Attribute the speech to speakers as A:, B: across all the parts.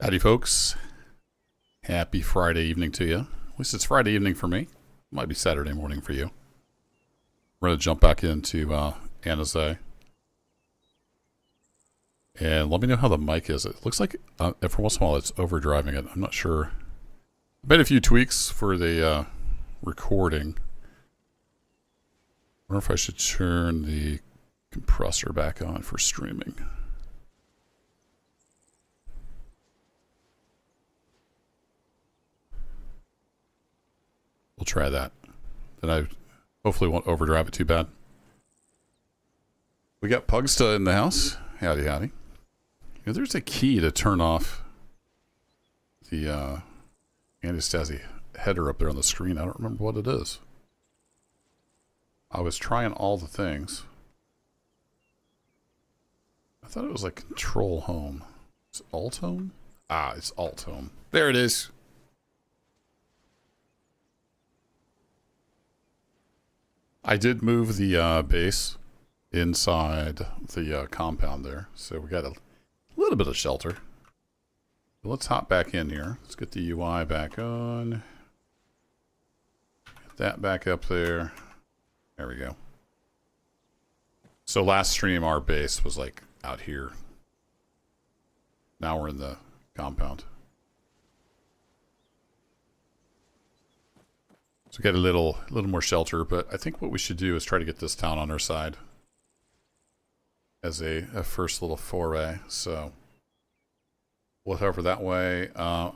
A: Howdy, folks. Happy Friday evening to you. At least it's Friday evening for me. Might be Saturday morning for you. We're going to jump back into Anizay. And let me know how the mic is. It looks like every once in a while it's overdriving it. I'm not sure. I made a few tweaks for the recording. I wonder if I should turn the compressor back on for streaming. We'll try that. Then I hopefully won't overdrive it too bad. We got Pugsta in the house. Howdy, howdy. You know, there's a key to turn off the Antistasi header up there on the screen. I don't remember what it is. I was trying all the things. I thought it was like control home. Is it alt home? Ah, it's alt home. There it is. I did move the base inside the compound there, so we got a little bit of shelter. Let's hop back in here. Let's get the UI back on. Get that back up there. There we go. So last stream our base was like out here. Now we're in the compound. So we got a little more shelter, but I think what we should do is try to get this town on our side as a first little foray. So we'll head over that way. I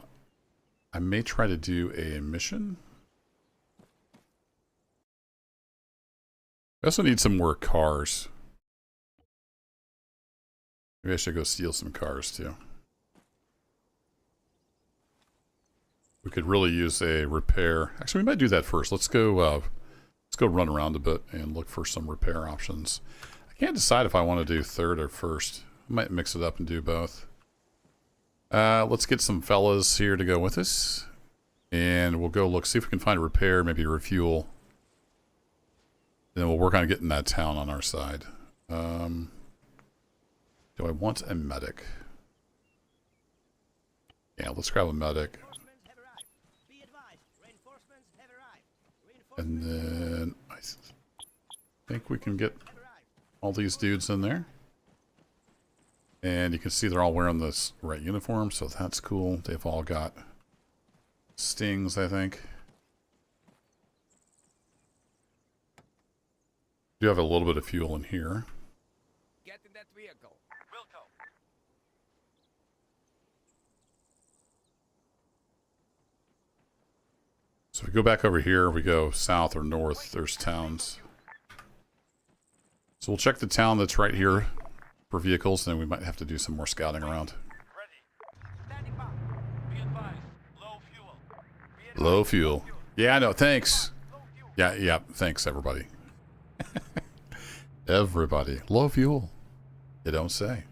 A: may try to do a mission. I also need some more cars. Maybe I should go steal some cars too. We could really use a repair. Actually, we might do that first. Let's go run around a bit and look for some repair options. I can't decide if I want to do third or first. I might mix it up and do both. Let's get some fellas here to go with us. And we'll go look, see if we can find a repair, maybe refuel. And then we'll work on getting that town on our side. Do I want a medic? Yeah, let's grab a medic. And then I think we can get all these dudes in there. And you can see they're all wearing this right uniform, so that's cool. They've all got stings, I think. Do have a little bit of fuel in here.
B: Get in that vehicle. Wilco.
A: So if we go back over here, we go south or north, there's towns. So we'll check the town that's right here for vehicles, and then we might have to do some more scouting around. Low fuel. Yeah, I know, thanks. Yeah, thanks everybody. Everybody. Low fuel. You don't say.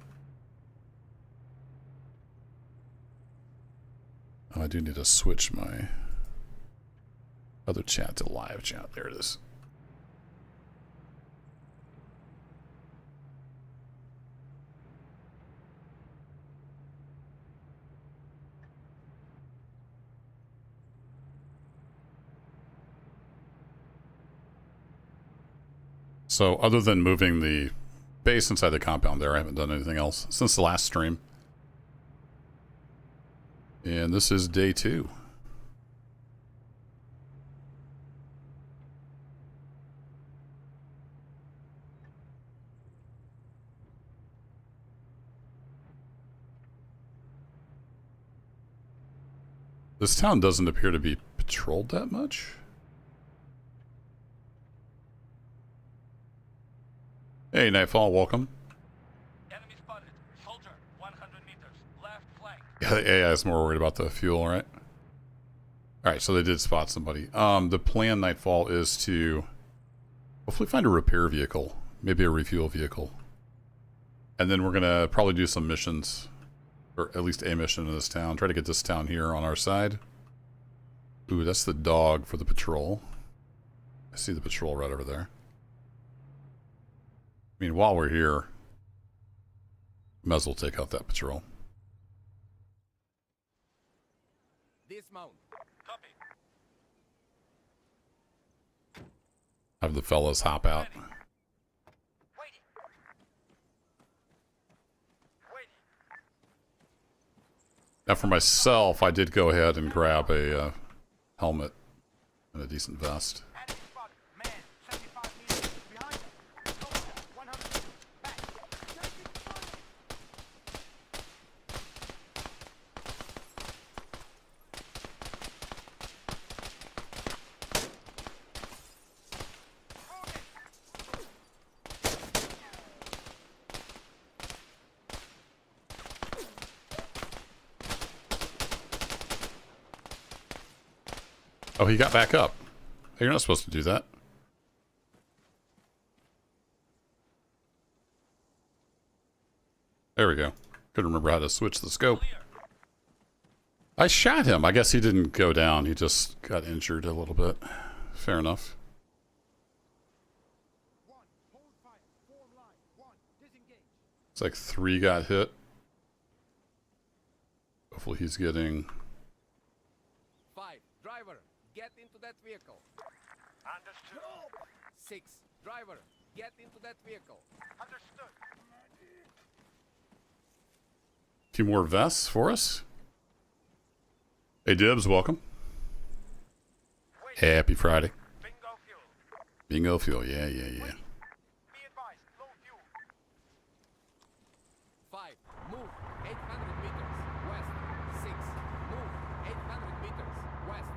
A: Oh, I do need to switch my other chat to live chat. There it is. So other than moving the base inside the compound there, I haven't done anything else since the last stream. And this is day 2. This town doesn't appear to be patrolled that much. Hey, Nightfall, welcome.
B: Enemy spotted. Soldier, 100 meters. Left flank.
A: Yeah, the AI is more worried about the fuel, right? Alright, so they did spot somebody. The plan, Nightfall, is to hopefully find a repair vehicle. Maybe a refuel vehicle. And then we're going to probably do some missions. Or at least a mission in this town. Try to get this town here on our side. Ooh, that's the dog for the patrol. I see the patrol right over there. I mean, while we're here, might as well take out that patrol.
C: Dismount.
B: Copy.
A: Have the fellas hop out.
B: Waiting. Waiting.
A: Now for myself, I did go ahead and grab a helmet and a decent vest.
B: Enemy spotted. Man, 75 meters. Behind us. Soldier, 100 meters. Back.
A: Oh, he got back up. Hey, you're not supposed to do that. There we go. Couldn't remember how to switch the scope.
B: Clear.
A: I shot him. I guess he didn't go down. He just got injured a little bit. Fair enough. It's like 3 got hit. Hopefully he's getting...
C: 5. Driver, get into that vehicle.
B: Understood.
C: 6. Driver, get into that vehicle.
B: Understood.
A: A few more vests for us. Hey Dibs, welcome.
B: Waiting.
A: Happy Friday.
B: Bingo fuel.
A: Bingo fuel, yeah.
B: Be advised. Low fuel.
C: 5. Move 800 meters west. 6. Move 800 meters west.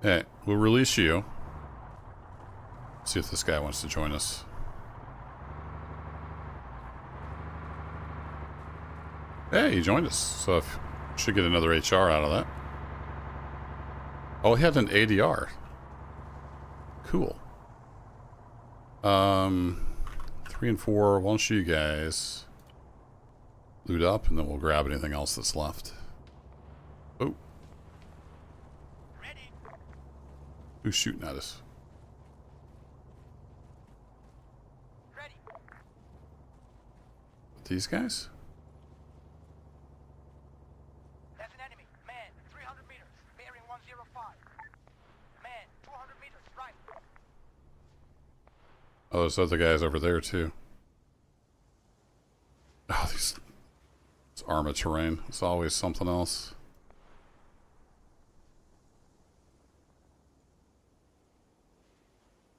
A: Hey, we'll release you. See if this guy wants to join us. Hey, he joined us. So if, should get another HR out of that. Oh, he had an ADR. Cool. 3 and 4. Why don't you guys loot up, and then we'll grab anything else that's left. Oh,
B: Ready.
A: who's shooting at us?
B: Ready.
A: These guys?
B: There's an enemy. Man, 300 meters. Bearing 105. Man, 200 meters. Right.
A: Oh, there's other guys over there too. Oh, this armor terrain. It's always something else.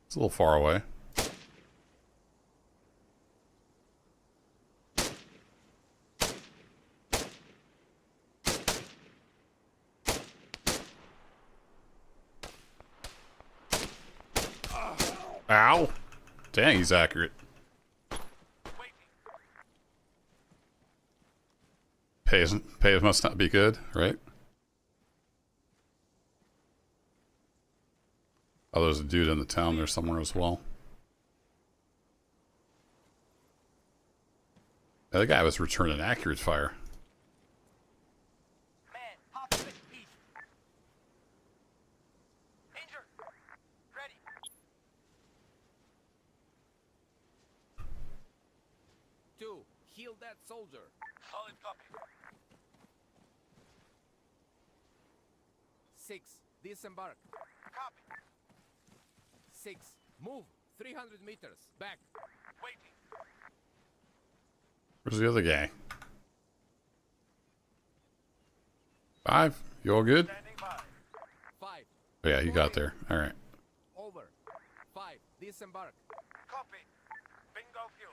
A: It's a little far away. Ow! Dang, he's accurate.
B: Waiting.
A: Pay must not be good, right? Oh, there's a dude in the town there somewhere as well. The other guy was returning accurate fire.
B: Man, half split east. Injured. Ready.
C: 2. Heal that soldier.
B: Solid copy.
C: 6. Disembark.
B: Copy.
C: 6. Move 300 meters back.
B: Waiting.
A: Where's the other guy? 5? You all good?
B: Standing by.
C: 5.
A: Oh, yeah, he got there. All right.
C: Over. 5. Disembark.
B: Copy. Bingo fuel.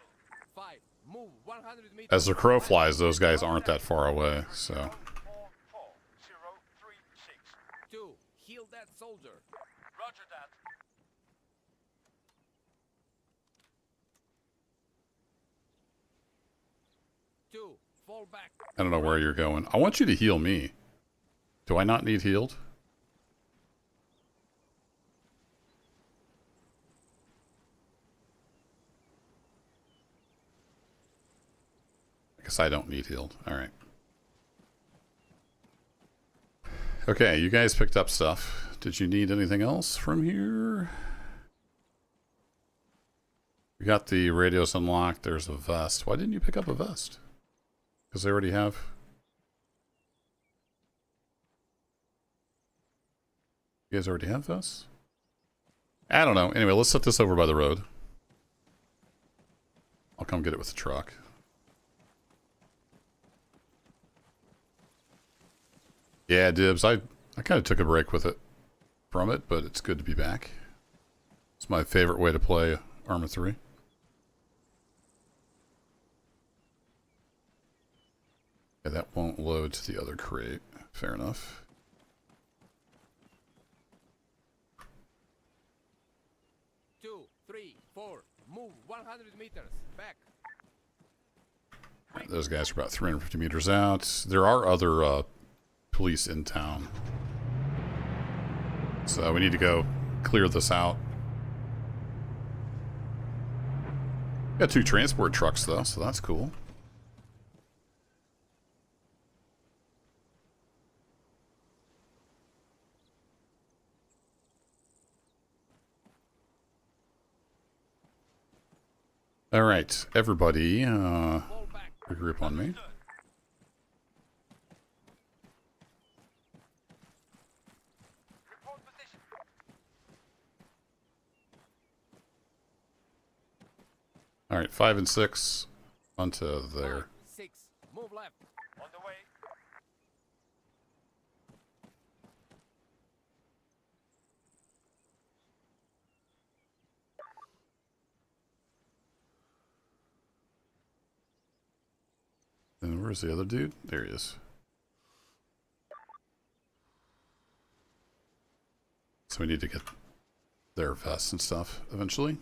C: 5. Move 100 meters.
A: As the crow flies, those guys aren't that far away, so...
B: 444036.
C: 2. Heal that soldier.
B: Roger that.
C: Two. Fall back.
A: I don't know where you're going. I want you to heal me. Do I not need healed? I guess I don't need healed. Alright. Okay, you guys picked up stuff. Did you need anything else from here? We got the radios unlocked. There's a vest. Why didn't you pick up a vest? Because they already have... You guys already have this? I don't know. Anyway, let's set this over by the road. I'll come get it with the truck. Yeah, dibs. I kind of took a break with it from it, but it's good to be back. It's my favorite way to play Arma 3. Yeah, that won't load to the other crate. Fair enough.
C: Two, three, four. Move 100 meters. Back.
A: Right, those guys are about 350 meters out. There are other police in town. So we need to go clear this out. Got 2 transport trucks though, so that's cool. All right, everybody, regroup on me.
B: Report position.
A: All right, 5 and 6 onto there.
C: 6. Move left.
B: On the way.
A: And where's the other dude? There he is. So we need to get their vests and stuff eventually.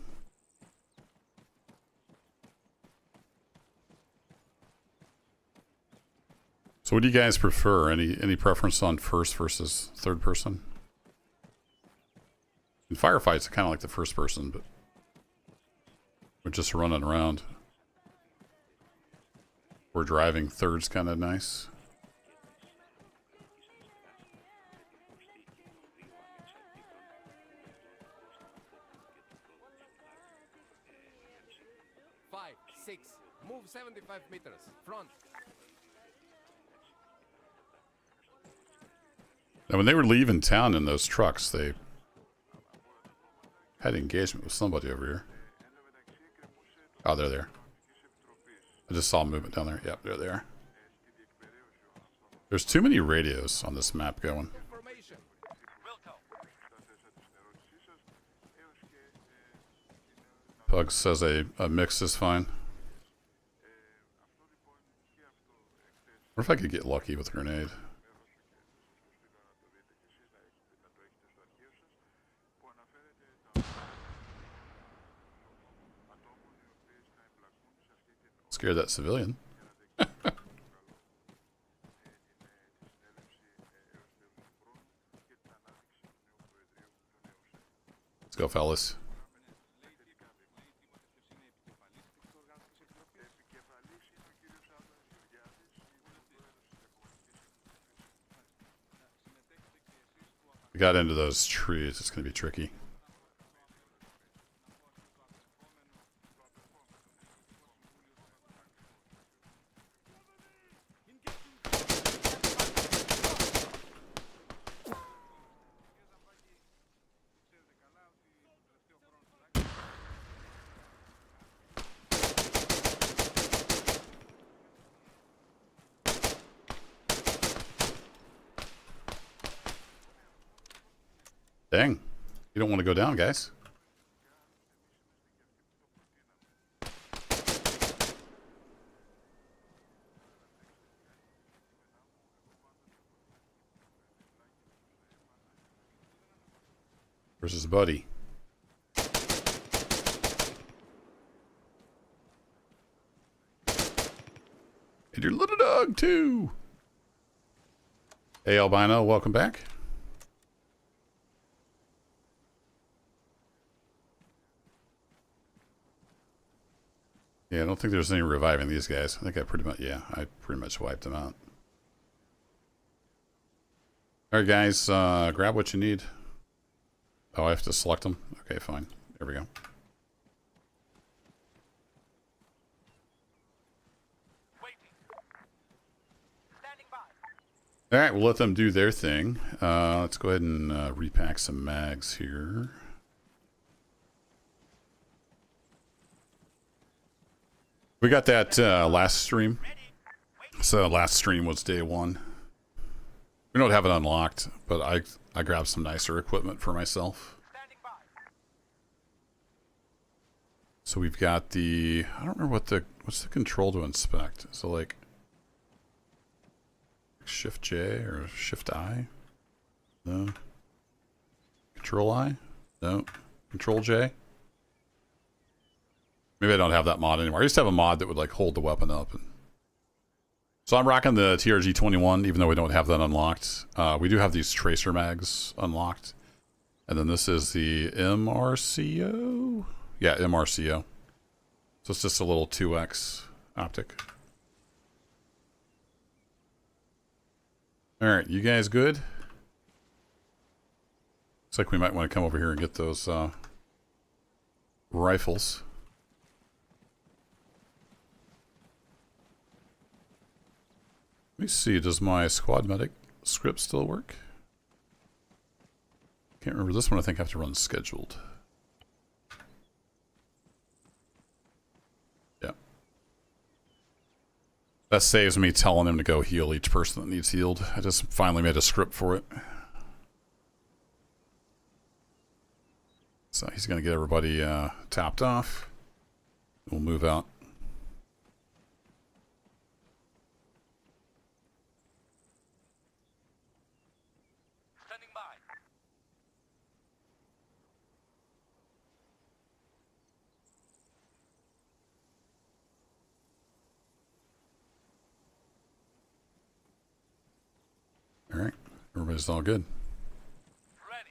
A: So what do you guys prefer? Any preference on first versus third person? In firefights, I kind of like the first person, but we're just running around. We're driving third's kind of nice.
C: Five, 6. Move 75 meters. Front.
A: Now, when they were leaving town in those trucks, they had engagement with somebody over here. Oh, they're there. I just saw movement down there. Yep, there they are. There's too many radios on this map going.
C: Information.
B: Wilco.
A: Pug says a mix is fine. What if I could get lucky with a grenade? Scared that civilian. Let's go, fellas. We got into those trees. It's going to be tricky. Dang. You don't want to go down, guys. Where's his buddy? And your little dog, too. Hey, Albino, welcome back. Yeah, I don't think there's any reviving these guys. I think I pretty much wiped them out. All right, guys, grab what you need. Oh, I have to select them? Okay, fine. There we go.
B: Waiting. Standing by.
A: All right, we'll let them do their thing. Let's go ahead and repack some mags here. We got that last stream. So last stream was day 1. We don't have it unlocked, but I grabbed some nicer equipment for myself.
B: Standing by.
A: So we've got the, I don't remember what's the control to inspect. So like Shift J or Shift I? No. Control I? No. Control J? Maybe I don't have that mod anymore. I used to have a mod that would like hold the weapon up. So I'm rocking the TRG-21, even though we don't have that unlocked. We do have these tracer mags unlocked. And then this is the MRCO? Yeah, MRCO. So it's just a little 2X optic. Alright, you guys good? Looks like we might want to come over here and get those rifles. Let me see, does my squad medic script still work? Can't remember. This one I think I have to run scheduled. Yeah. That saves me telling him to go heal each person that needs healed. I just finally made a script for it. So he's going to get everybody tapped off. We'll move out.
B: Standing by.
A: All right. Everybody's all good.
B: Ready.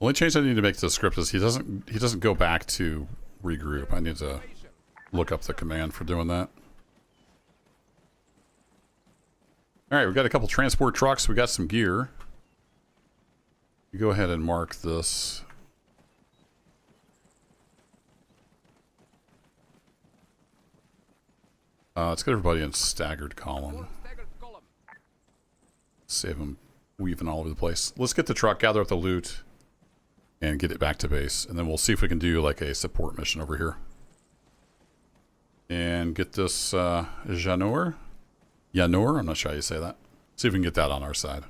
A: Only change I need to make to the script is he doesn't go back to regroup. I need to look up the command for doing that. All right, we got a couple transport trucks. We got some gear. You go ahead and mark this. Let's get everybody in staggered column.
C: Staggered column.
A: Save them weaving all over the place. Let's get the truck, gather up the loot, and get it back to base. And then we'll see if we can do like a support mission over here. And get this Janor? Yanor? I'm not sure how you say that. See if we can get that on our side.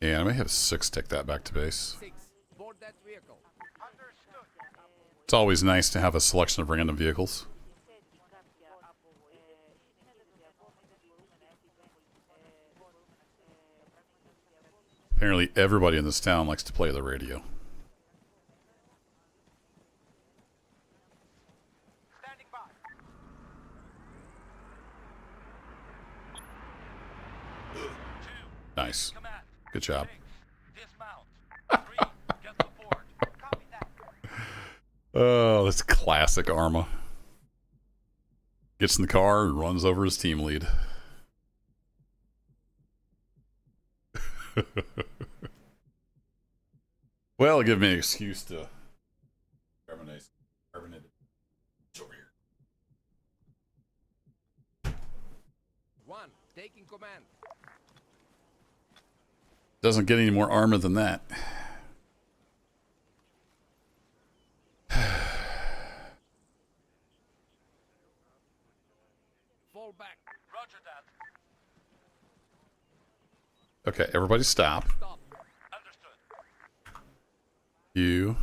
A: And I may have 6 take that back to base.
C: 6. Board that vehicle.
B: Understood.
A: It's always nice to have a selection of random vehicles. Apparently everybody in this town likes to play the radio.
B: Standing by.
A: Nice.
B: Command.
A: Good job.
B: 6. Dismount. 3. Get support. Copy that.
A: Oh, that's classic Arma. Gets in the car and runs over his team lead. Well, give me an excuse to carbonate over here.
C: 1. Taking command.
A: Doesn't get any more armor than that.
C: Fall back.
B: Roger that.
A: Okay, everybody stop.
C: Stop.
B: Understood.
A: You.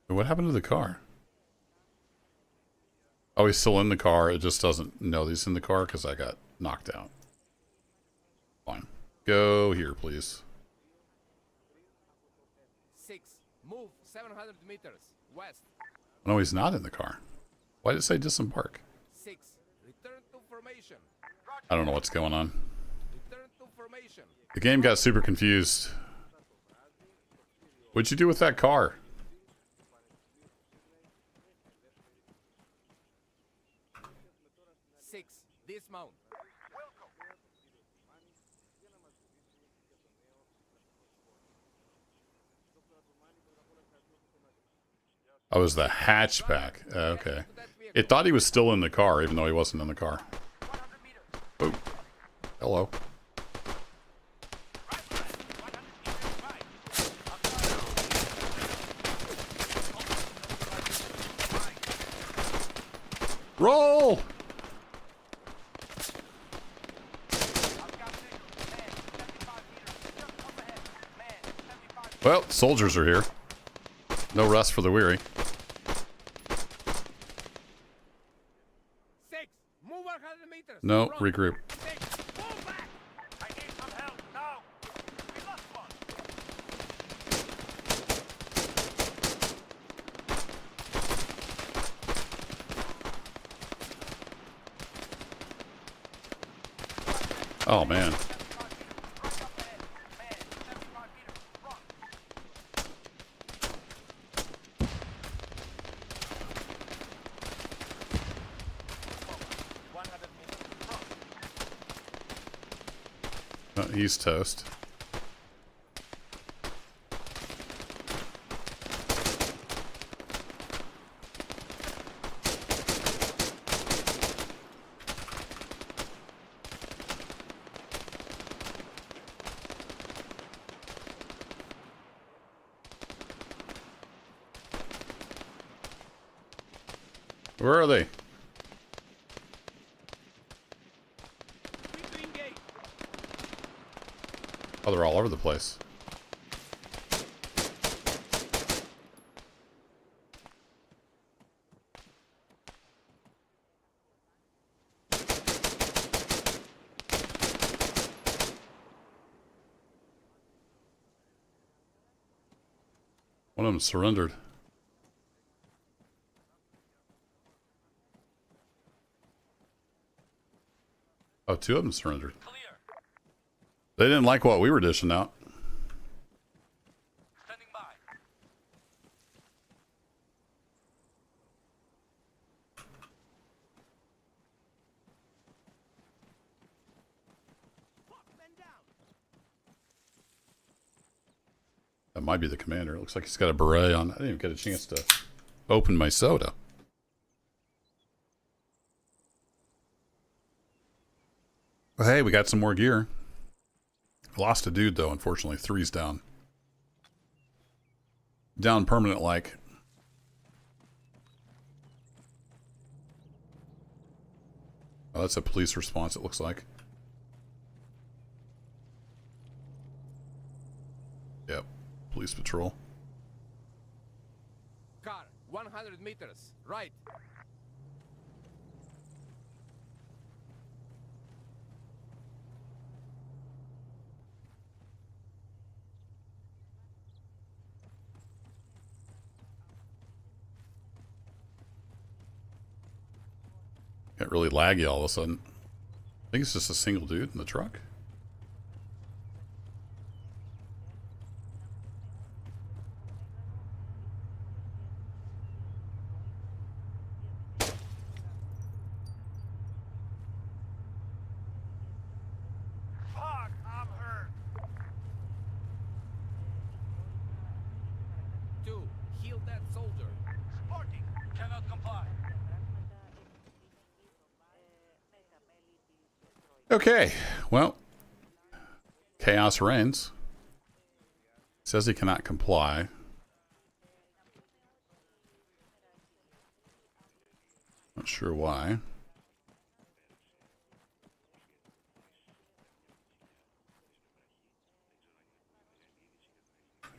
A: What happened to the car? Oh, he's still in the car. It just doesn't know he's in the car because I got knocked out. Fine. Go here, please.
C: 6. Move 700 meters. West.
A: No, he's not in the car. Why did it say disembark?
C: 6. Return to formation.
A: I don't know what's going on.
C: Return to formation.
A: The game got super confused. What'd you do with that car?
C: 6. Dismount.
A: Oh, it was the hatchback. Okay. It thought he was still in the car, even though he wasn't in the car.
B: 100 meters.
A: Oh. Hello. Roll! Well, soldiers are here. No rest for the weary.
C: 6, move 100 meters.
A: No,
C: Front.
A: regroup.
C: 6, move back.
B: I need some help now. We lost one.
A: Oh, man.
B: 100 meters. Front.
A: He's toast. Where are they?
C: Free to engage.
A: Oh, they're all over the place. One of them surrendered. Oh, two of them surrendered.
B: Clear.
A: They didn't like what we were dishing out.
B: Standing by.
C: Men down.
A: That might be the commander. It looks like he's got a beret on. I didn't even get a chance to open my soda. Well, hey, we got some more gear. Lost a dude, though, unfortunately. 3's down. Down permanent, like. Oh, that's a police response, it looks like. Yep. Police patrol.
C: Car, 100 meters. Right.
A: Got really laggy all of a sudden. I think it's just a single dude in the truck.
B: Fuck, I'm hurt.
C: 2, heal that soldier.
B: Sporting. Cannot comply.
A: Okay, well, chaos reigns. Says he cannot comply. Not sure why.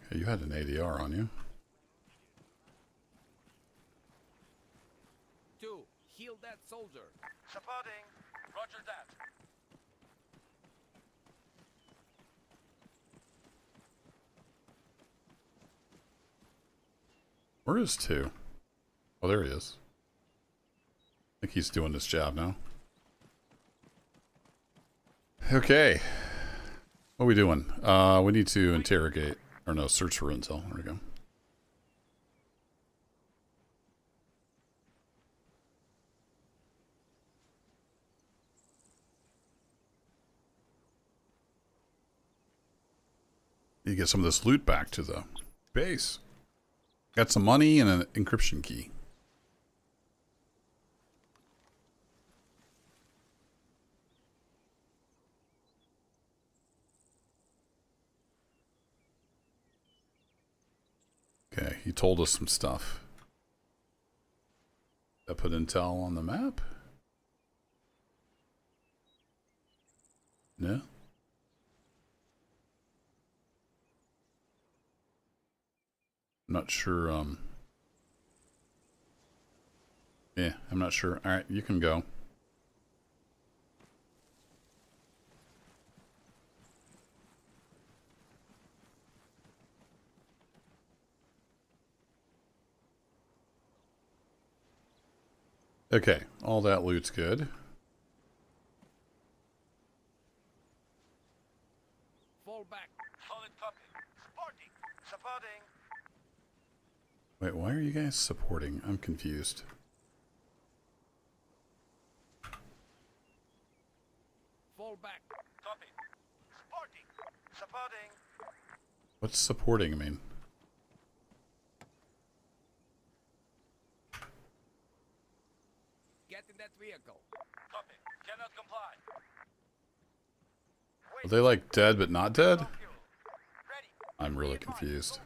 A: Okay, you had an ADR on you.
C: 2, heal that soldier.
B: Supporting. Roger that.
A: Where is 2? Oh, there he is. I think he's doing his job now. Okay. What are we doing? We need to interrogate. Or no, search for intel. There we go. You get some of this loot back to the base. Got some money and an encryption key. Okay, he told us some stuff. I put intel on the map? No? I'm not sure, yeah, I'm not sure. Alright, you can go. Okay, all that loot's good.
C: Fall back.
B: Solid copy. Supporting. Supporting.
A: Wait, why are you guys supporting? I'm confused.
C: Fall back.
B: Copy. Supporting. Supporting.
A: What's supporting mean?
C: Get in that vehicle.
B: Copy. Cannot comply.
A: Are they like dead but not dead?
B: Fuel. Ready.
A: I'm really confused.
B: Fuel.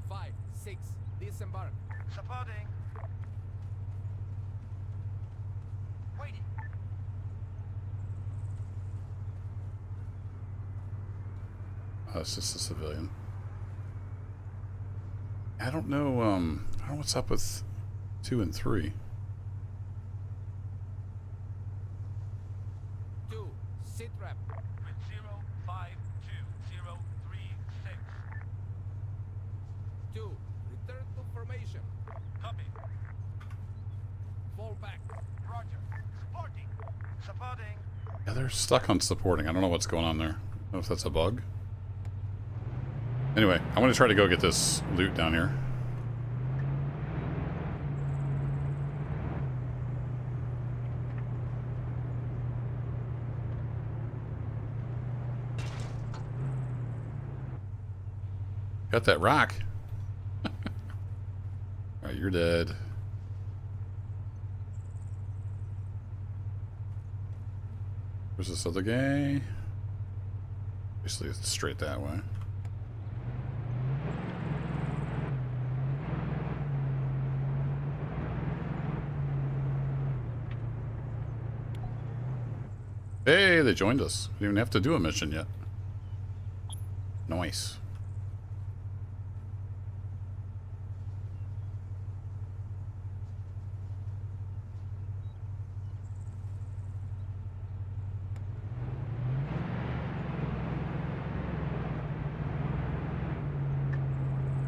C: 5, 6, disembark.
B: Supporting. Waiting.
A: Oh, it's just a civilian. I don't know, I don't know what's up with 2 and 3.
C: 2, sit rep.
B: With 052-036.
C: 2, return to formation.
B: Copy.
C: Fall back.
B: Roger. Supporting. Supporting.
A: Yeah, they're stuck on supporting. I don't know what's going on there. I don't know if that's a bug. Anyway, I'm going to try to go get this loot down here. Got that rock. Alright, you're dead. Where's this other guy? Basically, it's straight that way. Hey, they joined us. We didn't even have to do a mission yet. Nice.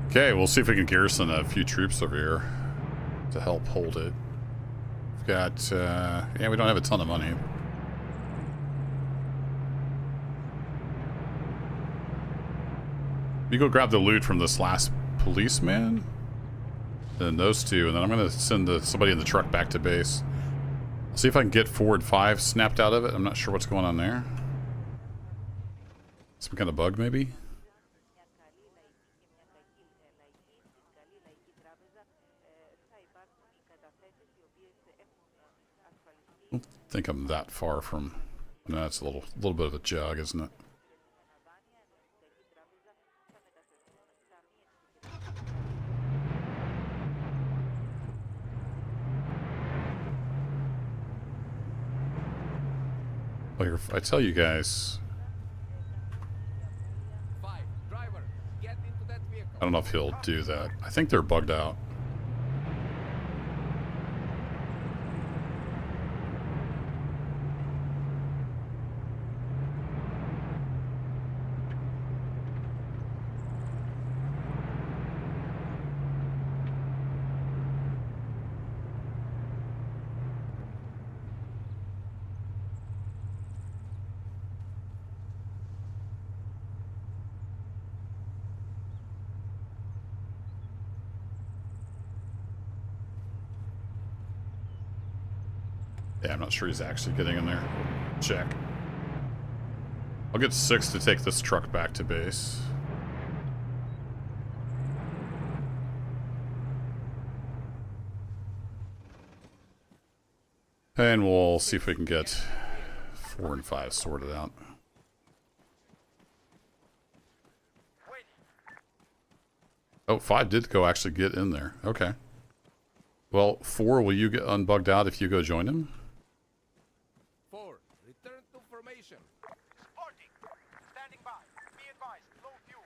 A: Okay, we'll see if we can garrison a few troops over here to help hold it. We've got, yeah, we don't have a ton of money. You go grab the loot from this last policeman, then those two, and then I'm going to send somebody in the truck back to base. I'll see if I can get Forward 5 snapped out of it. I'm not sure what's going on there. Some kind of bug, maybe? I don't think I'm that far from... No, it's a little bit of a jog, isn't it? I tell you guys,
C: 5, driver, get into that vehicle.
A: I don't know if he'll do that. I think they're bugged out. Yeah, I'm not sure he's actually getting in there. Check. I'll get 6 to take this truck back to base. And we'll see if we can get 4 and 5 sorted out. Oh, 5 did go actually get in there. Okay. Well, 4, will you get unbugged out if you go join him?
C: 4, return to formation.
B: Sporting. Standing by. Be advised. Low fuel.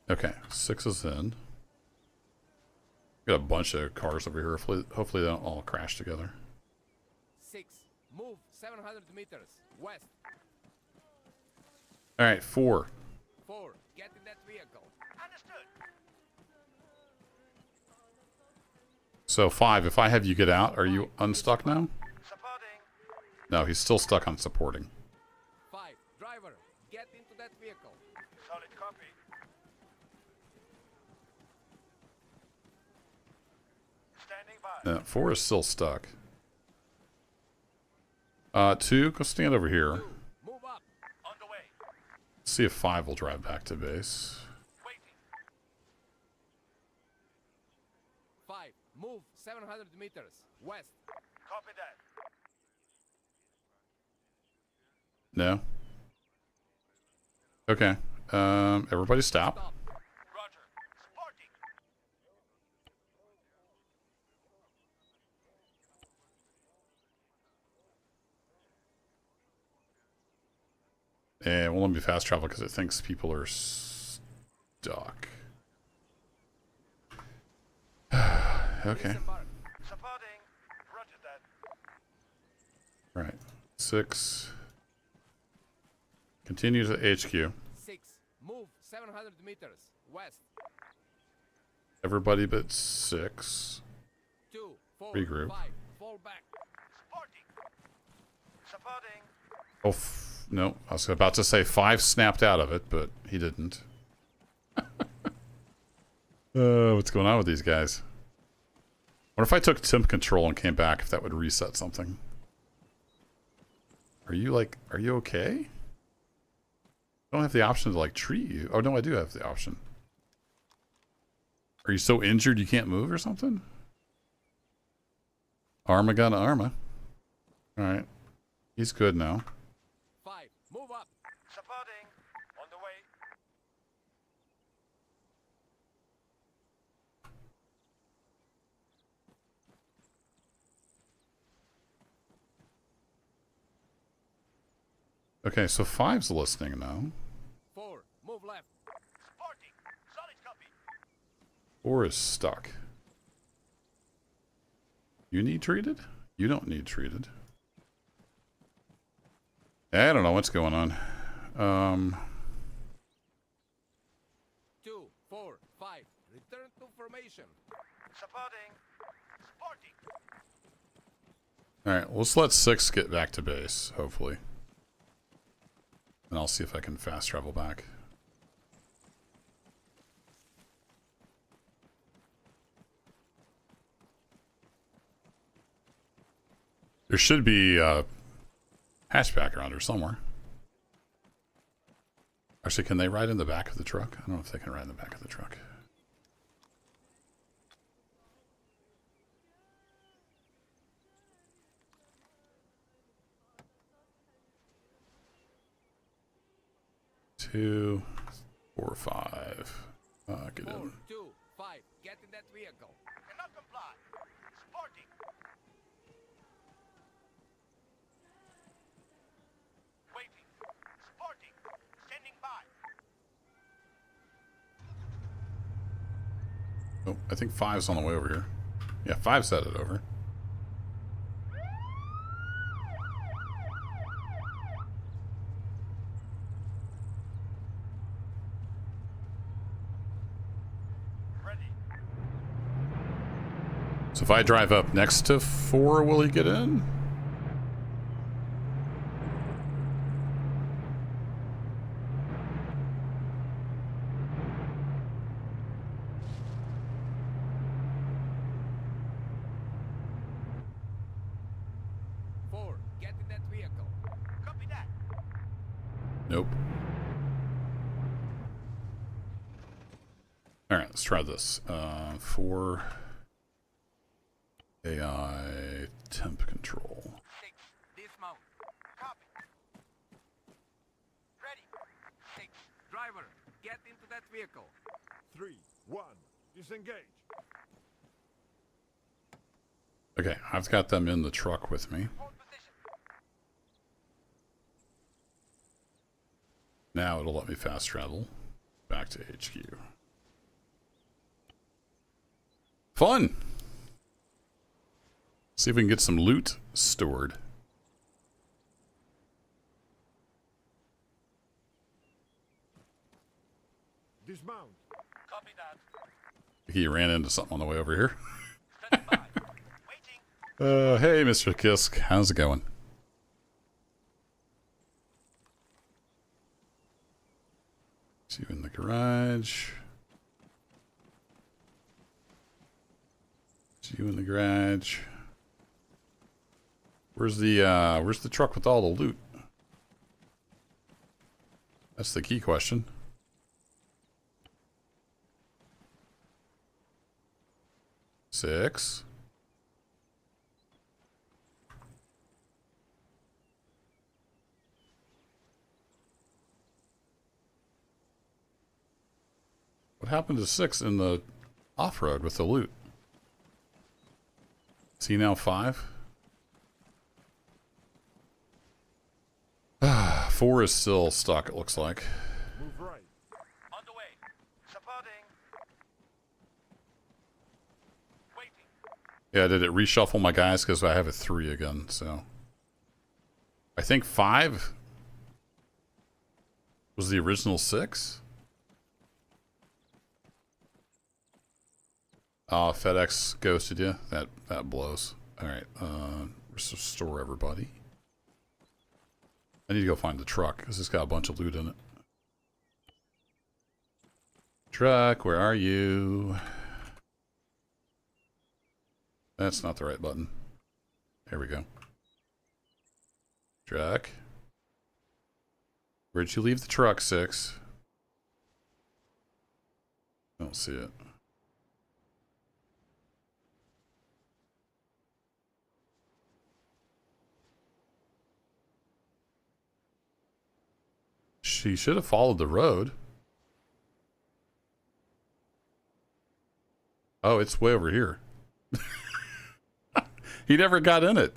A: Okay, 6 is in. Got a bunch of cars over here. Hopefully they don't all crash together.
C: 6, move 700 meters west.
A: All right, 4.
C: 4, get in that vehicle.
B: Understood.
A: So 5, if I have you get out, are you unstuck now?
B: Supporting.
A: No, he's still stuck on supporting.
C: 5, driver, get into that vehicle.
B: Solid copy. Standing by.
A: 4 is still stuck. 2, go stand over here.
C: 2, move up.
B: On the way.
A: See if 5 will drive back to base.
B: Waiting.
C: 5, move 700 meters west.
B: Copy that.
A: No? Okay. Everybody stop.
C: Stop.
B: Roger. Sporting.
A: And we'll let me fast travel because it thinks people are stuck. Okay.
C: Disembark.
B: Supporting. Roger that.
A: Right. 6. Continue to HQ.
C: 6, move 700 meters west.
A: Everybody but 6.
C: 2, 4,
A: Regroup.
C: 5, fall back.
B: Sporting. Supporting.
A: Oh, no. I was about to say 5 snapped out of it, but he didn't. What's going on with these guys? What if I took temp control and came back, if that would reset something? Are you okay? I don't have the option to treat you. Oh no, I do have the option. Are you so injured you can't move or something? Arma gonna arma. Alright. He's good now.
C: 5, move up.
B: Supporting. On the way.
A: Okay, so 5's listening now.
C: 4, move left.
B: Sporting. Solid copy.
A: 4 is stuck. You need treated? You don't need treated. I don't know what's going on.
C: 2, 4, 5, return to formation.
B: Supporting. Sporting.
A: Alright, let's let 6 get back to base, hopefully. And I'll see if I can fast travel back. There should be a hatchback around here somewhere. Actually, can they ride in the back of the truck? I don't know if they can ride in the back of the truck. Two, 4, 5. Get
C: 4,
A: in.
C: 2, 5, get in that vehicle.
B: Cannot comply. Sporting. Waiting. Sporting. Standing by.
A: Oh, I think 5's on the way over here. Yeah, 5's headed over.
B: Ready.
A: So if I drive up next to 4, will he get in?
C: 4, get in that vehicle.
B: Copy that.
A: Nope. Alright, let's try this. 4 AI temp control.
B: 6, dismount. Copy. Ready. 6.
C: Driver, get into that vehicle.
D: 3, 1, disengage.
A: Okay, I've got them in the truck with me.
B: Hold position.
A: Now it'll let me fast travel back to HQ. Fun! See if we can get some loot stored.
D: Dismount.
B: Copy that.
A: He ran into something on the way over here.
B: Stand by. Waiting.
A: Hey, Mr. Kisk. How's it going? See you in the garage. See you in the garage. Where's the truck with all the loot? That's the key question. Six. What happened to 6 in the off-road with the loot? Is he now 5? 4 is still stuck, it looks like.
D: Move right.
B: On the way. Supporting. Waiting.
A: Yeah, did it reshuffle my guys? Because I have a 3 again, so. I think 5 was the original 6. FedEx ghosted you. That blows. Alright, restore everybody. I need to go find the truck, because it's got a bunch of loot in it. Truck, where are you? That's not the right button. There we go. Truck. Where'd you leave the truck, 6? I don't see it. She should have followed the road. Oh, it's way over here. He never got in it.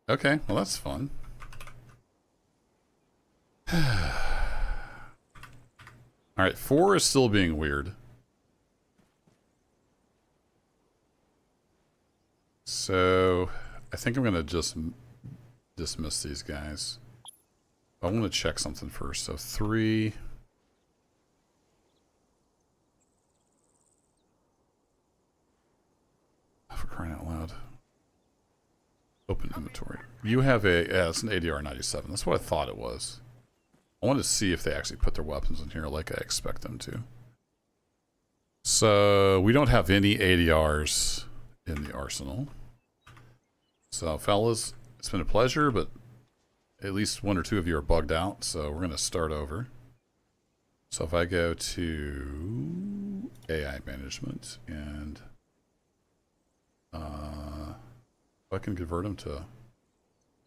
A: Okay, well that's fun. Alright, 4 is still being weird. So, I think I'm going to just dismiss these guys. I want to check something first. So 3. Oh, for crying out loud. Open inventory. You have a, yeah, it's an ADR 97. That's what I thought it was. I wanted to see if they actually put their weapons in here like I expect them to. So we don't have any ADRs in the arsenal. So fellas, it's been a pleasure, but at least 1 or 2 of you are bugged out, so we're going to start over. So if I go to AI management and I can convert them to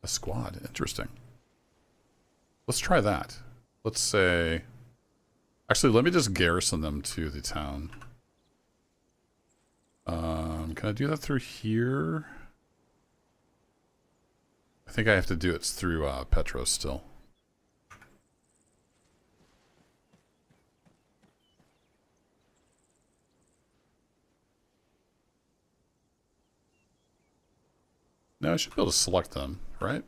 A: a squad. Interesting. Let's try that. Let's say, actually, let me just garrison them to the town. Can I do that through here? I think I have to do it through Petros still. No, I should be able to select them, right?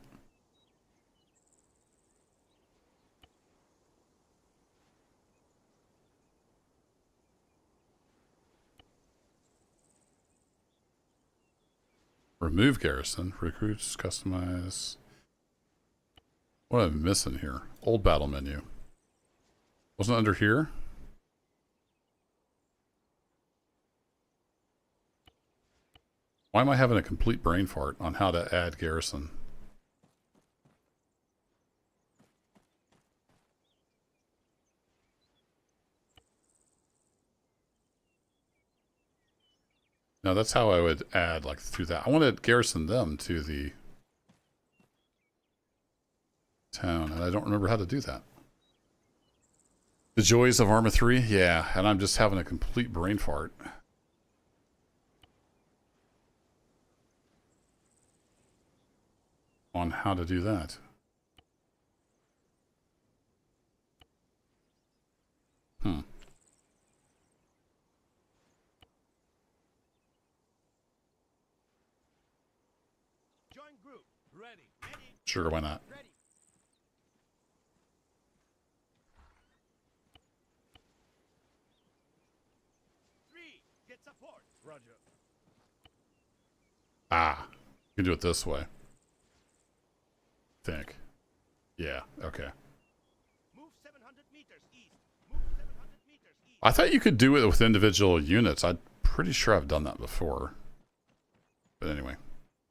A: Remove garrison, recruits, customize. What am I missing here? Old battle menu. Wasn't it under here? Why am I having a complete brain fart on how to add garrison? No, that's how I would add, like, through that. I want to garrison them to the town, and I don't remember how to do that. The joys of Arma 3? Yeah, and I'm just having a complete brain fart. On how to do that.
D: Join group. Ready.
A: Sure, why not?
B: Ready.
D: Three. Get support. Roger.
A: Ah, you can do it this way. Think. Yeah, okay.
D: Move 700 meters east. Move 700 meters east.
A: I thought you could do it with individual units. I'm pretty sure I've done that before. But anyway,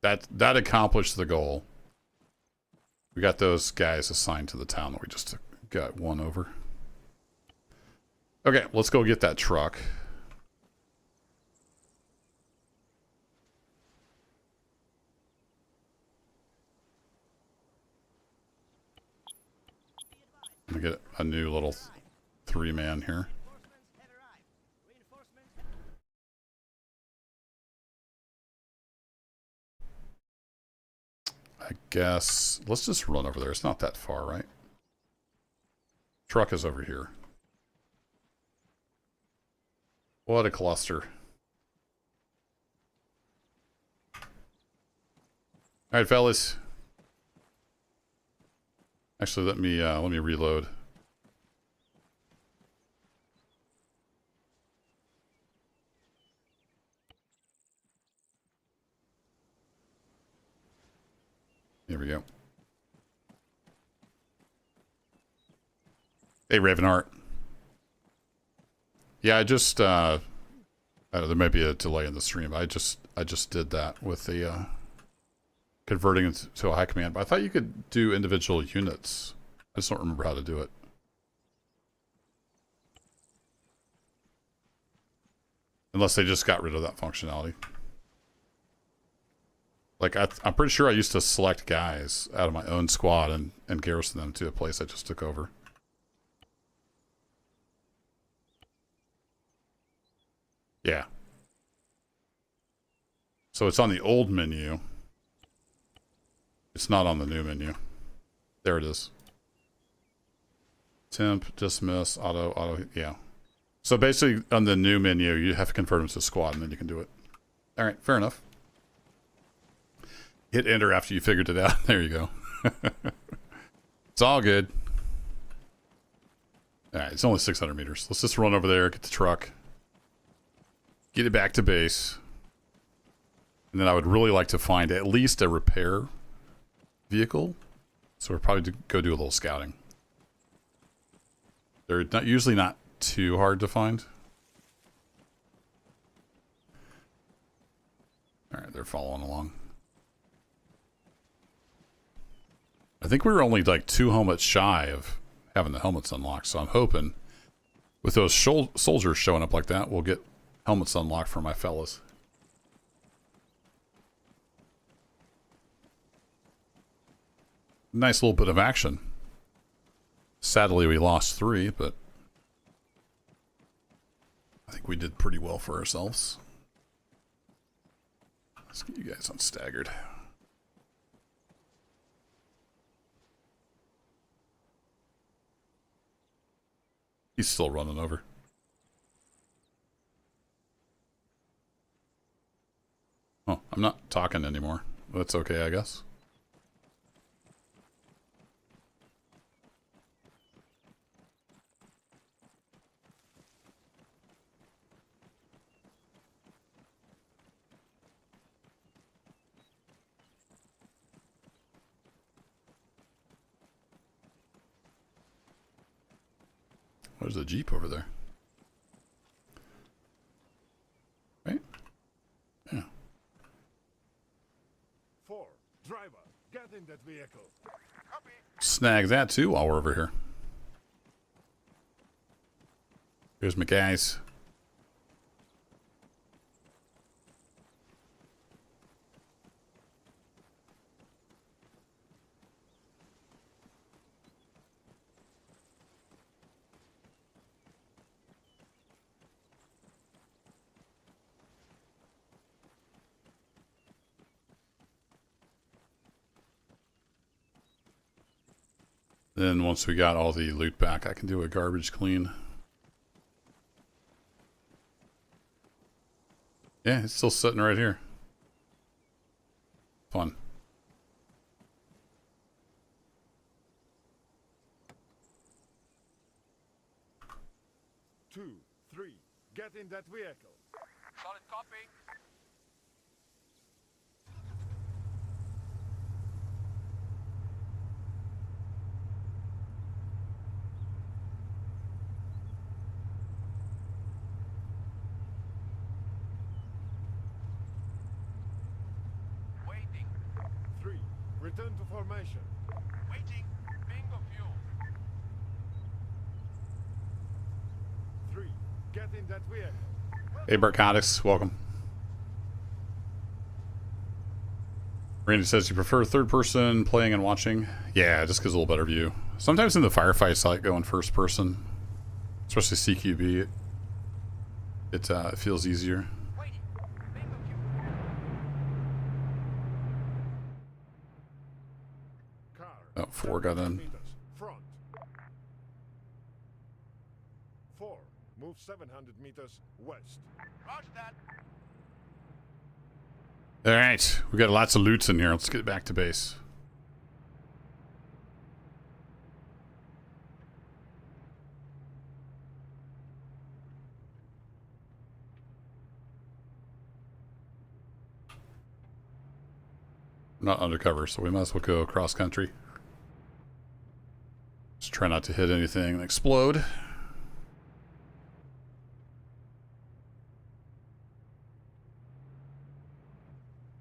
A: that accomplished the goal. We got those guys assigned to the town that we just got one over. Okay, let's go get that truck. I'm gonna get a new little 3-man here.
B: Reinforcements have arrived. Reinforcements.
A: I guess let's just run over there. It's not that far, right? Truck is over here. What a cluster. All right, fellas. Actually, let me reload. Here we go. Hey, Ravenheart. Yeah, I just I don't know, there might be a delay in the stream. I just did that with the converting it to a high command. But I thought you could do individual units. I just don't remember how to do it. Unless they just got rid of that functionality. Like, I'm pretty sure I used to select guys out of my own squad and garrison them to a place I just took over. Yeah. So it's on the old menu. It's not on the new menu. There it is. Temp, dismiss, auto, yeah. So basically, on the new menu, you have to convert them to squad, and then you can do it. All right, fair enough. Hit enter after you figured it out. There you go. It's all good. All right, it's only 600 meters. Let's just run over there, get the truck, get it back to base. And then I would really like to find at least a repair vehicle. So we'll probably go do a little scouting. They're usually not too hard to find. All right, they're following along. I think we were only like 2 helmets shy of having the helmets unlocked, so I'm hoping with those soldiers showing up like that, we'll get helmets unlocked for my fellas. Nice little bit of action. Sadly, we lost 3, but I think we did pretty well for ourselves. Let's get you guys unstaggered. He's still running over. Oh, I'm not talking anymore. That's okay, I guess. There's a Jeep over there. Right? Yeah.
E: 4. Driver, get in that vehicle.
B: Copy.
A: Snag that too while we're over here. Here's my guys. Then once we got all the loot back, I can do a garbage clean. Yeah, it's still sitting right here. Fun.
E: Two, 3, get in that vehicle.
B: Solid copy. Waiting.
E: 3, return to formation.
B: Waiting. Bingo fuel.
E: 3, get in that vehicle.
A: Hey, Barcotics, welcome. Randy says you prefer third person playing and watching. Yeah, just gives a little better view. Sometimes in the firefights, I like going first person, especially CQB. It feels easier.
B: Waiting. Bingo fuel.
E: Car.
A: Oh, 4 got
E: 700
A: in.
E: meters, front. 4, move 700 meters west.
B: Roger that.
A: All right, we got lots of loots in here. Let's get back to base. I'm not undercover, so we might as well go cross country. Just try not to hit anything and explode.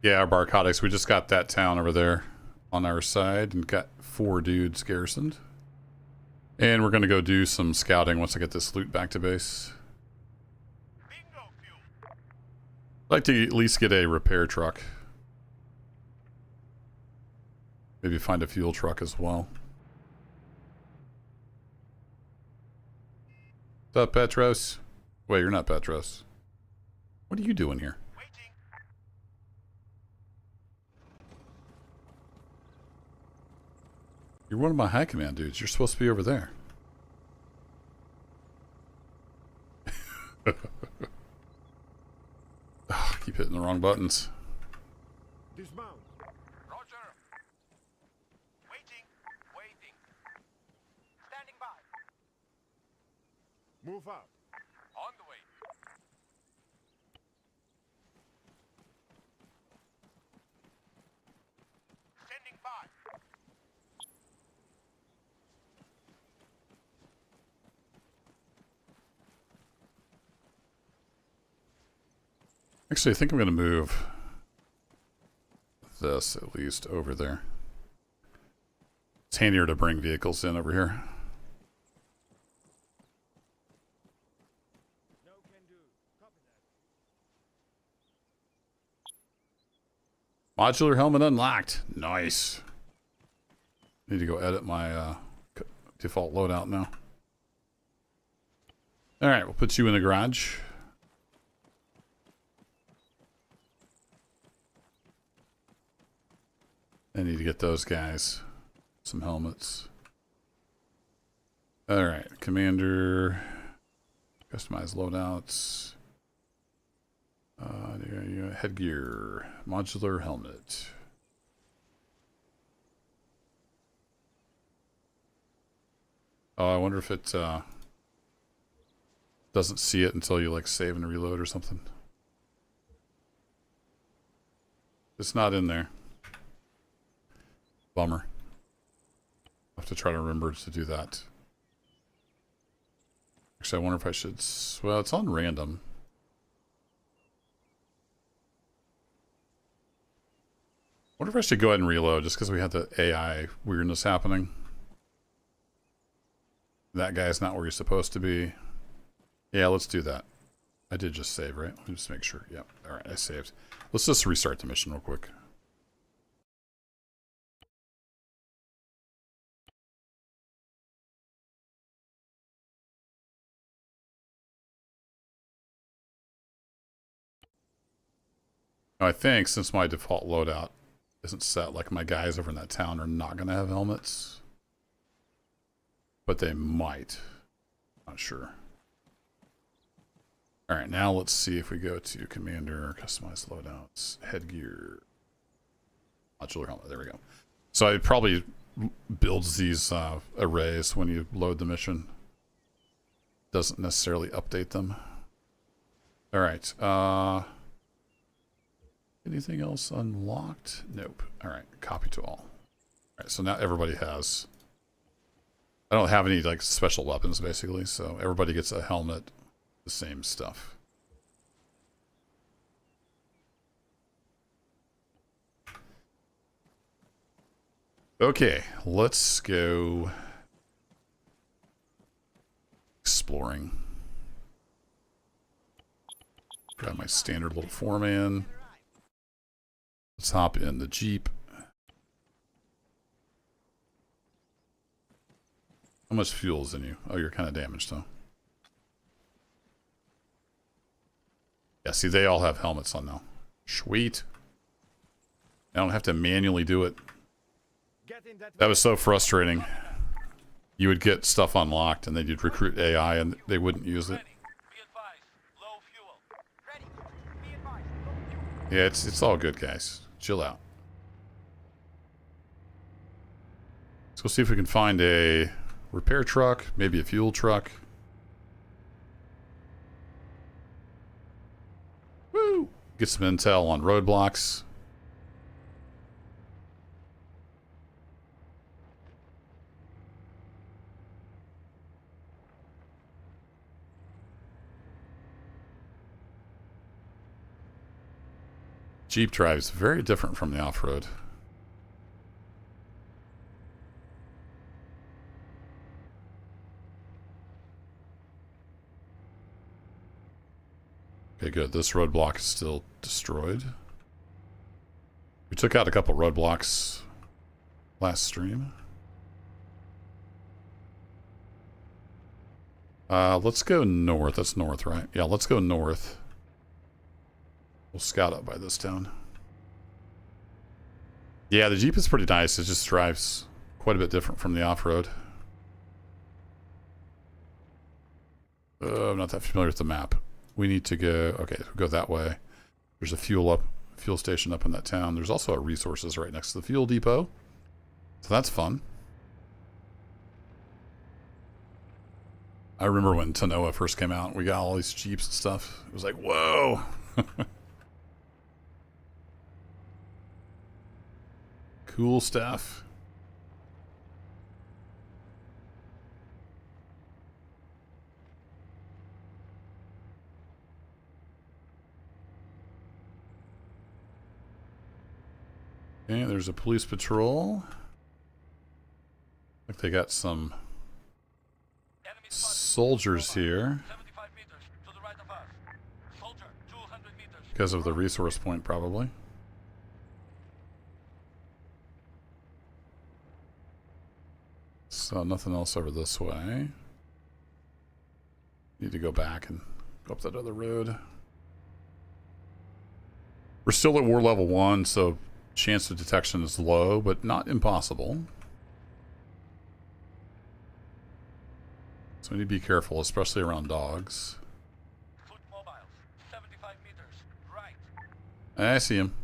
A: Yeah, our Barcotics, we just got that town over there on our side and got 4 dudes garrisoned. And we're going to go do some scouting once I get this loot back to base.
B: Bingo fuel.
A: I'd like to at least get a repair truck. Maybe find a fuel truck as well. What's up, Petros? Wait, you're not Petros. What are you doing here?
B: Waiting.
A: You're one of my high command dudes. You're supposed to be over there. Ugh, keep hitting the wrong buttons.
E: Dismount.
B: Roger. Waiting. Waiting. Standing by.
E: Move up.
B: On the way. Standing by.
A: Actually, I think I'm going to move this at least over there. It's handier to bring vehicles in over here.
D: No can do. Copy that.
A: Modular helmet unlocked. Nice. Need to go edit my default loadout now. All right, we'll put you in the garage. I need to get those guys some helmets. All right, commander, customize loadouts. Headgear, modular helmet. Oh, I wonder if it doesn't see it until you like save and reload or something. It's not in there. Bummer. I'll have to try to remember to do that. Actually, I wonder if I should... Well, it's on random. Wonder if I should go ahead and reload just because we had the AI weirdness happening. That guy's not where he's supposed to be. Yeah, let's do that. I did just save, right? Let me just make sure. Yep. All right, I saved. Let's just restart the mission real quick. I think since my default loadout isn't set, like my guys over in that town are not going to have helmets. But they might. Not sure. Alright, now let's see if we go to Commander, Customize Loadouts, Headgear, Modular Helmet. There we go. So it probably builds these arrays when you load the mission. Doesn't necessarily update them. Alright. Anything else unlocked? Nope. Alright, copy to all. Alright, so now everybody has... I don't have any like special weapons basically, so everybody gets a helmet, the same stuff. Okay, let's go exploring. Got my standard little 4-man. Let's hop in the Jeep. How much fuel is in you? Oh, you're kind of damaged, huh? Yeah, see, they all have helmets on now. Sweet. I don't have to manually do it. That was so frustrating. You would get stuff unlocked, and then you'd recruit AI, and they wouldn't use it. Yeah, it's all good, guys. Chill out. Let's go see if we can find a repair truck, maybe a fuel truck. Woo! Get some intel on roadblocks. Jeep drives very different from the off-road. Okay, good. This roadblock is still destroyed. We took out a couple roadblocks last stream. Let's go north. That's north, right? Yeah, let's go north. We'll scout up by this town. Yeah, the Jeep is pretty nice. It just drives quite a bit different from the off-road. I'm not that familiar with the map. We need to go... Okay, we'll go that way. There's a fuel station up in that town. There's also a resources right next to the fuel depot. So that's fun. I remember when Tanoa first came out, we got all these Jeeps and stuff. It was like, whoa! Cool stuff. Okay, there's a police patrol. Like they got some soldiers here.
B: 75 meters to the right of us. Soldier, 200 meters.
A: Because of the resource point, probably. So nothing else over this way. Need to go back and go up that other road. We're still at war level 1, so chance of detection is low, but not impossible. So we need to be careful, especially around dogs.
B: Foot mobiles, 75 meters, right.
A: I see him.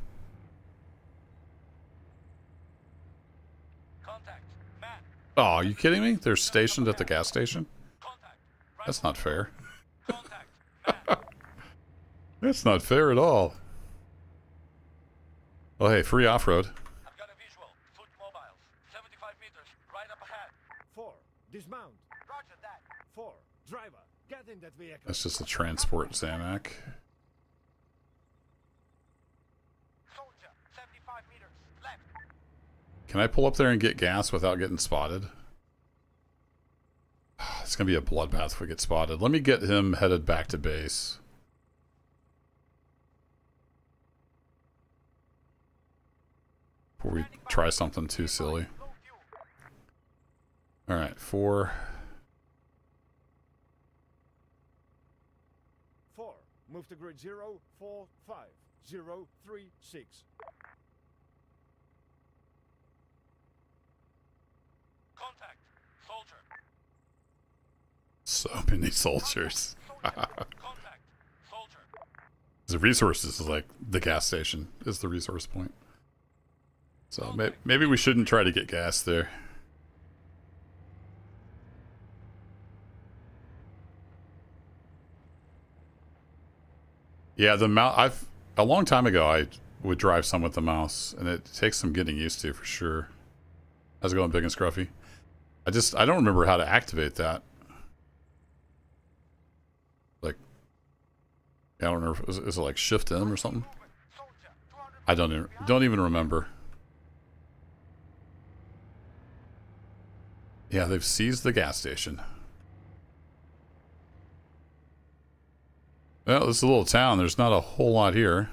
B: Contact, man.
A: Oh, are you kidding me? They're stationed at the gas station?
B: Contact, right.
A: That's not fair.
B: Contact, man.
A: That's not fair at all. Oh, hey, free off-road.
B: I've got a visual. Foot mobiles, 75 meters, right up ahead.
D: 4. Dismount.
B: Roger that.
D: 4. Driver, get in that vehicle.
A: That's just a transport Zamac.
B: Soldier, 75 meters, Left.
A: Can I pull up there and get gas without getting spotted? It's going to be a bloodbath if we get spotted. Let me get him headed back to base. Before we try something too silly.
B: Low fuel.
A: Alright, 4.
E: 4. Move to grid 0, 4, 5, 0, 3, 6.
B: Contact. Soldier.
A: So many soldiers.
B: Contact. Soldier.
A: The resources is like the gas station is the resource point. So maybe we shouldn't try to get gas there. Yeah, the mouse. A long time ago I would drive some with the mouse, and it takes some getting used to for sure. How's it going, Big and Scruffy? I don't remember how to activate that. Like, I don't know. Is it like Shift M or something?
B: Soldier. 200
A: I don't even remember. Yeah, they've seized the gas station. Well, this is a little town. There's not a whole lot here.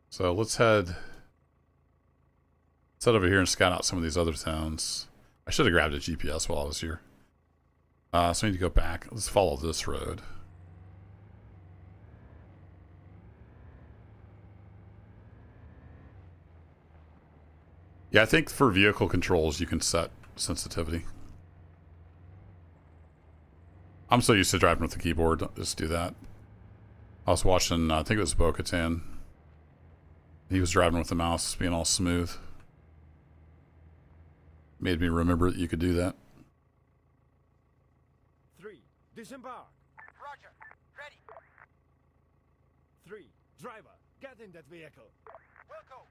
A: So let's head over here and scout out some of these other towns. I should have grabbed a GPS while I was here. So I need to go back. Let's follow this road. Yeah, I think for vehicle controls you can set sensitivity. I'm so used to driving with the keyboard. Just do that. I was watching, I think it was Bo-Katan. He was driving with the mouse, being all smooth. Made me remember that you could do that.
E: 3. Disembark.
B: Roger. Ready.
E: 3. Driver, get in that vehicle.
B: We'll go.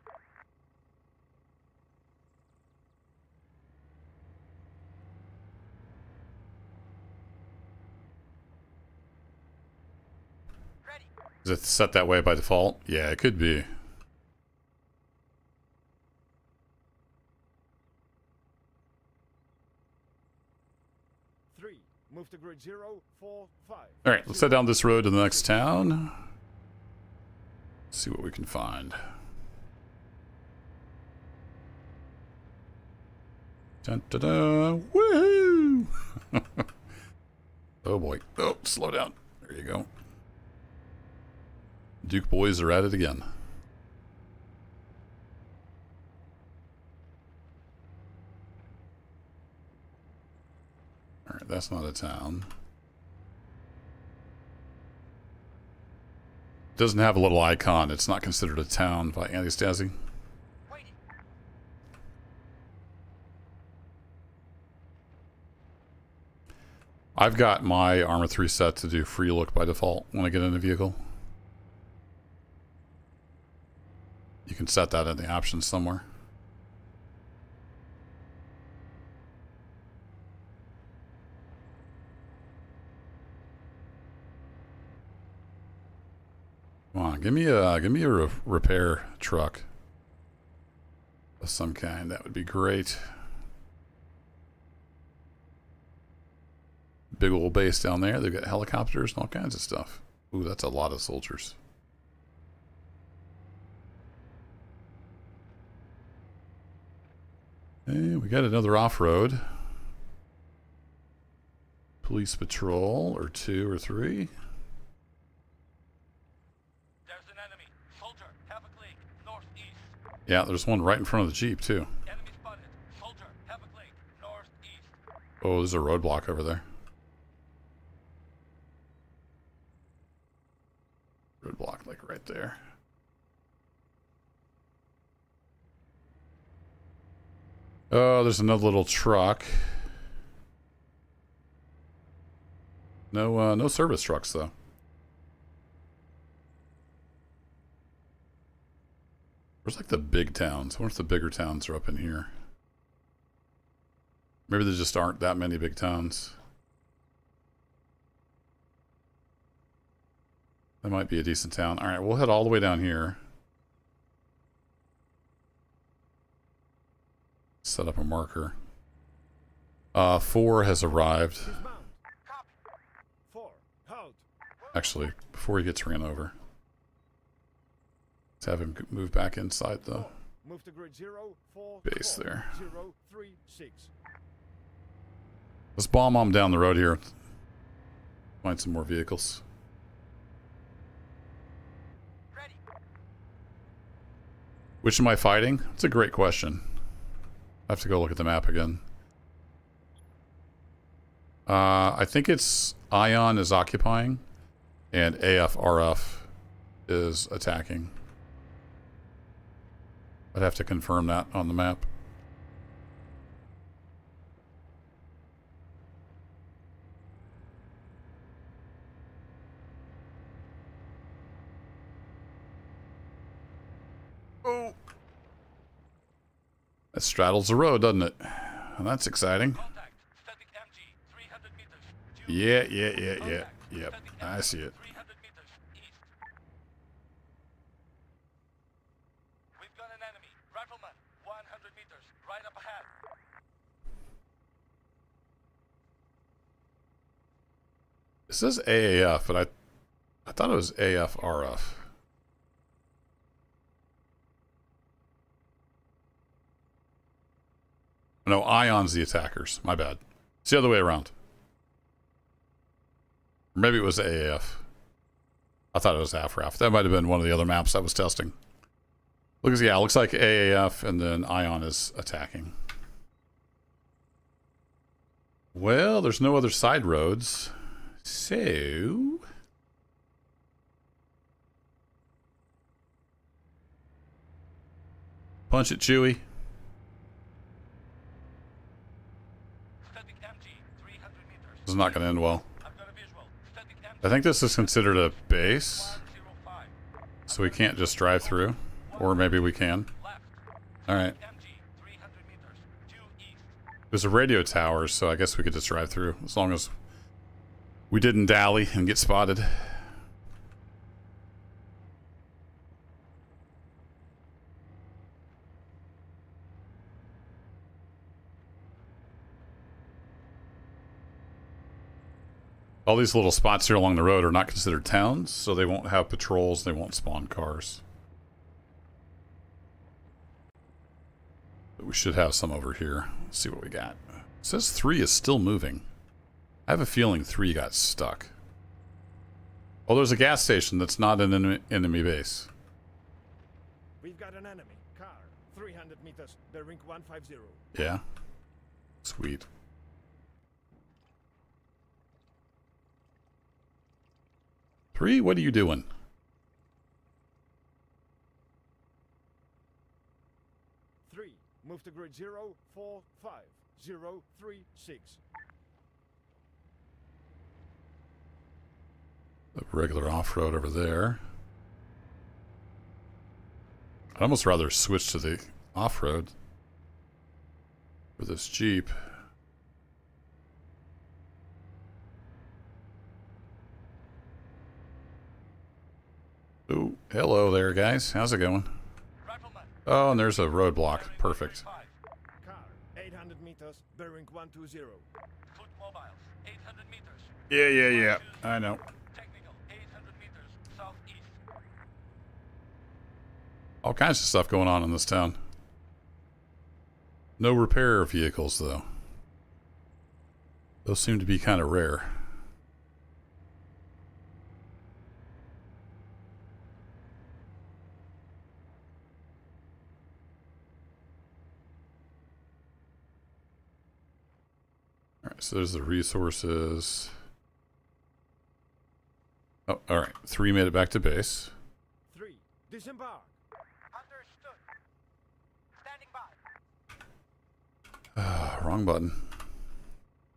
B: Ready.
A: Is it set that way by default? Yeah, it could be.
E: Move to grid 0, 4, 5.
A: Alright, let's head down this road to the next town. See what we can find. Dun, dun, dun. Woohoo! Oh boy. Oh, slow down. There you go. Duke boys are at it again. Alright, that's not a town. Doesn't have a little icon. It's not considered a town by Antistasi.
B: Waiting.
A: I've got my Armor 3 set to do free look by default when I get in a vehicle. You can set that in the options somewhere. Come on, give me a repair truck of some kind. That would be great. Big old base down there. They've got helicopters and all kinds of stuff. Ooh, that's a lot of soldiers. Hey, we got another off-road. Police patrol, or 2 or 3.
B: There's an enemy. Soldier. Have a click. Northeast.
A: Yeah, there's one right in front of the Jeep, too.
B: Enemy spotted. Soldier. Have a click. Northeast.
A: Oh, there's a roadblock over there. Roadblock, like right there. Oh, there's another little truck. No service trucks, though. Where's like the big towns? I wonder if the bigger towns are up in here. Maybe there just aren't that many big towns. That might be a decent town. All right, we'll head all the way down here. Set up a marker. 4 has arrived.
E: Dismount. 4. Halt.
A: Actually, before he gets ran over. Let's have him move back inside the
E: Move to grid 0, 4,
A: base
E: 4,
A: there.
E: 0, 3, 6.
A: Let's bomb them down the road here. Find some more vehicles.
B: Ready.
A: Which am I fighting? That's a great question. I have to go look at the map again. I think it's Ion is occupying and AFRF is attacking. I'd have to confirm that on the map. Oh. That straddles the road, doesn't it? Well, that's exciting.
B: Contact. Static MG. 300 meters.
A: Yep. I see it.
B: 300 meters east. We've got an enemy. Rifleman. 100 meters. Right up ahead.
A: It says AAF, but I thought it was AFRF. No, Ion's the attackers. My bad. It's the other way around. Or maybe it was AAF. I thought it was AFRAF. That might have been one of the other maps I was testing. Looks like AAF and then Ion is attacking. Well, there's no other side roads. So punch it, Chewie.
B: Static MG. 300 meters.
A: This is not going to end well.
B: I've got a visual. Static MG.
A: I think this is considered a base,
B: 105.
A: so we can't just drive through. Or maybe we can.
B: Left.
A: Alright.
B: MG. 300 meters. Due east.
A: There's a radio tower, so I guess we could just drive through. As long as we didn't dally and get spotted. All these little spots here along the road are not considered towns, so they won't have patrols, they won't spawn cars. But we should have some over here. Let's see what we got. It says 3 is still moving. I have a feeling 3 got stuck. Oh, there's a gas station that's not an enemy base.
E: We've got an enemy. Car. 300 meters. Bearing 150.
A: Yeah? Sweet. Three, what are you doing?
E: Three. Move to grid 0, 4, 5, 0, 3, 6.
A: The regular off-road over there. I'd almost rather switch to the off-road for this Jeep. Oh, hello there, guys. How's it going?
B: Rifleman.
A: Oh, and there's a roadblock. Perfect.
E: Car. 800 meters. Bearing 120.
B: Foot mobiles. 800 meters.
A: Yeah. I know.
B: Technical. 800 meters. Southeast.
A: All kinds of stuff going on in this town. No repair vehicles, though. Those seem to be kind of rare. Alright, so there's the resources. Oh, alright. 3 made it back to base.
E: 3. Disembark.
B: Understood. Standing by.
A: Wrong button.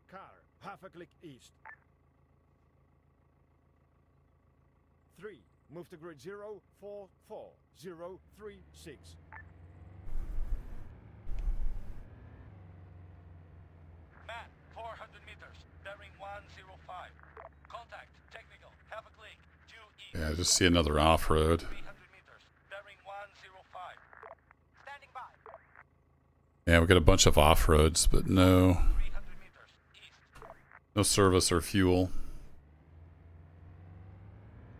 E: Car. Half a click east. 3. Move to grid 0, 4, 4, 0, 3, 6.
B: Man, 400 meters. Bearing 105. Contact. Technical. Have a click. Due
A: Yeah, I just see another off-road.
B: 300 meters, bearing 105. Standing by.
A: Yeah, we got a bunch of off-roads, but no
B: 300 meters, east.
A: no service or fuel.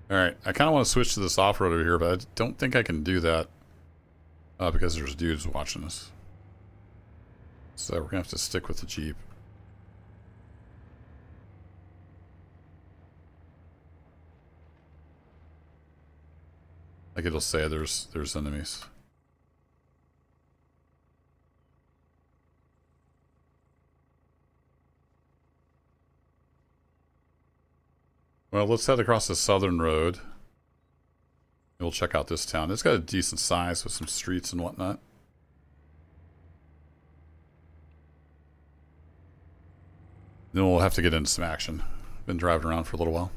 A: Alright, I kind of want to switch to this off-road over here, but I don't think I can do that because there's dudes watching us. So we're going to have to stick with the Jeep. Like it'll say there's enemies. Well, let's head across the southern road. We'll check out this town. It's got a decent size with some streets and whatnot. Then we'll have to get into some action. Been driving around for a little while.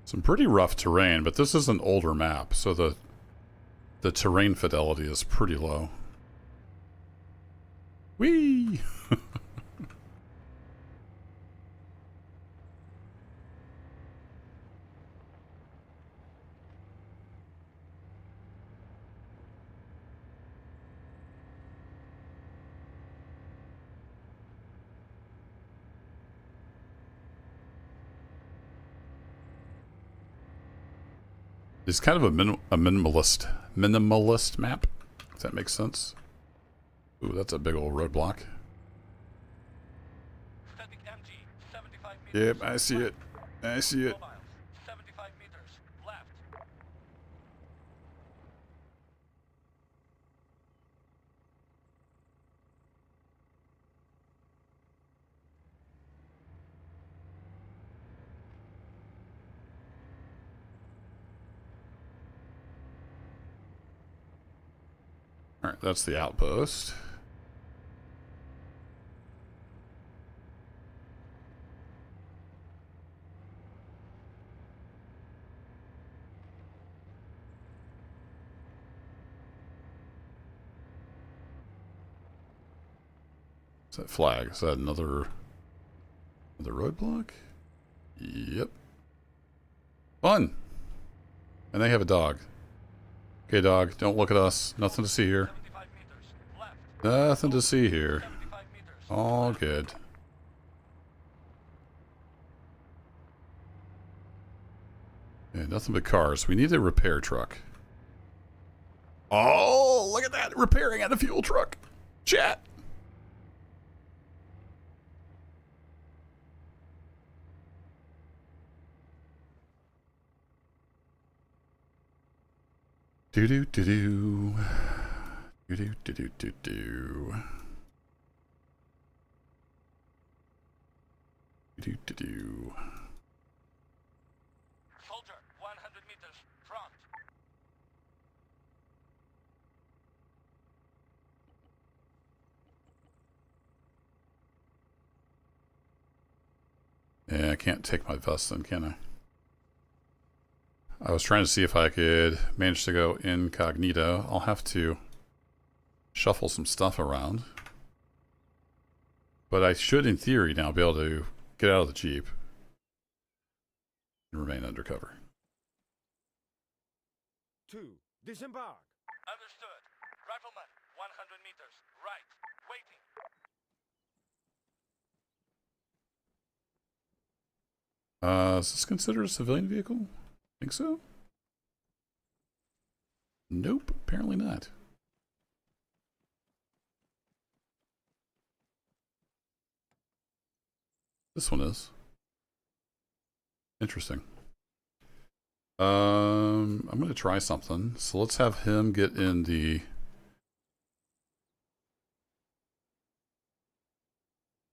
A: Some pretty rough terrain, but this is an older map, so the terrain fidelity is pretty low. Whee! It's kind of a minimalist map, if that makes sense. Ooh, that's a big old roadblock.
B: Static MG, 75 meters.
A: Yep, I see it. I see it.
B: Miles, 75 meters, left.
A: Alright, that's the outpost. Is that flag? Is that another roadblock? Yep. Fun! And they have a dog. Okay, dog, don't look at us. Nothing to see here.
B: 75 meters, left.
A: Nothing to see here.
B: 75 meters.
A: All good. Yeah, nothing but cars. We need a repair truck. Oh, look at that. Repairing at a fuel truck. Chat. Do do do do. Do do do do do do. Do do do.
B: Soldier, 100 meters, front.
A: Yeah, I can't take my vest then, can I? I was trying to see if I could manage to go incognito. I'll have to shuffle some stuff around. But I should, in theory, now be able to get out of the Jeep and remain undercover.
E: 2. Disembark.
B: Understood. Rifleman, 100 meters, right. Waiting.
A: Is this considered a civilian vehicle? Think so? Nope, apparently not. This one is. Interesting. I'm going to try something. So let's have him get in the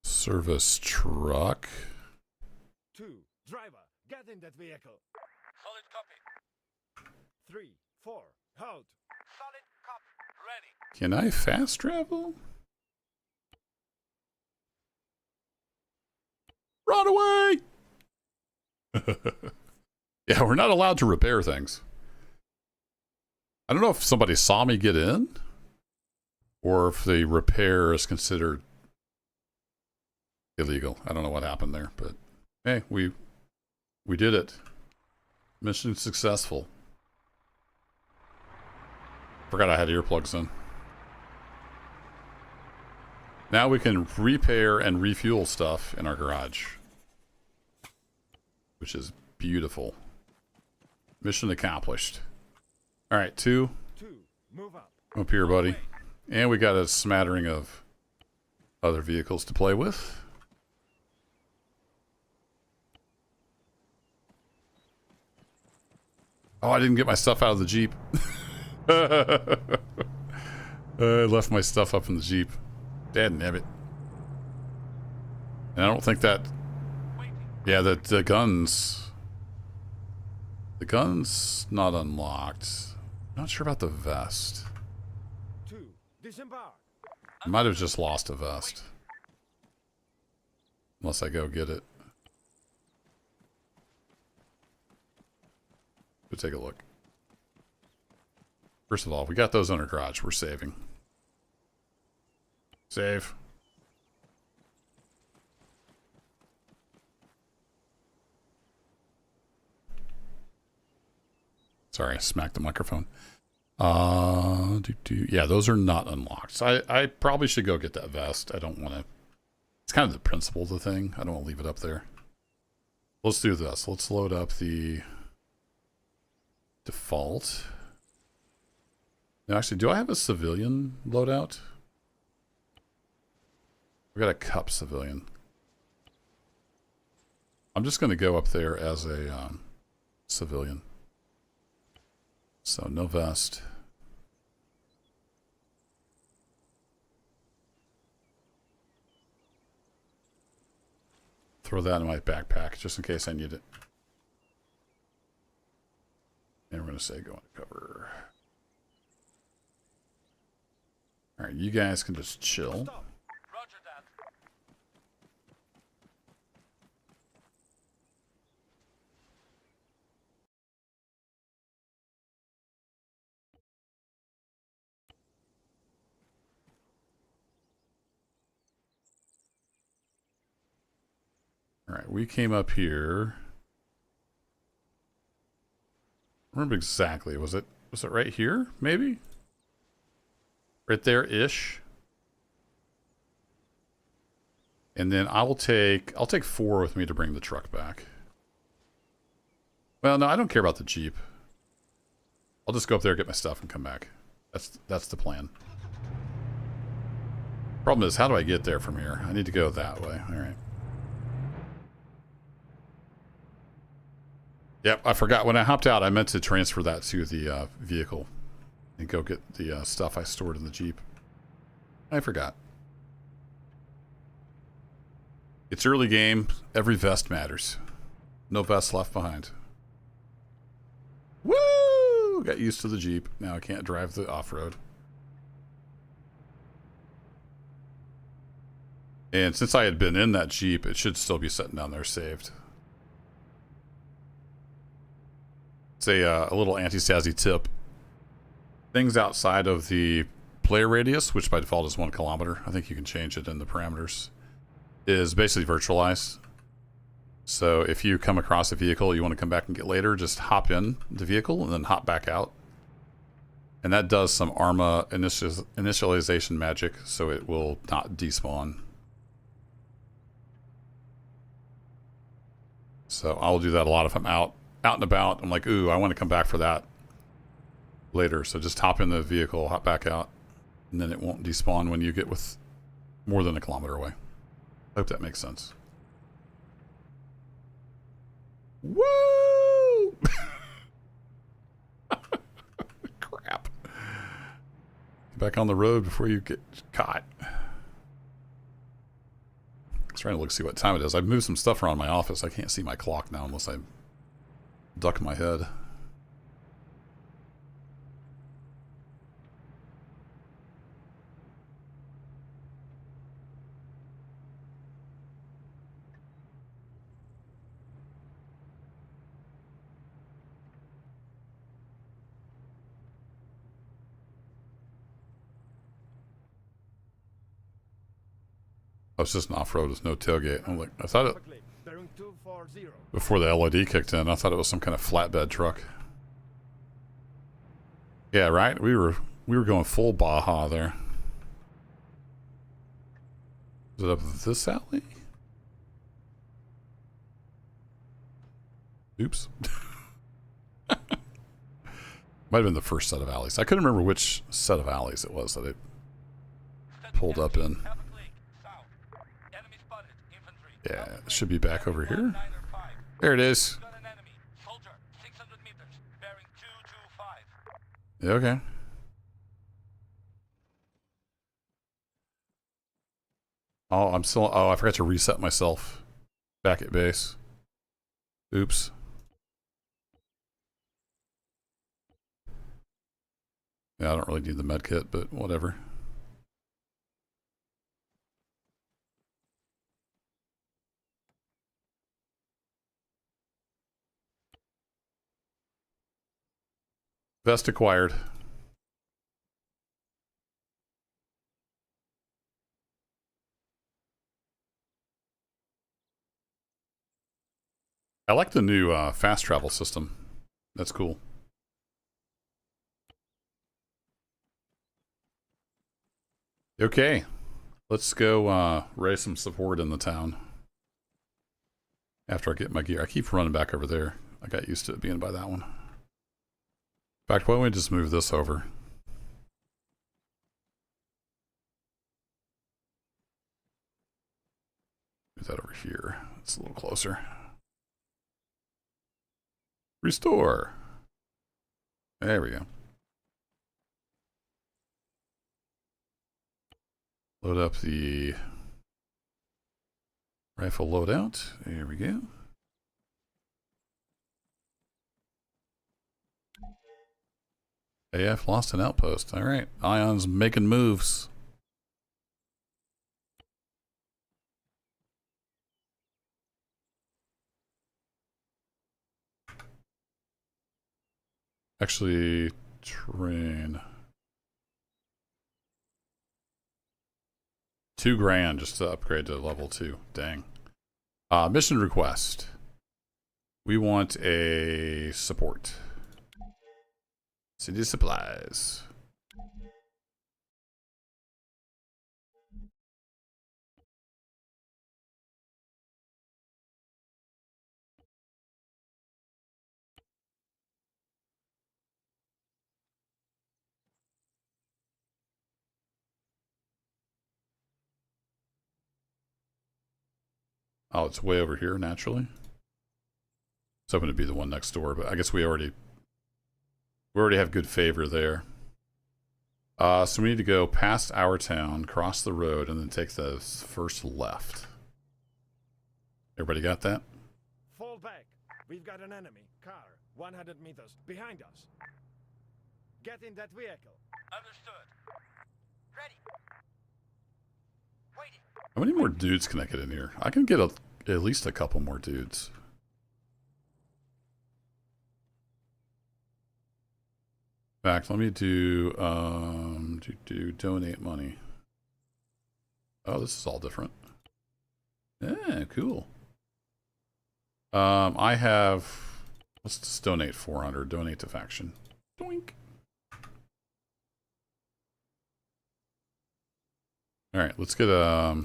A: service truck.
E: 2. Driver, get in that vehicle.
B: Solid copy.
E: 3, 4, hold.
B: Solid copy. Ready.
A: Can I fast travel? Run away! Yeah, we're not allowed to repair things. I don't know if somebody saw me get in or if the repair is considered illegal. I don't know what happened there, but hey, we did it. Mission successful. Forgot I had earplugs in. Now we can repair and refuel stuff in our garage, which is beautiful. Mission accomplished. All right, 2.
E: Move up.
A: Up here, buddy. And we got a smattering of other vehicles to play with. Oh, I didn't get my stuff out of the Jeep. I left my stuff up in the Jeep. Dadnabbit. And I don't think that... Yeah, the guns... The gun's not unlocked. Not sure about the vest.
E: 2. Disembark.
A: I might have just lost a vest. Unless I go get it. But take a look. First of all, we got those in our garage. We're saving. Save. Sorry, I smacked the microphone. Yeah, those are not unlocked. So I probably should go get that vest. I don't want to... It's kind of the principle of the thing. I don't want to leave it up there. Let's do this. Let's load up the default. Now, actually, do I have a civilian loadout? We got a cup civilian. I'm just going to go up there as a civilian. So, no vest. Throw that in my backpack just in case I need it. And we're going to say go undercover. Alright, you guys can just chill.
B: Roger that.
A: Alright, we came up here. I remember exactly. Was it right here? Maybe? Right there-ish. And then I'll take 4 with me to bring the truck back. Well, no, I don't care about the Jeep. I'll just go up there, get my stuff, and come back. That's the plan. Problem is, how do I get there from here? I need to go that way. All right. Yep, I forgot. When I hopped out, I meant to transfer that to the vehicle and go get the stuff I stored in the Jeep. I forgot. It's early game. Every vest matters. No vest left behind. Woo! Got used to the Jeep. Now I can't drive the off-road. And since I had been in that Jeep, it should still be sitting down there saved. It's a little Antistasi tip. Things outside of the player radius, which by default is 1 kilometer, I think you can change it in the parameters, is basically virtualized. So if you come across a vehicle you want to come back and get later, just hop in the vehicle and then hop back out. And that does some ARMA initialization magic, so it will not despawn. So I'll do that a lot if I'm out and about. I'm like, ooh, I want to come back for that later. So just hop in the vehicle, hop back out, and then it won't despawn when you get with more than 1 kilometer away. I hope that makes sense. Woo! Crap. Get back on the road before you get caught. I was trying to look see what time it is. I've moved some stuff around my office. I can't see my clock now unless I duck my head. Oh, it's just an off-road with no tailgate. I'm like, I thought it,
E: Click. Bearing 240.
A: before the LED kicked in, I thought it was some kind of flatbed truck. Yeah, right? We were going full Baja there. Is it up this alley? Oops. Might have been the first set of alleys. I couldn't remember which set of alleys it was that it pulled up in.
B: Have a click. South. Enemy spotted. Infantry.
A: Yeah, it should be back over here.
B: 905.
A: There it is.
B: Got an enemy. Soldier. 600 meters. Bearing 225.
A: Yeah, okay. Oh, I'm still. Oh, I forgot to reset myself back at base. Oops. Yeah, I don't really need the med kit, but whatever. Vest acquired. I like the new fast travel system. That's cool. Okay, let's go raise some support in the town. After I get my gear. I keep running back over there. I got used to it being by that one. In fact, why don't we just move this over? Move that over here. It's a little closer. Restore. There we go. Load up the rifle loadout. There we go. AF lost an outpost. All right. Ion's making moves. Actually, train. $2,000 just to upgrade to level 2. Dang. Mission request. We want a support. City supplies. Oh, it's way over here naturally. It's hoping to be the one next door, but I guess we already have good favor there. So we need to go past our town, cross the road, and then take the first left. Everybody got that?
E: Fall back. We've got an enemy. Car. 100 meters. Behind us. Get in that vehicle.
B: Understood. Ready. Waiting.
A: How many more dudes can I get in here? I can get at least a couple more dudes. In fact, let me do donate money. Oh, this is all different. Yeah, cool. I have. Let's just donate 400. Donate to faction. Doink. All right, let's get a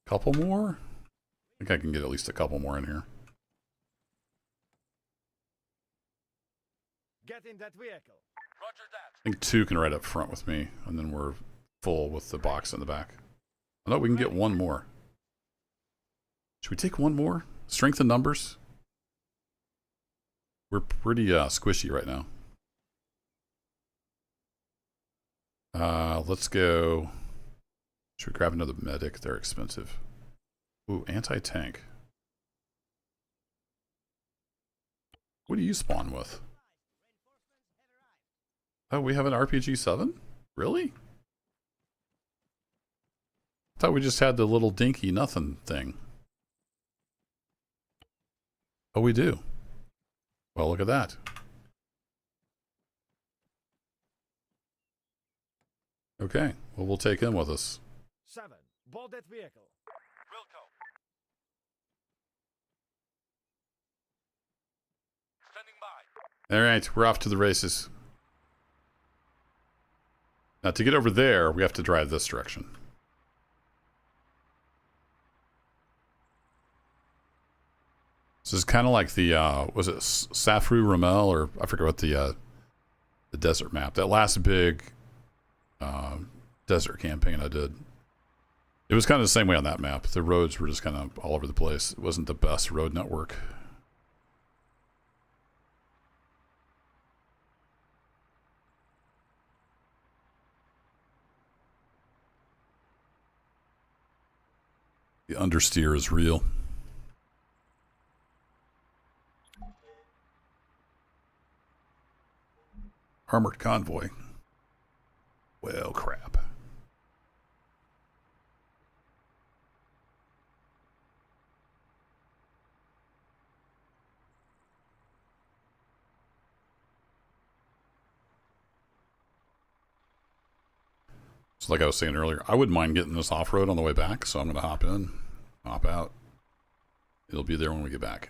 A: couple more. I think I can get at least a couple more in here.
E: Get in that vehicle.
B: Roger that.
A: I think 2 can ride up front with me, and then we're full with the box in the back. I know we can get one more. Should we take one more? Strength in numbers? We're pretty squishy right now. Let's go. Should we grab another medic? They're expensive. Ooh, anti-tank. What do you spawn with? Oh, we have an RPG-7? Really? I thought we just had the little dinky nothing thing. Oh, we do. Well, look at that. Okay, well, we'll take him with us.
E: 7. Board that vehicle.
B: Wilco. Standing by.
A: All right, we're off to the races. Now, to get over there, we have to drive this direction. This is kind of like the, was it Safru Ramel, or I forget what the desert map. That last big desert campaign I did. It was kind of the same way on that map. The roads were just kind of all over the place. It wasn't the best road network. The understeer is real. Armored convoy. Well, crap. So like I was saying earlier, I wouldn't mind getting this off-road on the way back, so I'm going to hop in, hop out. It'll be there when we get back.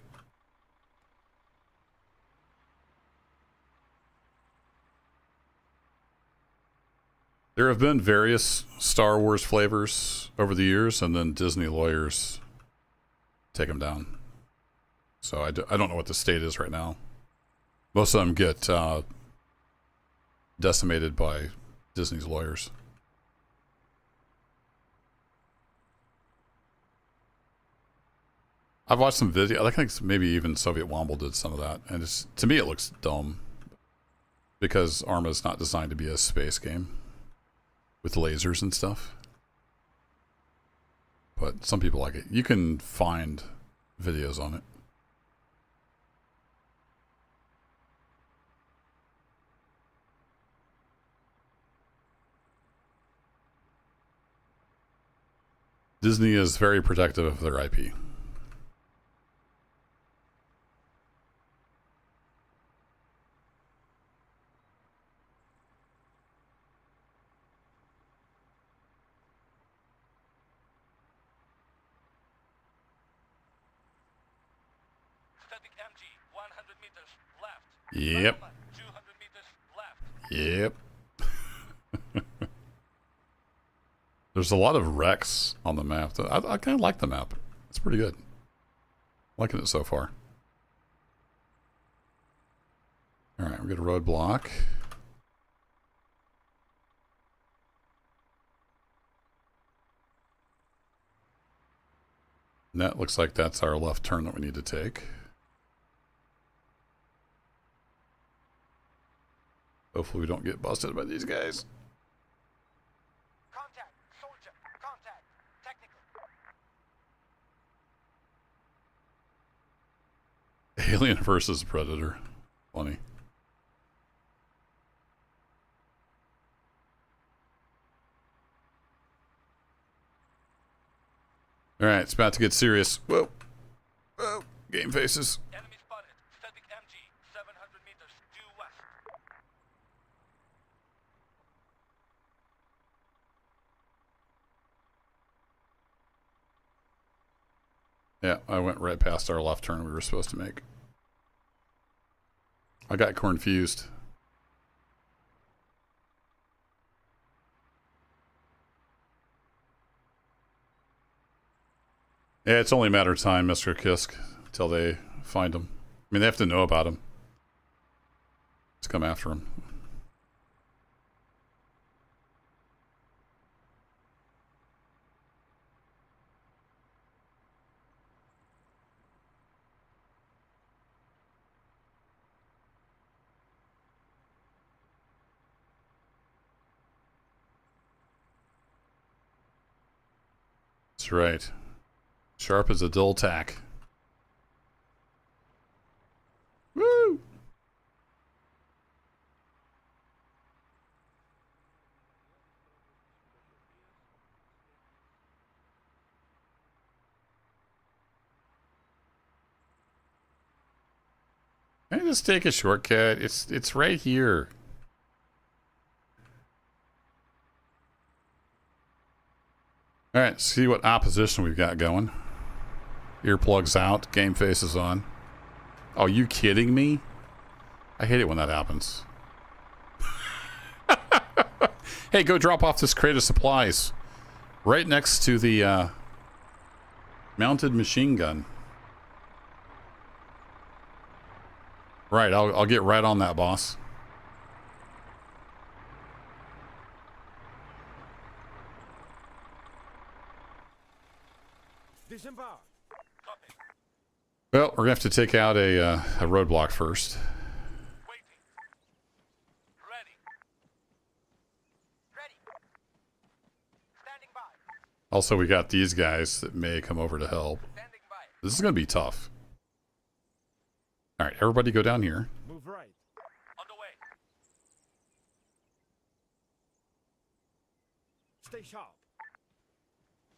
A: There have been various Star Wars flavors over the years, and then Disney lawyers take them down. So I don't know what the state is right now. Most of them get decimated by Disney's lawyers. I've watched some video. I think maybe even Soviet Womble did some of that, and it's, to me it looks dumb because Arma is not designed to be a space game with lasers and stuff. But some people like it. You can find videos on it. Disney is very protective of their IP.
B: Static MG, 100 meters left.
A: Yep.
B: 200 meters left.
A: Yep. There's a lot of wrecks on the map. I kind of like the map. It's pretty good. Liking it so far. All right, we got a roadblock. And that looks like that's our left turn that we need to take. Hopefully we don't get busted by these guys.
B: Contact. Soldier. Contact. Technical.
A: Alien versus Predator. Funny. Alright, it's about to get serious. Whoa. Whoa. Game faces.
B: Enemy spotted. Static MG, 700 meters due west.
A: Yeah, I went right past our left turn we were supposed to make. I got confused. Yeah, it's only a matter of time, Mr. Kisk, till they find him. I mean, they have to know about him. Let's come after him. That's right. Sharp as a dull tack. Woo! Can I just take a shortcut? It's right here. All right, see what opposition we've got going. Earplugs out, game faces on. Oh, you kidding me? I hate it when that happens. Hey, go drop off this crate of supplies right next to the mounted machine gun. Right, I'll get right on that, boss.
E: Disembark.
B: Copy.
A: Well, we're gonna have to take out a roadblock first.
B: Waiting. Ready. Ready. Standing by.
A: Also, we got these guys that may come over to help.
B: Standing by.
A: This is gonna be tough. All right, everybody go down here.
E: Move right.
B: On the way.
E: Stay sharp.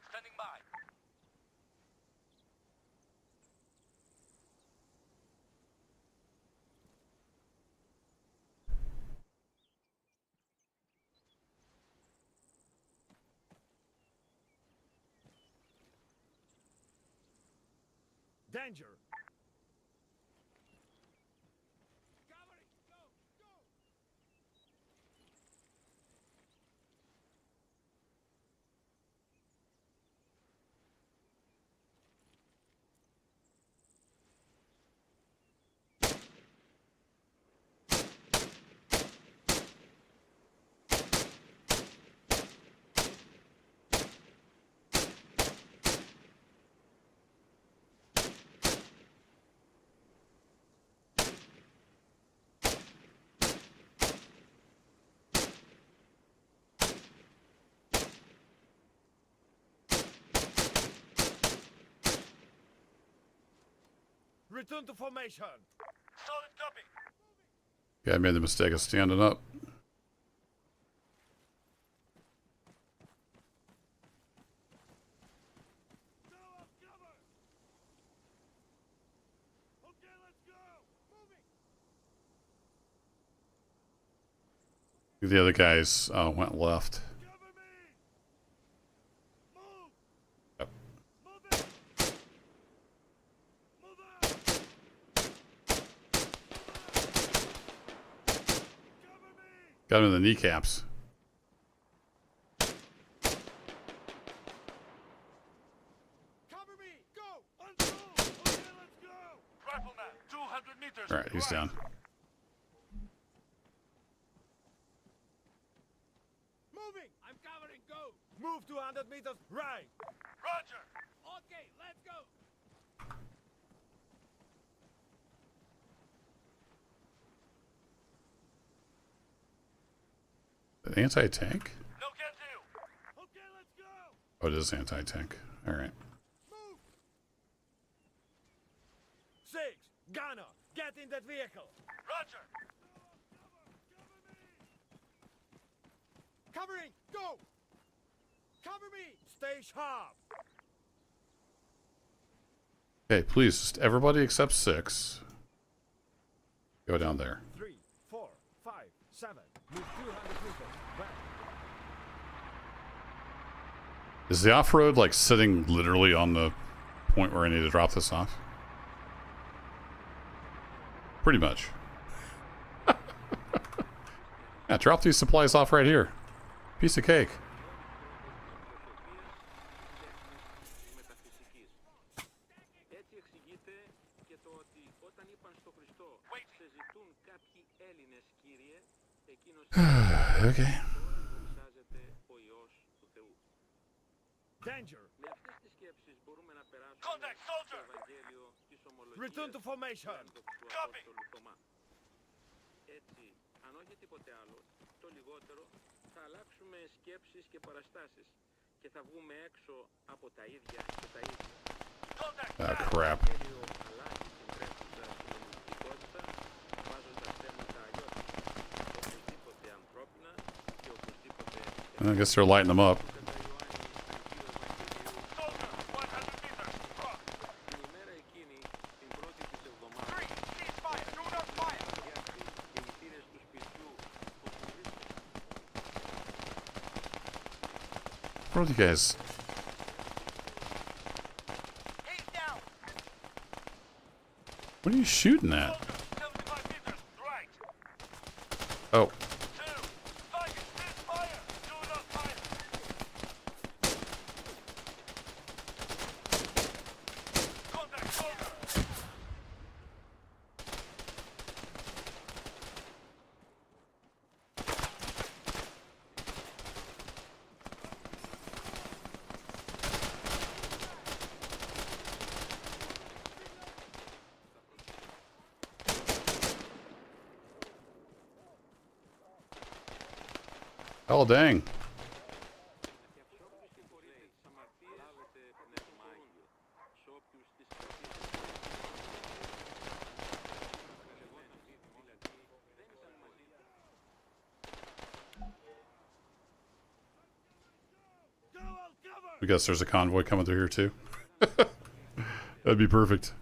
B: Standing by.
E: Danger. Return to formation.
B: Solid copy.
A: Yeah, I made the mistake of standing up.
D: Now up cover. Okay, let's go. Moving.
A: The other guys went left.
D: Cover me. Move.
A: Yep.
D: Move it. Move out. Cover me.
A: Got him in the kneecaps.
D: Cover me. Go. Unfold. Okay, let's go.
B: Rifleman, 200 meters.
A: All right, he's down.
D: Moving.
C: I'm covering, go!
E: Move 200 meters right.
B: Roger.
C: Okay, let's go!
A: An anti-tank?
B: No can do.
D: Okay, let's go.
A: Oh, it is anti-tank. All right.
D: Move.
E: 6. Gunner, get in that vehicle.
B: Roger.
D: Covering. Go. Cover me.
E: Stay sharp.
A: Okay, please, just everybody except 6. Go down there.
E: 3, 4, 5, 7. Move 200 meters back.
A: Is the off-road like sitting literally on the point where I need to drop this off? Pretty much. Yeah, drop these supplies off right here. Piece of cake.
C: Έτσι εξηγείται και το ότι όταν είπαν στο Χριστό σε ζητούν κάποιοι Έλληνες κύριε, εκείνος
A: Okay.
C: εξάζεται ο Υιός του Θεού.
E: Danger.
C: Με αυτές τις σκέψεις μπορούμε να περάσουμε
B: Contact,
C: στο
B: soldier.
C: Ευαγγέλιο της Ομολογίας
E: Return to formation.
C: του
B: Copy.
C: Απόστολου Θωμά. Έτσι, αν όχι τίποτε άλλο, το λιγότερο, θα αλλάξουμε σκέψεις και παραστάσεις και θα βγούμε έξω από τα ίδια και τα ίδια.
B: Contact.
A: Ah, crap.
C: Το Ευαγγέλιο αλλάζει την τρέχουσα συνομιλητικότητα, βάζοντας θέματα αλλιώτικα, οπωσδήποτε ανθρώπινα και οπωσδήποτε
A: I guess they're lighting them up.
C: κατά Ιωάννη Αγίου Ευαγγελίου.
B: Soldier, 100 meters. Cross.
C: Την ημέρα εκείνη, την πρώτη της εβδομάδας,
B: 3. Ceasefire. Do not fire.
C: διάστη και οι θύρες του σπιτιού όπου βρίσκονται.
A: What are you guys What are you shooting at?
B: 75 meters, right.
A: Oh.
B: 2. Target, cease fire. Do not fire. Contact, soldier.
A: Oh, dang. I guess there's a convoy coming through here too. That'd be perfect.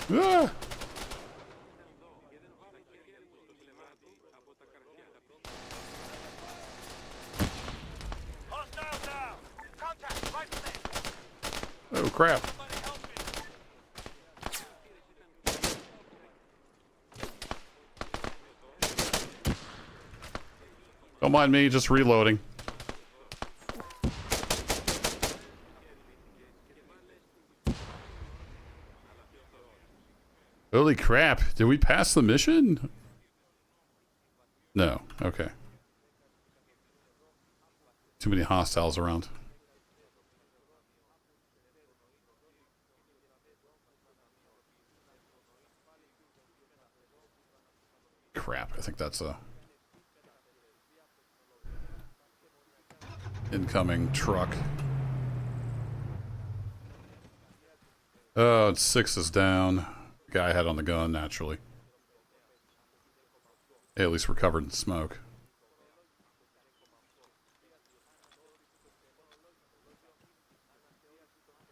A: Ah!
B: Hostile down. Contact, right flank.
A: Oh, crap.
B: Somebody help me.
A: Don't mind me, just reloading. Holy crap. Did we pass the mission? No. Okay. Too many hostiles around. Crap. I think that's a incoming truck. Oh, it's 6 is down. Guy had on the gun, naturally. Hey, at least we're covered in smoke.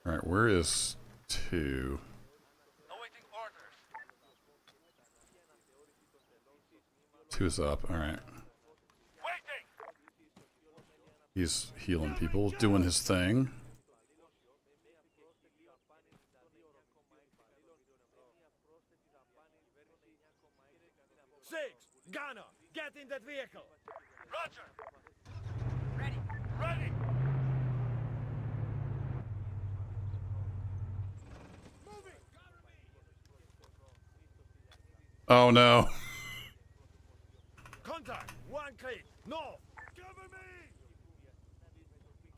A: Alright, where is 2?
B: Awaiting orders.
A: 2 is up, alright.
B: Waiting.
A: He's healing people, doing his thing.
E: Gunner, get in that vehicle.
B: Roger. Ready. Ready.
A: Oh no.
E: Contact. One click. North. Cover me.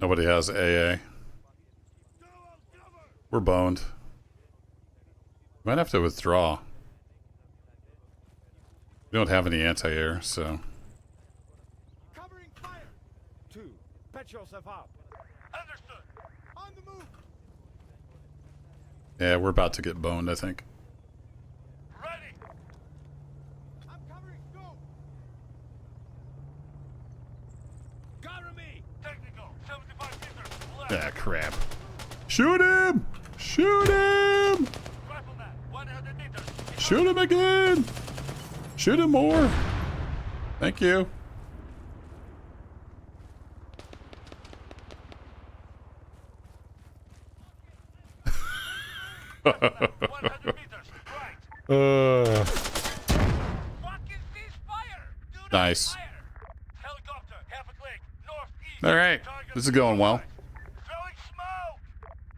A: Nobody has AA. We're boned. Might have to withdraw. We don't have any anti-air, so...
E: Covering fire. 2. Patch yourself up.
B: Understood.
E: On the move.
A: Yeah, we're about to get boned, I think.
B: Ready.
E: I'm covering. Go. Cover me.
B: Technical. 75 meters. Left.
A: Ah, crap. Shoot him! Shoot him!
B: Rifleman. 100 meters.
A: Shoot him again! Shoot him more! Thank you.
B: Rifleman. 100 meters. Right. Fucking cease fire. Do not
A: Nice.
B: fire. Helicopter. Half a click. Northeast.
A: Alright,
B: Target
A: this is going well.
B: Throwing smoke.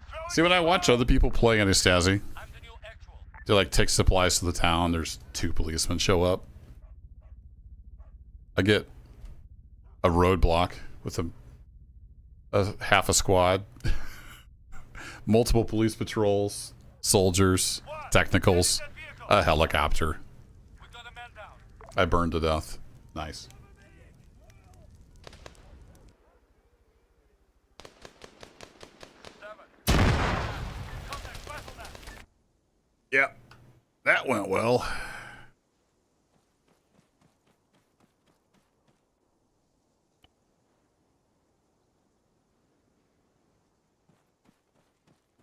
B: Throwing
A: See, when I watch other people play Antistasi,
B: I'm the new actual.
A: they like take supplies to the town, there's 2 policemen show up. I get a roadblock with a half a squad. Multiple police patrols, soldiers, technicals, a helicopter.
B: We got a man down.
A: I burned to death. Nice.
B: Contact rifleman.
A: Yep. That went well.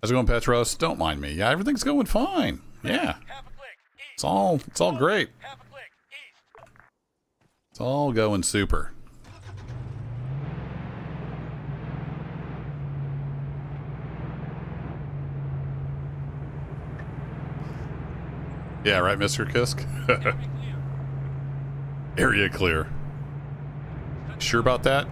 A: How's it going, Petros? Don't mind me. Yeah, everything's going fine. Yeah.
B: Half a click. East.
A: It's all great.
B: Half a click. East.
A: It's all going super. Yeah, right, Mr. Kisk?
C: Enemy clear.
A: Area clear. Sure about that?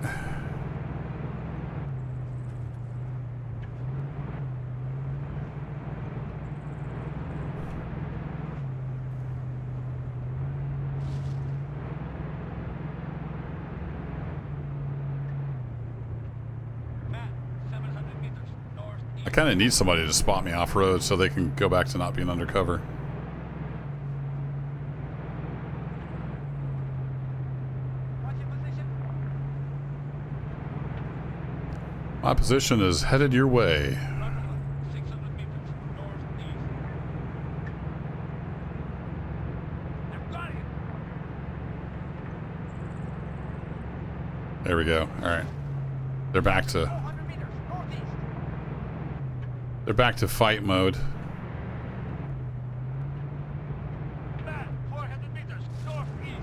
B: Man, 700 meters northeast.
A: I kind of need somebody to spot me off-road so they can go back to not being undercover.
B: What's your position?
A: My position is headed your way.
B: Roger that. 600 meters northeast. I've got it.
A: There we go. All right. They're back to
B: 400 meters northeast.
A: fight mode.
B: Man, 400 meters northeast.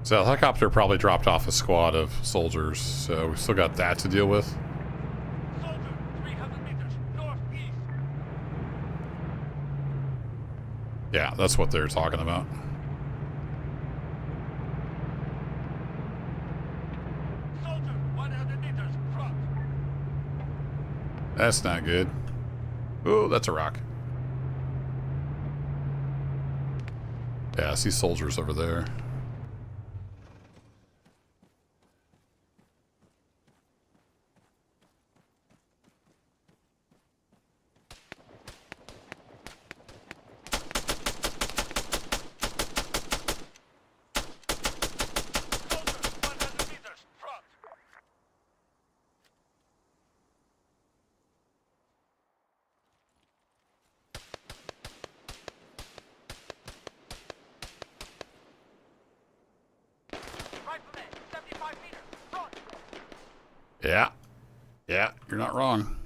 A: So the helicopter probably dropped off a squad of soldiers, so we still got that to deal with.
B: Soldier, 300 meters northeast.
A: Yeah, that's what they're talking about.
B: Soldier, 100 meters front.
A: That's not good. Oh, that's a rock. Yeah, I see soldiers over there.
B: Soldier, 100 meters front. Rifleman, 75 meters front.
A: Yeah. Yeah, you're not wrong.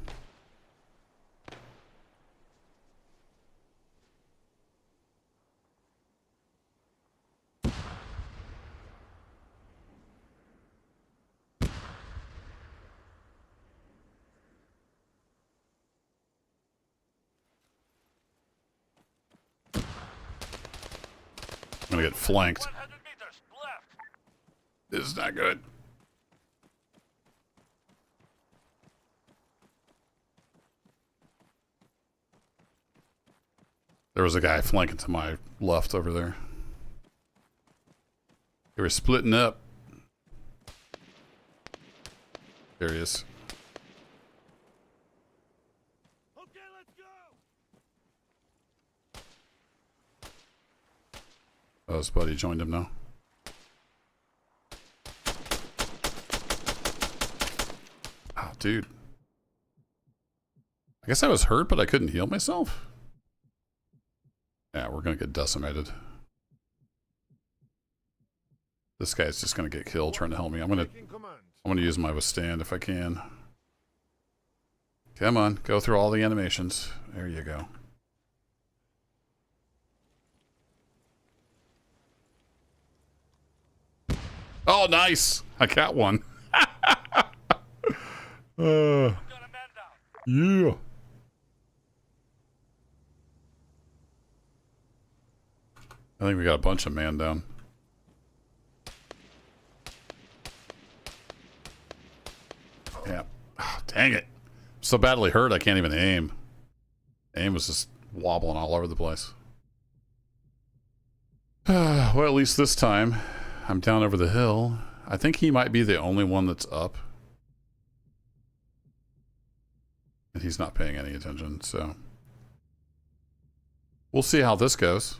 A: I'm gonna get flanked.
B: 100 meters left.
A: This is not good. There was a guy flanking to my left over there. They were splitting up. There he is.
D: Okay, let's go.
A: Oh, his buddy joined him now. Oh, dude. I guess I was hurt, but I couldn't heal myself. Yeah, we're gonna get decimated. This guy's just gonna get killed trying to help me. I'm gonna
E: Taking command.
A: use my withstand if I can. Come on, go through all the animations. There you go. Oh, nice! I got one.
B: Got a man down.
A: Yeah. I think we got a bunch of man down. Yeah. Oh, dang it. I'm so badly hurt I can't even aim. Aim was just wobbling all over the place. Well, at least this time I'm down over the hill. I think he might be the only one that's up. And he's not paying any attention, so we'll see how this goes.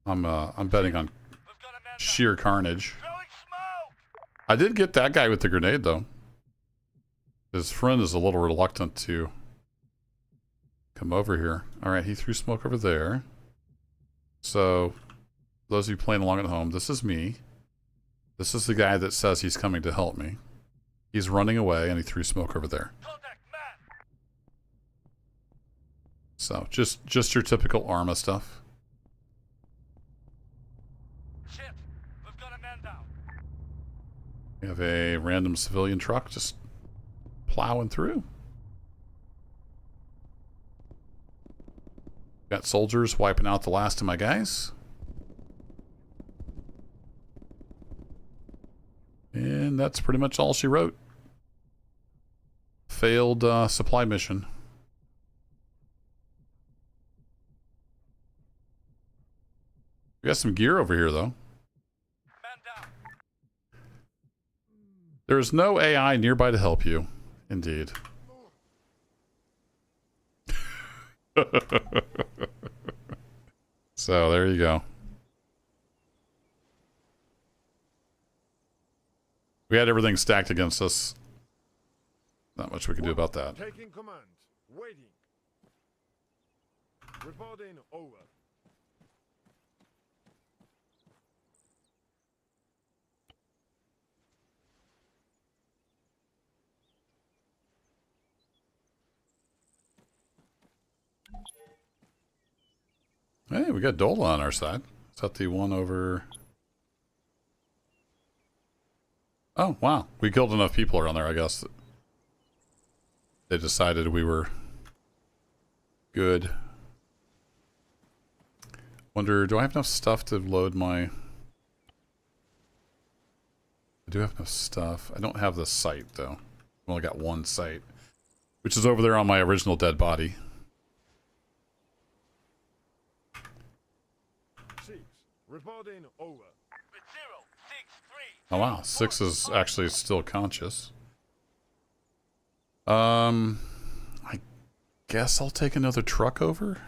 A: I'm betting on
B: We've got a man down.
A: sheer carnage.
B: Throwing smoke.
A: I did get that guy with the grenade, though. His friend is a little reluctant to come over here. All right, he threw smoke over there. So, those of you playing along at home, this is me. This is the guy that says he's coming to help me. He's running away, and he threw smoke over there.
B: Contact man.
A: So, just your typical Arma stuff.
B: Shit. We've got a man down.
A: We have a random civilian truck just plowing through. Got soldiers wiping out the last of my guys. And that's pretty much all she wrote. Failed supply mission. We got some gear over here, though.
B: Man down.
A: There is no AI nearby to help you. Indeed. So, there you go. We had everything stacked against us. Not much we can do about that.
E: Taking command. Waiting. Reporting over.
A: Hey, we got Dola on our side. Is that the one over... Oh, wow. We killed enough people around there, I guess. They decided we were good. Wonder, do I have enough stuff to load my... I do have enough stuff. I don't have the sight, though. I've only got one sight, which is over there on my original dead body.
E: 6. Reporting over.
B: With 0, 6, 3.
A: Oh, wow. 6 is actually still conscious. I guess I'll take another truck over.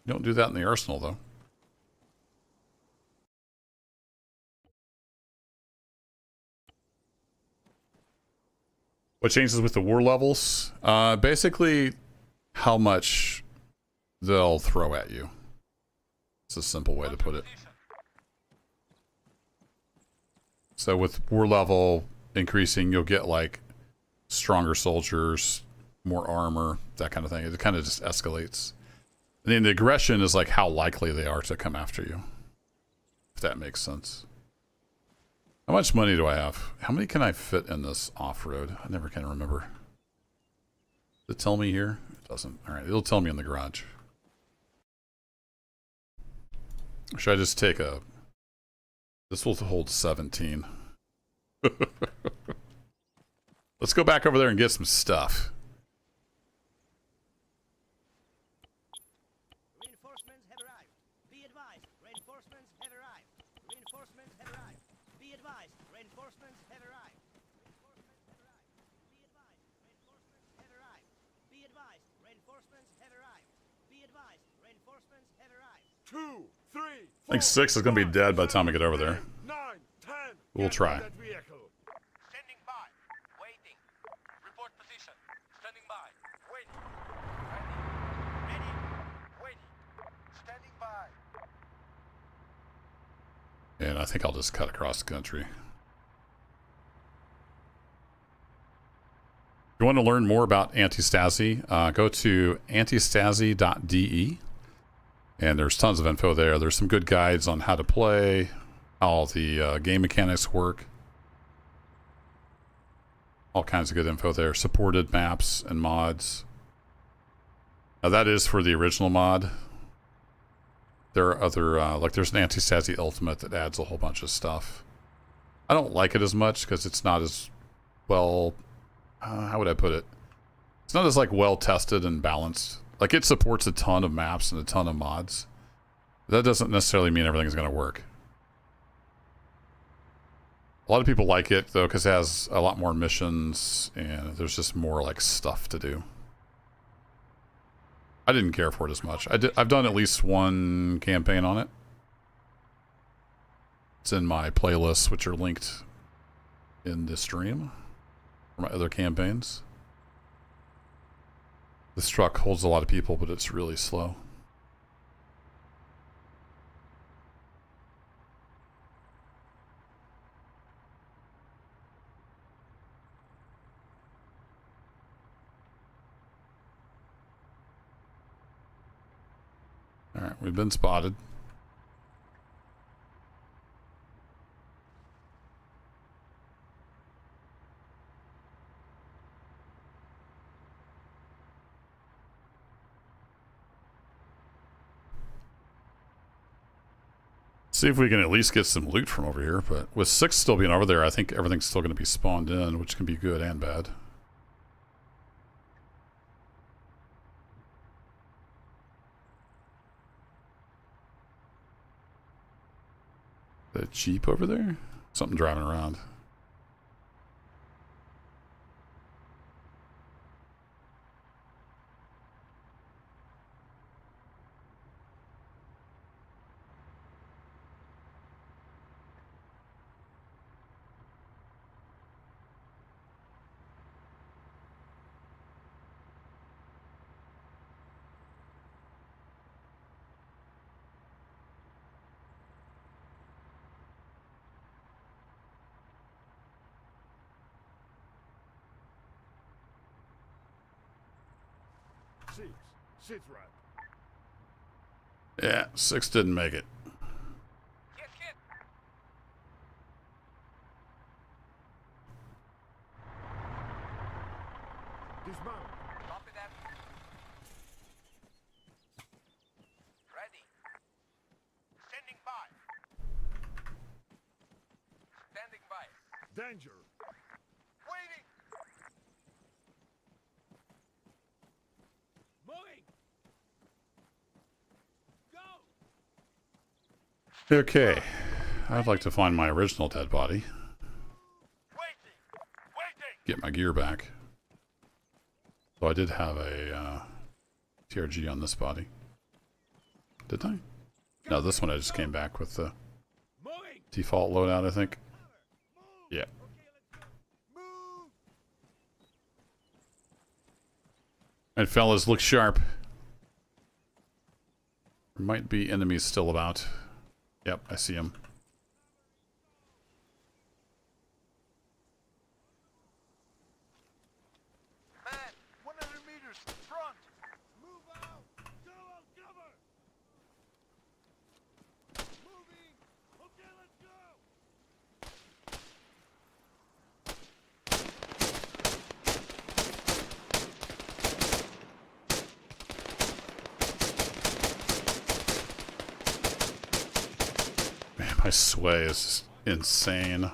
A: You don't do that in the arsenal, though. What changes with the war levels? Basically, how much they'll throw at you. It's a simple way to put it. So with war level increasing, you'll get like stronger soldiers, more armor, that kind of thing. It kind of just escalates. And then the aggression is like how likely they are to come after you. If that makes sense. How much money do I have? How many can I fit in this off-road? I never can remember. Does it tell me here? It doesn't. Alright, it'll tell me in the garage. Or should I just take a... This will hold 17. Let's go back over there and get some stuff.
D: Reinforcements have arrived. Be advised, reinforcements have arrived. Reinforcements have arrived. Be advised, reinforcements have arrived. Reinforcements have arrived. Be advised, reinforcements have arrived. Be advised, reinforcements have arrived. Be advised, reinforcements have arrived.
E: 2, 3, 4,
A: I think 6 is going to be dead by the time we get over there.
E: 9, 10.
A: We'll
E: Get
A: try.
E: on that vehicle.
B: Standing by. Waiting. Report position. Standing by. Waiting. Ready. Ready. Waiting. Standing by.
A: And I think I'll just cut across the country. If you want to learn more about Antistasi, go to antistasi.de. And there's tons of info there. There's some good guides on how to play, how the game mechanics work. All kinds of good info there. Supported maps and mods. Now that is for the original mod. There are other, like there's an Antistasi Ultimate that adds a whole bunch of stuff. I don't like it as much because it's not as well, how would I put it? It's not as like well tested and balanced. Like it supports a ton of maps and a ton of mods. That doesn't necessarily mean everything's going to work. A lot of people like it though because it has a lot more missions and there's just more like stuff to do. I didn't care for it as much. I've done at least one campaign on it. It's in my playlists, which are linked in the stream for my other campaigns. This truck holds a lot of people, but it's really slow. All right, we've been spotted. See if we can at least get some loot from over here. But with 6 still being over there, I think everything's still going to be spawned in, which can be good and bad. The Jeep over there? Something driving around.
E: Six. Sit right.
A: Yeah, 6 didn't make it.
B: Hit, hit.
E: Dismount.
B: Copy that. Ready. Standing by. Standing by.
E: Danger.
B: Waiting.
D: Moving. Go.
A: Okay. I'd like to find my original dead body.
B: Waiting. Waiting.
A: Get my gear back. So I did have a TRG on this body. Did I? No, this one I just came back with the
D: Moving.
A: default loadout, I think. Yeah.
D: Move.
A: And fellas, look sharp. There might be enemies still about. Yep, I see them.
B: Man, 100 meters front.
D: Move out. Go on cover. Moving. Okay, let's go.
A: Man, my sway is just insane.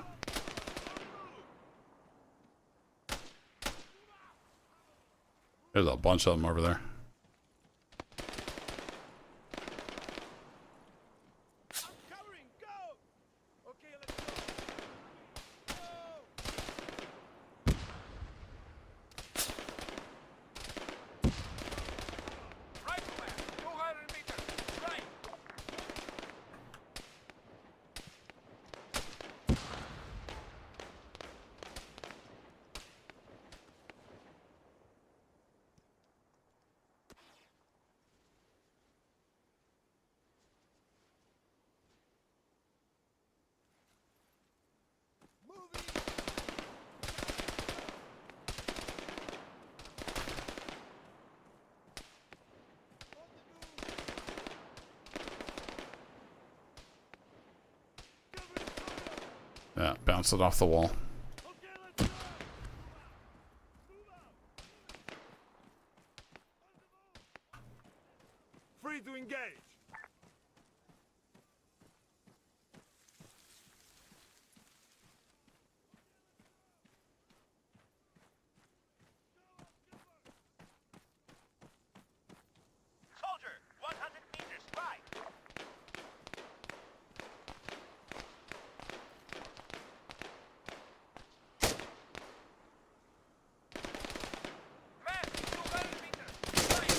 A: There's a bunch of them over there.
D: I'm covering. Go. Okay, let's go. Go.
B: Rifleman, 200 meters. Right.
D: Moving. On the move. Covering fire.
A: Yeah, bounce it off the wall.
D: Okay, let's go. Move out.
E: Free to engage.
B: Soldier, 100 meters. Right. Man, 200 meters. Right.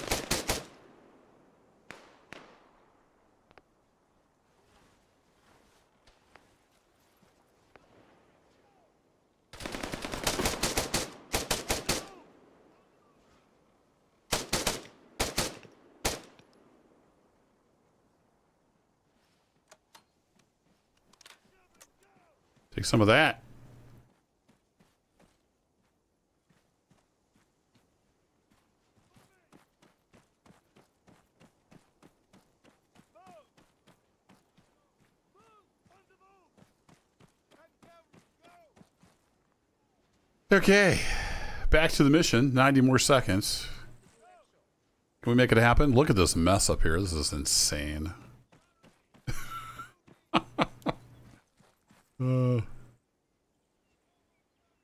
A: Take some of that. Okay. Back to the mission. 90 more seconds. Can we make it happen? Look at this mess up here. This is insane. Alright,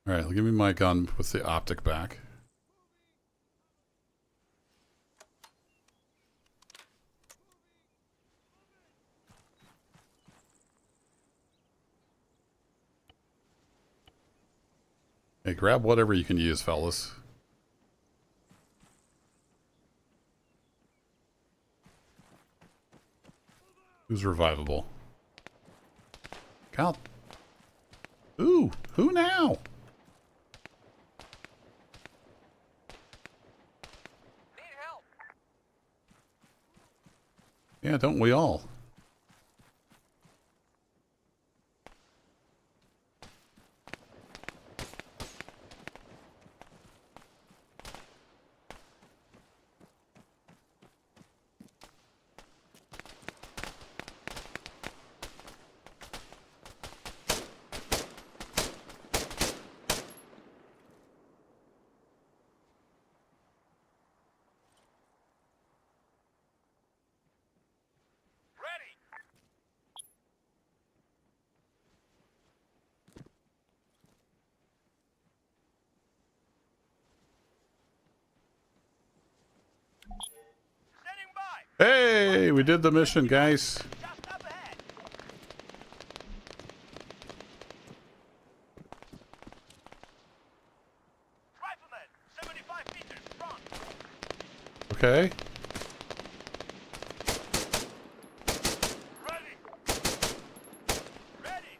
A: give me my gun with the optic back. Hey, grab whatever you can use, fellas. Who's revivable? Cal. Ooh, who now?
B: Need help.
A: Yeah, don't we all?
B: Ready. Standing by.
A: Hey, we did the mission, guys.
B: Just up ahead. Rifleman, 75 meters front.
A: Okay.
B: Ready. Ready.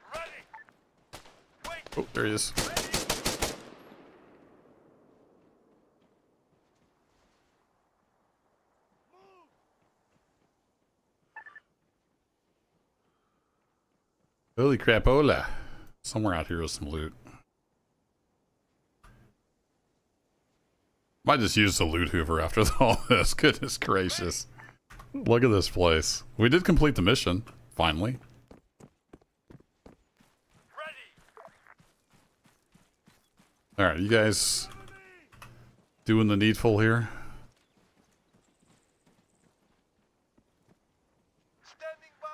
B: Ready. Wait.
A: Oh, there he is.
B: Ready.
A: Holy crapola. Somewhere out here is some loot. Might just use the loot hoover after all this. Goodness gracious. Look at this place. We did complete the mission, finally.
B: Ready.
A: Alright, you guys doing the needful here?
B: Standing by.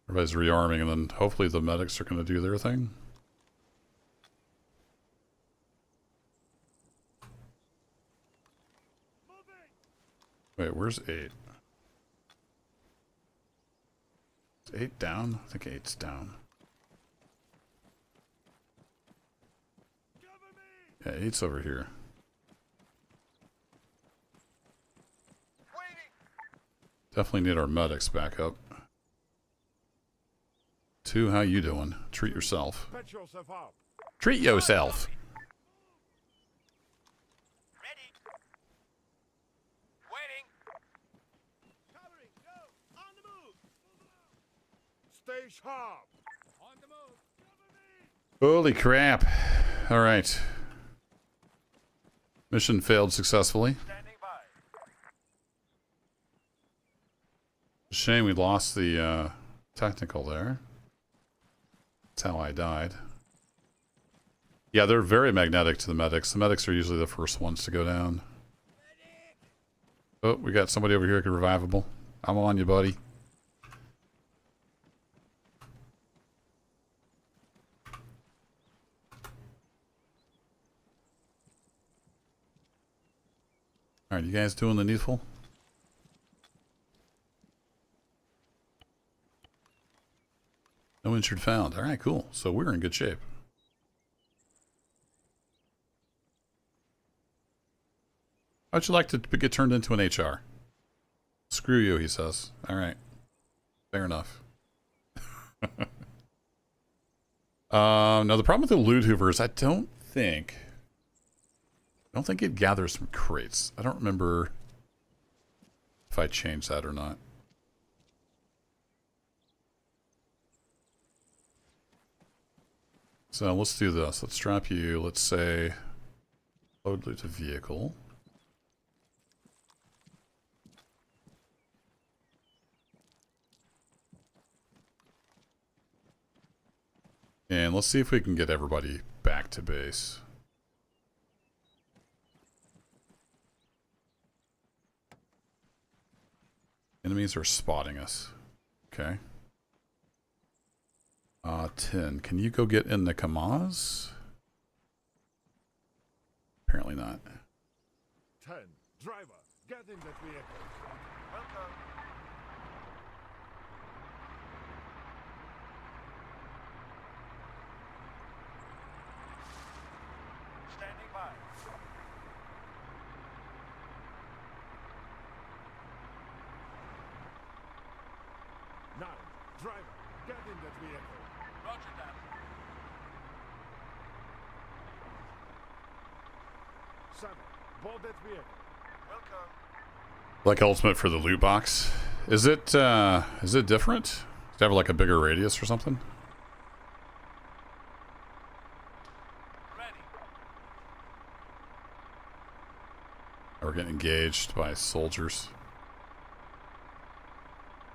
A: Everybody's rearming, and then hopefully the medics are going to do their thing. Wait, where's 8? Is 8 down? I think 8's down. Yeah, 8's over here.
B: Waiting.
A: Definitely need our medics back up. 2, how you doing? Treat yourself.
E: Patch yourself up.
A: Treat yourself!
B: Ready. Waiting.
D: Covering, go! On the move!
E: Stay sharp.
D: On the move! Cover me!
A: Holy crap. Alright. Mission failed successfully.
B: Standing by.
A: Shame we lost the technical there. That's how I died. Yeah, they're very magnetic to the medics. The medics are usually the first ones to go down. Oh, we got somebody over here who can revivable. I'm on you, buddy. Alright, you guys doing the needful? No injured found. Alright, cool. So we're in good shape. How'd you like to get turned into an HR? Screw you, he says. Alright. Fair enough. Now the problem with the loot hoover is I don't think it gathers from crates. I don't remember if I changed that or not. So let's do this. Let's drop you, let's say, load loot to vehicle. And let's see if we can get everybody back to base. Enemies are spotting us. Okay. 10. Can you go get in the Kamaz? Apparently not.
E: 10. Driver, get in that vehicle.
B: Welcome. Standing by.
E: Nine. Driver, get in that vehicle.
B: Roger that.
E: 7. Board that vehicle.
B: Welcome.
A: Like ultimate for the loot box. Is it different? Does it have like a bigger radius or something?
B: Ready.
A: We're getting engaged by soldiers.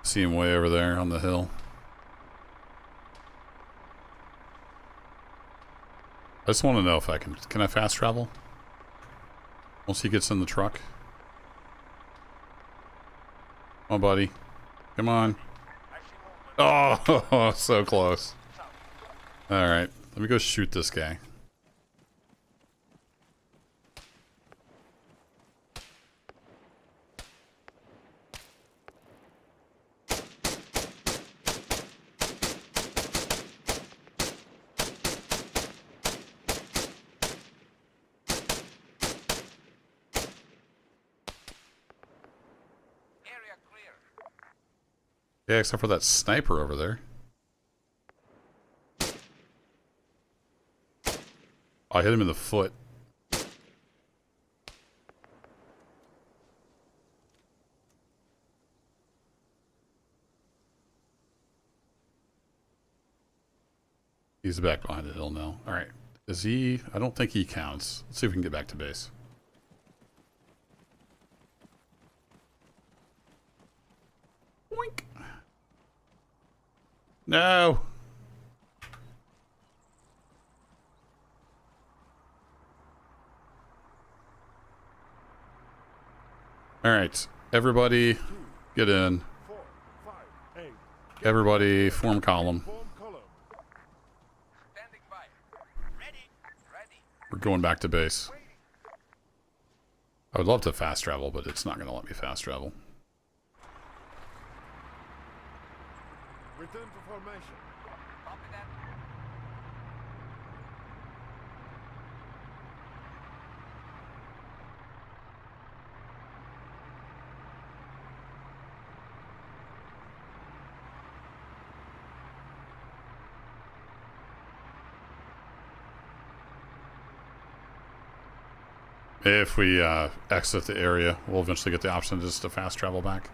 A: See him way over there on the hill. I just want to know if I can I fast travel? Once he gets in the truck. Come on, buddy. Come on.
B: I see movement.
A: Oh, so close.
B: South.
A: Alright, let me go shoot this guy.
B: Area clear.
A: Yeah, except for that sniper over there. I hit him in the foot. He's back behind the hill now. Alright. Is he... I don't think he counts. Let's see if we can get back to base. Boink. No! Alright. Everybody, get in.
E: 4, 5, 8.
A: Everybody, form column.
E: Form column.
B: Standing by. Ready. Ready.
A: We're going back to base. I would love to fast travel, but it's not going to let me fast travel.
E: Return to formation.
B: Copy that.
A: If we exit the area, we'll eventually get the option just to fast travel back.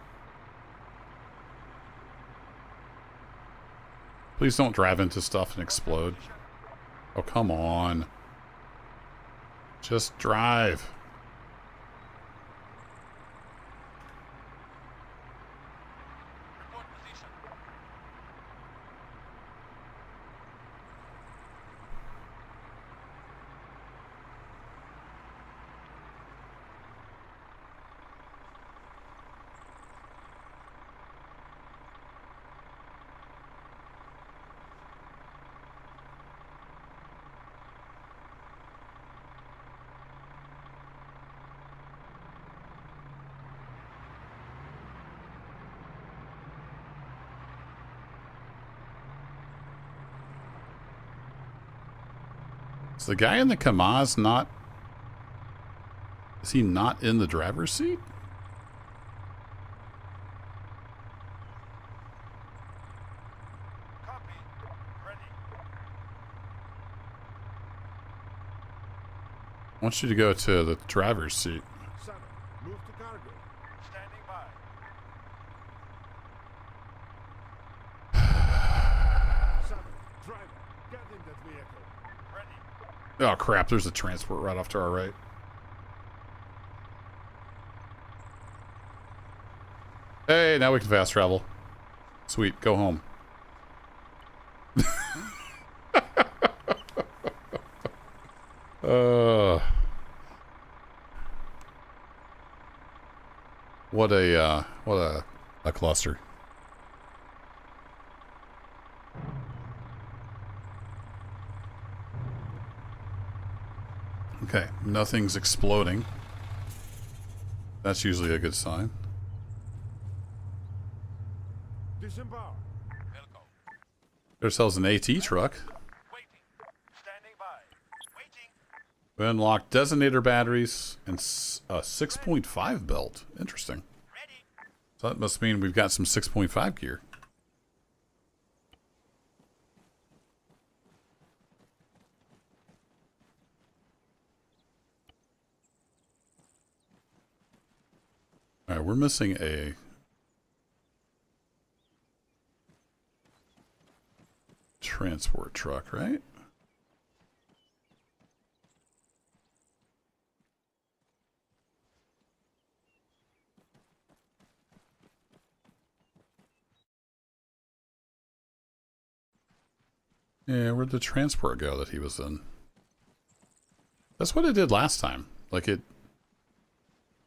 A: Please don't drive into stuff and explode. Oh, come on. Just drive.
B: Report position.
A: Is the guy in the Kamaz not... Is he not in the driver's seat?
B: Copy. Ready.
A: I want you to go to the driver's seat.
E: 7. Move to cargo.
B: Standing by.
E: 7. Driver, get in that vehicle.
B: Ready.
A: Oh crap, there's a transport right off to our right. Hey, now we can fast travel. Sweet, go home. What a a cluster. Okay, nothing's exploding. That's usually a good sign.
E: Disembark.
A: Get ourselves an AT truck.
B: Waiting. Standing by. Waiting.
A: We unlocked designator batteries and a 6.5 belt. Interesting.
B: Ready.
A: So that must mean we've got some 6.5 gear. All right, we're missing a transport truck, right? Yeah, where'd the transport go that he was in? That's what it did last time. Like it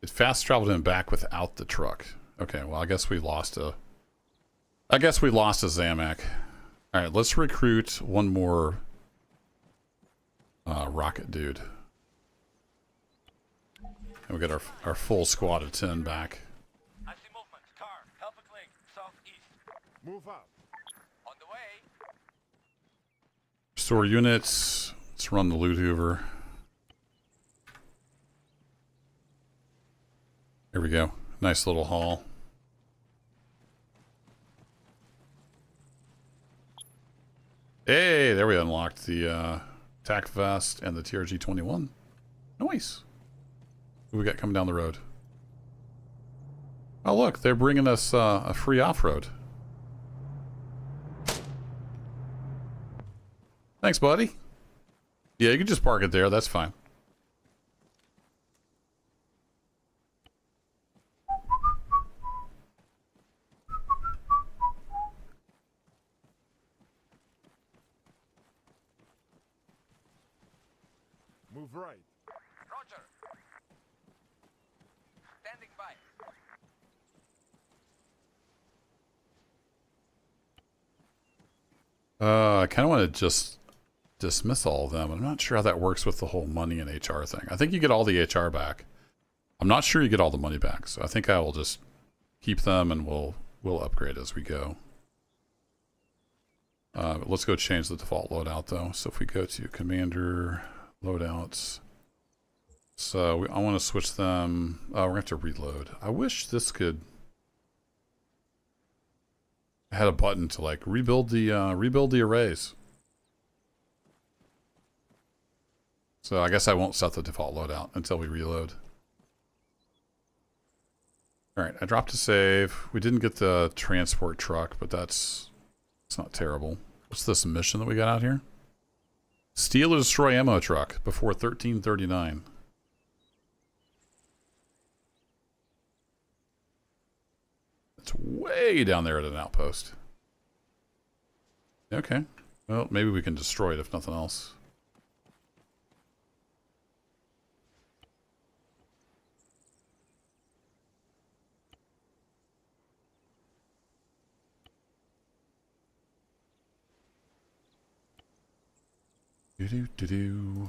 A: fast traveled him back without the truck. Okay, well I guess we lost a Zamak. Alright, let's recruit one more rocket dude. And we got our full squad of 10 back.
B: I see movement. Car. Helping link. Southeast.
E: Move up.
B: On the way.
A: Restore units. Let's run the loot hoover. Here we go. Nice little haul. Hey, there we unlocked the tac vest and the TRG-21. Nice. Who we got coming down the road? Oh, look, they're bringing us a free off-road. Thanks, buddy. Yeah, you can just park it there. That's fine.
E: Move right.
B: Roger. Standing by.
A: I kind of want to just dismiss all of them. I'm not sure how that works with the whole money and HR thing. I think you get all the HR back. I'm not sure you get all the money back, so I think I will just keep them and we'll upgrade as we go. Let's go change the default loadout though. So if we go to Commander loadouts, so I want to switch them. We're gonna have to reload. I wish this could had a button to like rebuild the arrays. So I guess I won't set the default loadout until we reload. All right, I dropped a save. We didn't get the transport truck, but it's not terrible. What's this mission that we got out here? Steal or destroy ammo truck before 1339. It's way down there at an outpost. Okay. Well, maybe we can destroy it if nothing else. Do-do-do-do.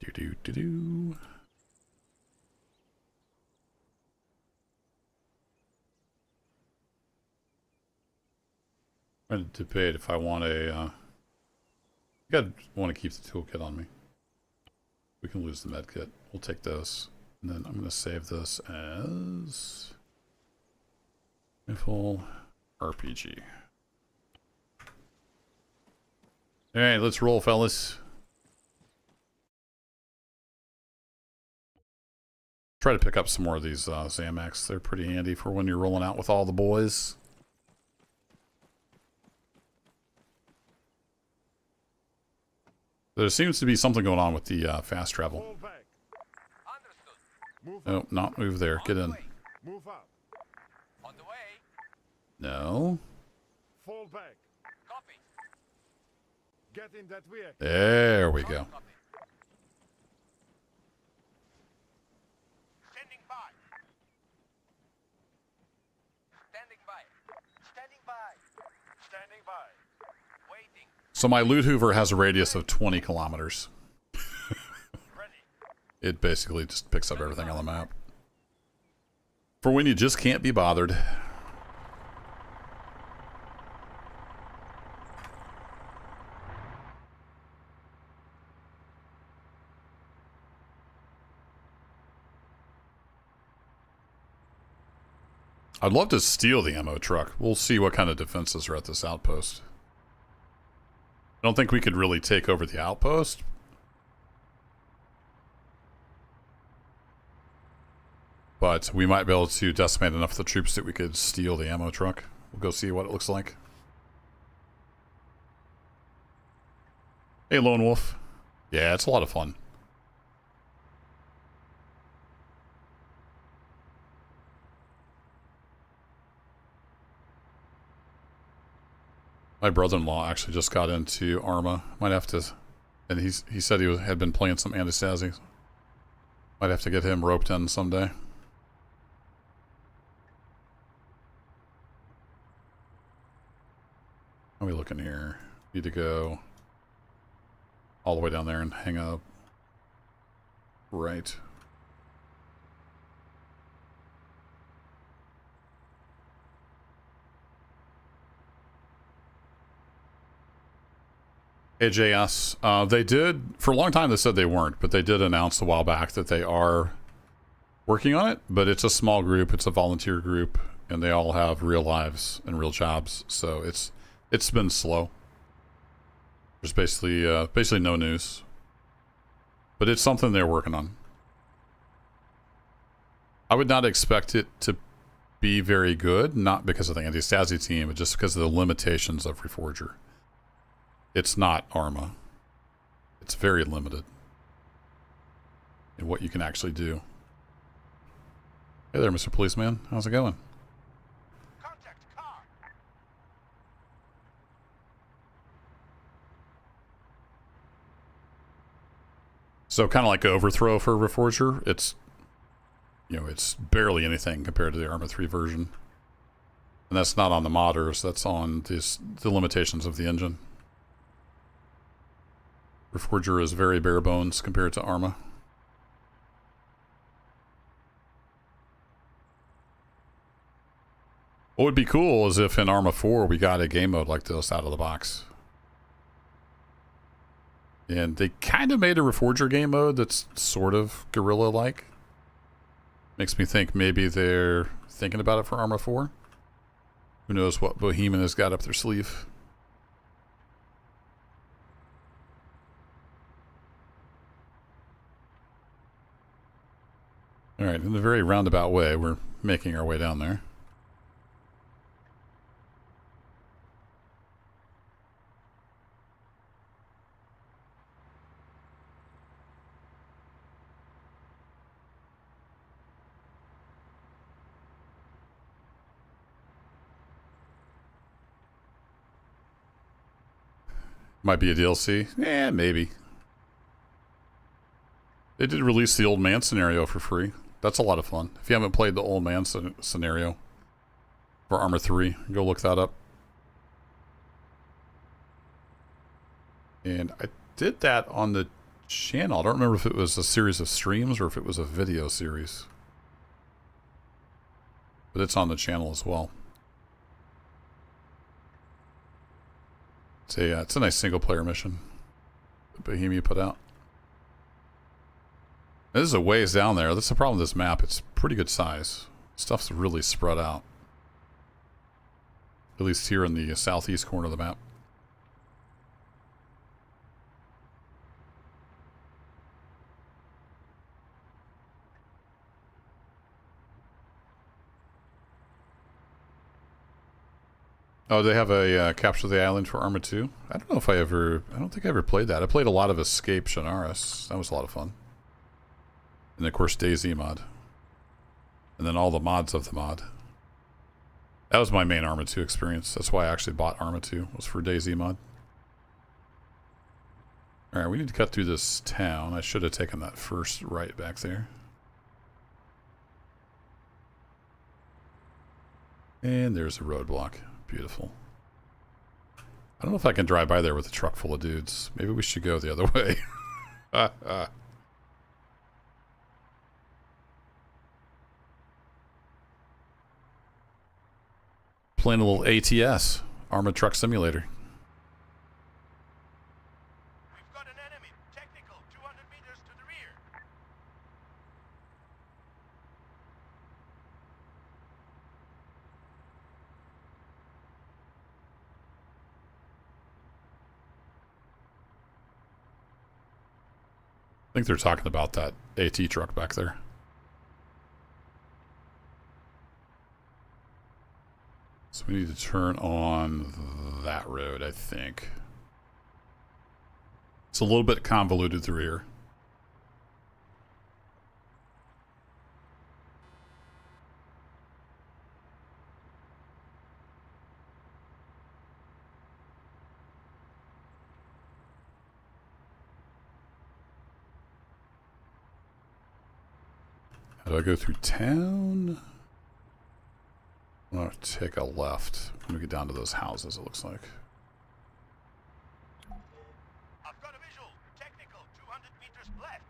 A: Do-do-do-do. I'm going to debate if I want a... I want to keep the toolkit on me. We can lose the medkit. We'll take those. And then I'm going to save this as... rifle RPG. Alright, let's roll, fellas. Try to pick up some more of these Zamaks. They're pretty handy for when you're rolling out with all the boys. There seems to be something going on with the fast travel.
E: Fall back.
B: Understood.
E: Move
A: Oh,
E: up.
A: not move there. Get in.
E: Move up.
B: On the way.
A: No.
E: Fall back.
B: Copy.
E: Get in that vehicle.
A: There we go.
B: Copy. Standing by. Standing by. Standing by. Standing by. Waiting.
A: So my loot hoover has a radius of 20 kilometers.
B: Ready.
A: It basically just picks up everything on the map. For when you just can't be bothered. I'd love to steal the ammo truck. We'll see what kind of defenses are at this outpost. I don't think we could really take over the outpost. But we might be able to decimate enough of the troops that we could steal the ammo truck. We'll go see what it looks like. Hey, Lone Wolf. Yeah, it's a lot of fun. My brother-in-law actually just got into Arma. Might have to, and he said he had been playing some Antistasi. Might have to get him roped in someday. How are we looking here? Need to go all the way down there and hang up. Right. AJS, they did, for a long time they said they weren't, but they did announce a while back that they are working on it, but it's a small group, it's a volunteer group, and they all have real lives and real jobs, so it's been slow. There's basically no news. But it's something they're working on. I would not expect it to be very good, not because of the Antistasi team, but just because of the limitations of Reforger. It's not Arma. It's very limited in what you can actually do. Hey there, Mr. Policeman. How's it going?
B: Contact car.
A: So kind of like overthrow for Reforger. It's, you know, it's barely anything compared to the Arma 3 version. And that's not on the modders. That's on the limitations of the engine. Reforger is very bare bones compared to Arma. What would be cool is if in Arma 4 we got a game mode like this out of the box. And they kind of made a Reforger game mode that's sort of guerrilla-like. Makes me think maybe they're thinking about it for Arma 4. Who knows what Bohemian has got up their sleeve. Alright, in a very roundabout way, we're making our way down there. Might be a DLC. Yeah, maybe. They did release the Old Man scenario for free. That's a lot of fun. If you haven't played the Old Man scenario for Arma 3, go look that up. And I did that on the channel. I don't remember if it was a series of streams or if it was a video series. But it's on the channel as well. It's a nice single-player mission that Bohemia put out. This is a ways down there. That's the problem with this map. It's pretty good size. Stuff's really spread out. At least here in the southeast corner of the map. Oh, they have a Capture the Island for Arma 2? I don't know if I don't think I ever played that. I played a lot of Escape Shanaris. That was a lot of fun. And of course DayZ mod. And then all the mods of the mod. That was my main Arma 2 experience. That's why I actually bought Arma 2, was for DayZ mod. Alright, we need to cut through this town. I should have taken that first right back there. And there's a roadblock. Beautiful. I don't know if I can drive by there with a truck full of dudes. Maybe we should go the other way. Playing a little ATS, Armored Truck Simulator.
B: We've got an enemy. Technical, 200 meters to the rear.
A: I think they're talking about that AT truck back there. So we need to turn on that road, I think. It's a little bit convoluted through here. How do I go through town? I'm going to take a left. I'm going to get down to those houses, it looks like.
B: I've got a visual. Technical, 200 meters left.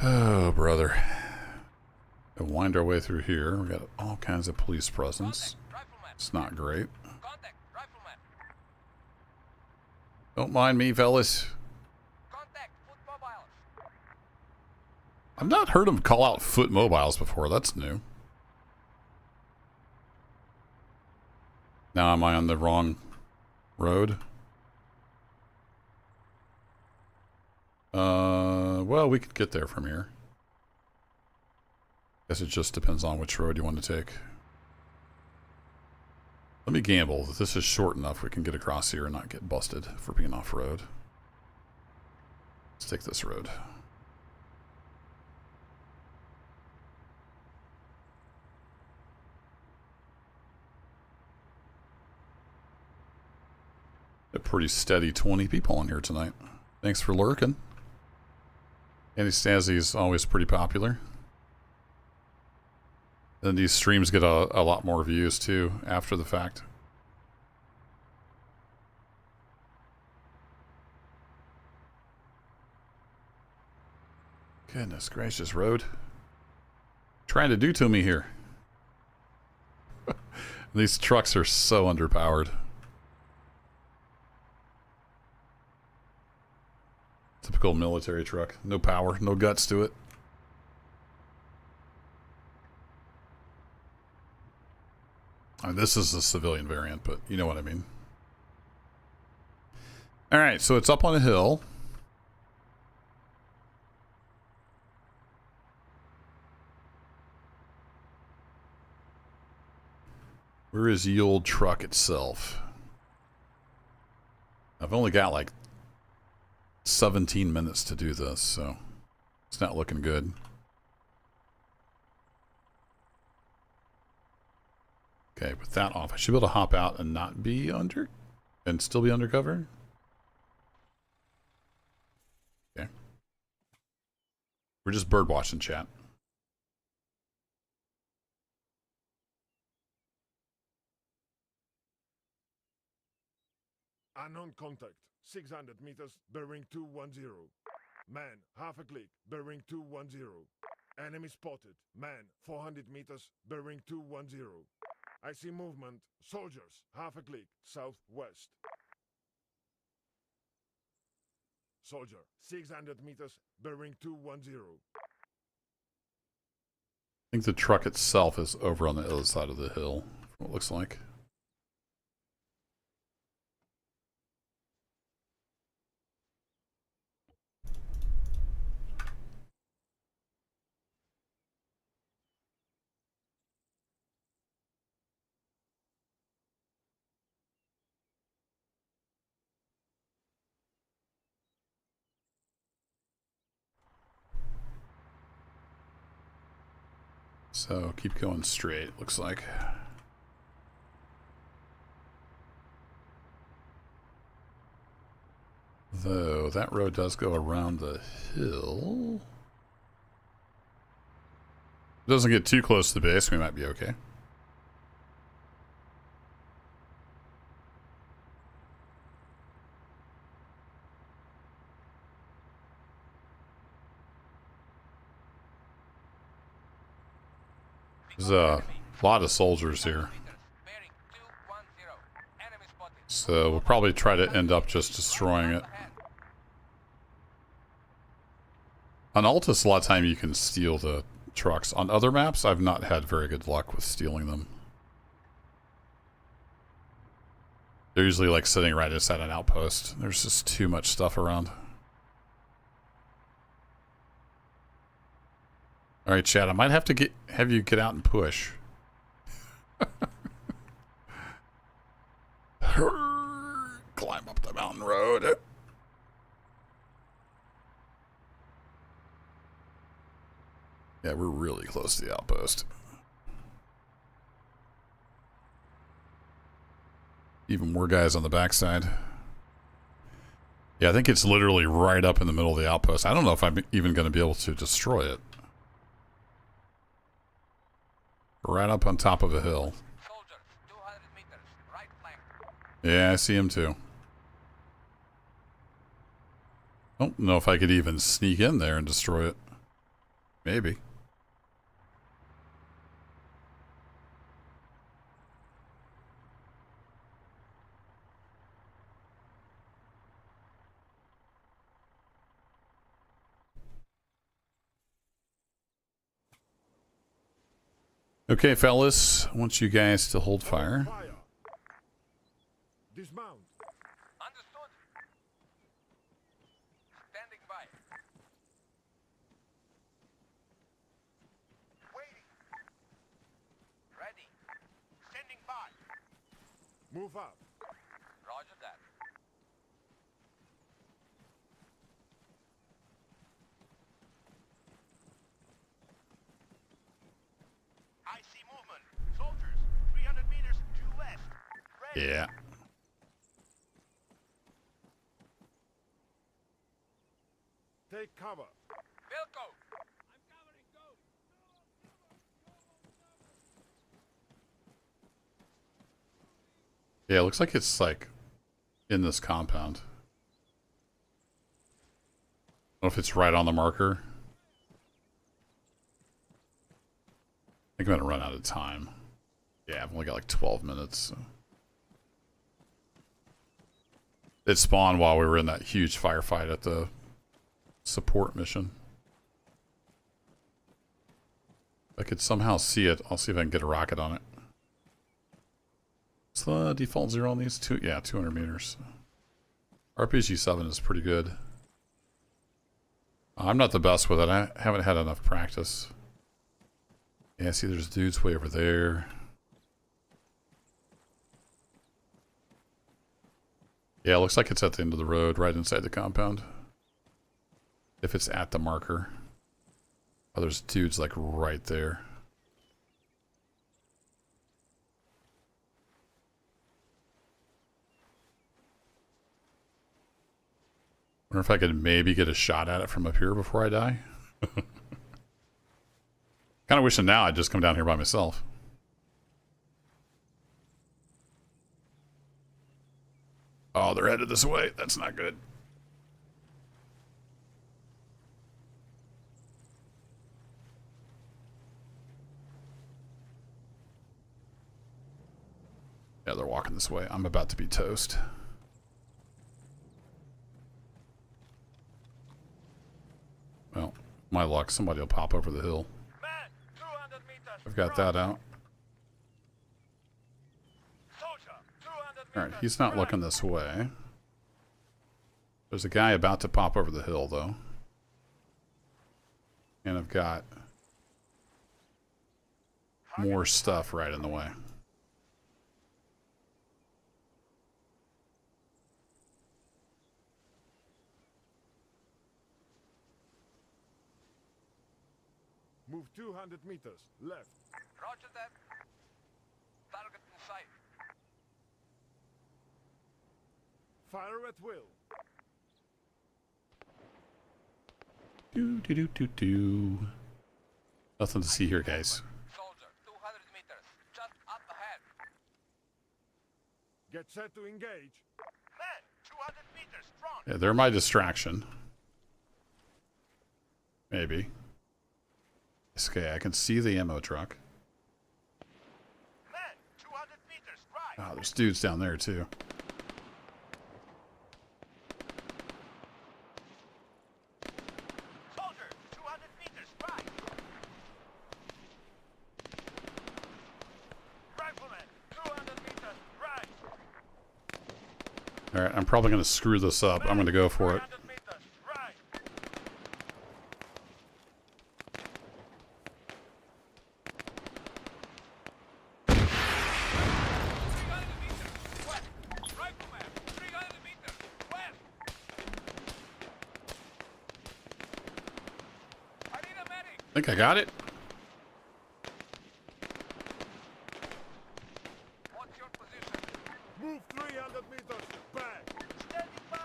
A: Oh, brother. We'll wind our way through here. We got all kinds of police presence.
B: Rifleman.
A: It's not great.
B: Contact, rifleman.
A: Don't mind me, fellas.
B: Contact, foot mobiles.
A: I've not heard him call out foot mobiles before. That's new. Now, am I on the wrong road? Well, we could get there from here. Guess it just depends on which road you want to take. Let me gamble that this is short enough we can get across here and not get busted for being off-road. Let's take this road. A pretty steady 20 people in here tonight. Thanks for lurking. Antistasi is always pretty popular. Then these streams get a lot more views too after the fact. Goodness gracious, road. Trying to do to me here. These trucks are so underpowered. Typical military truck. No power, no guts to it. I mean, this is a civilian variant, but you know what I mean. Alright, so it's up on a hill. Where is the old truck itself? I've only got like 17 minutes to do this, so it's not looking good. Okay, with that off, I should be able to hop out and not be under, and still be undercover. Okay. We're just bird watching, chat.
E: Unknown contact. 600 meters, bearing 210. Man, half a click, bearing 210. Enemy spotted. Man, 400 meters, bearing 210. I see movement. Soldiers, half a click, southwest. Soldier, 600 meters, bearing 210.
A: I think the truck itself is over on the other side of the hill, from what it looks like. So keep going straight, looks like. Though that road does go around the hill. It doesn't get too close to the base, we might be okay. There's a lot of soldiers here.
B: Bearing 210. Enemy spotted.
A: So we'll probably try to end up just destroying it. On Altus, a lot of time you can steal the trucks. On other maps, I've not had very good luck with stealing them. They're usually like sitting right inside an outpost. There's just too much stuff around. All right, Chad, I might have to have you get out and push. Climb up the mountain road. Yeah, we're really close to the outpost. Even more guys on the backside. Yeah, I think it's literally right up in the middle of the outpost. I don't know if I'm even going to be able to destroy it. Right up on top of a hill.
B: Soldiers, 200 meters. Right flank.
A: Yeah, I see him too. Don't know if I could even sneak in there and destroy it. Maybe. Okay, fellas, I want you guys to hold fire.
E: Fire. Dismount.
B: Understood. Standing by. Waiting. Ready. Standing by.
E: Move up.
B: Roger that. I see movement. Soldiers, 300 meters due west. Ready.
A: Yeah.
E: Take cover.
B: Wilco. I'm covering. Go.
A: Yeah, it looks like it's like in this compound. I don't know if it's right on the marker. I think I'm gonna run out of time. Yeah, I've only got like 12 minutes. So. It spawned while we were in that huge firefight at the support mission. If I could somehow see it, I'll see if I can get a rocket on it. What's the default zero on these? 200 meters. RPG-7 is pretty good. I'm not the best with it. I haven't had enough practice. Yeah, see there's dudes way over there. Yeah, it looks like it's at the end of the road, right inside the compound. If it's at the marker. Oh, there's dudes like right there. Wonder if I could maybe get a shot at it from up here before I die. Kind of wishing now I'd just come down here by myself. Oh, they're headed this way. That's not good. Yeah, they're walking this way. I'm about to be toast. Well, my luck. Somebody will pop over the hill.
B: Man, 200 meters.
A: I've got that out.
B: Soldier, 200 meters.
A: Alright, he's not looking this way. There's a guy about to pop over the hill, though. And I've got more stuff right in the way.
E: Move 200 meters. Left.
B: Roger that. Target in sight.
E: Fire at will.
A: Do do do do do. Nothing to see here, guys.
B: Soldier, 200 meters. Just up ahead.
E: Get set to engage.
B: Man, 200 meters. Front.
A: Yeah, they're my distraction. Maybe. Okay, I can see the ammo truck.
B: Man, 200 meters. Right.
A: Oh, there's dudes down there too.
B: Soldier, 200 meters. Right. Rifleman, 200 meters. Right.
A: All right, I'm probably going to screw this up. I'm going to go for it.
B: 300 meters. Right. 300 meters. West. Rifleman, 300 meters. West. I need a medic.
A: Think I got it?
B: What's your position?
E: Move 300 meters. Back.
B: Standing by.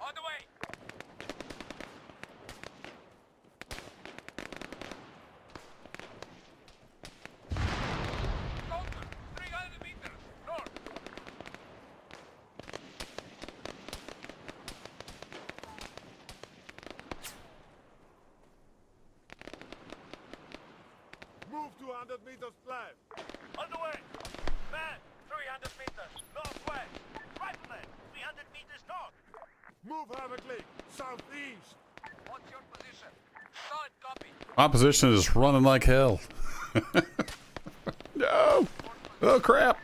B: On the way. Soldier, 300 meters. North.
E: Move 200 meters left.
B: On the way. Man, 300 meters. Northwest. Rifleman, 300 meters north.
E: Move half a click. Southeast.
B: What's your position? Solid copy.
A: My position is running like hell. No! Oh, crap!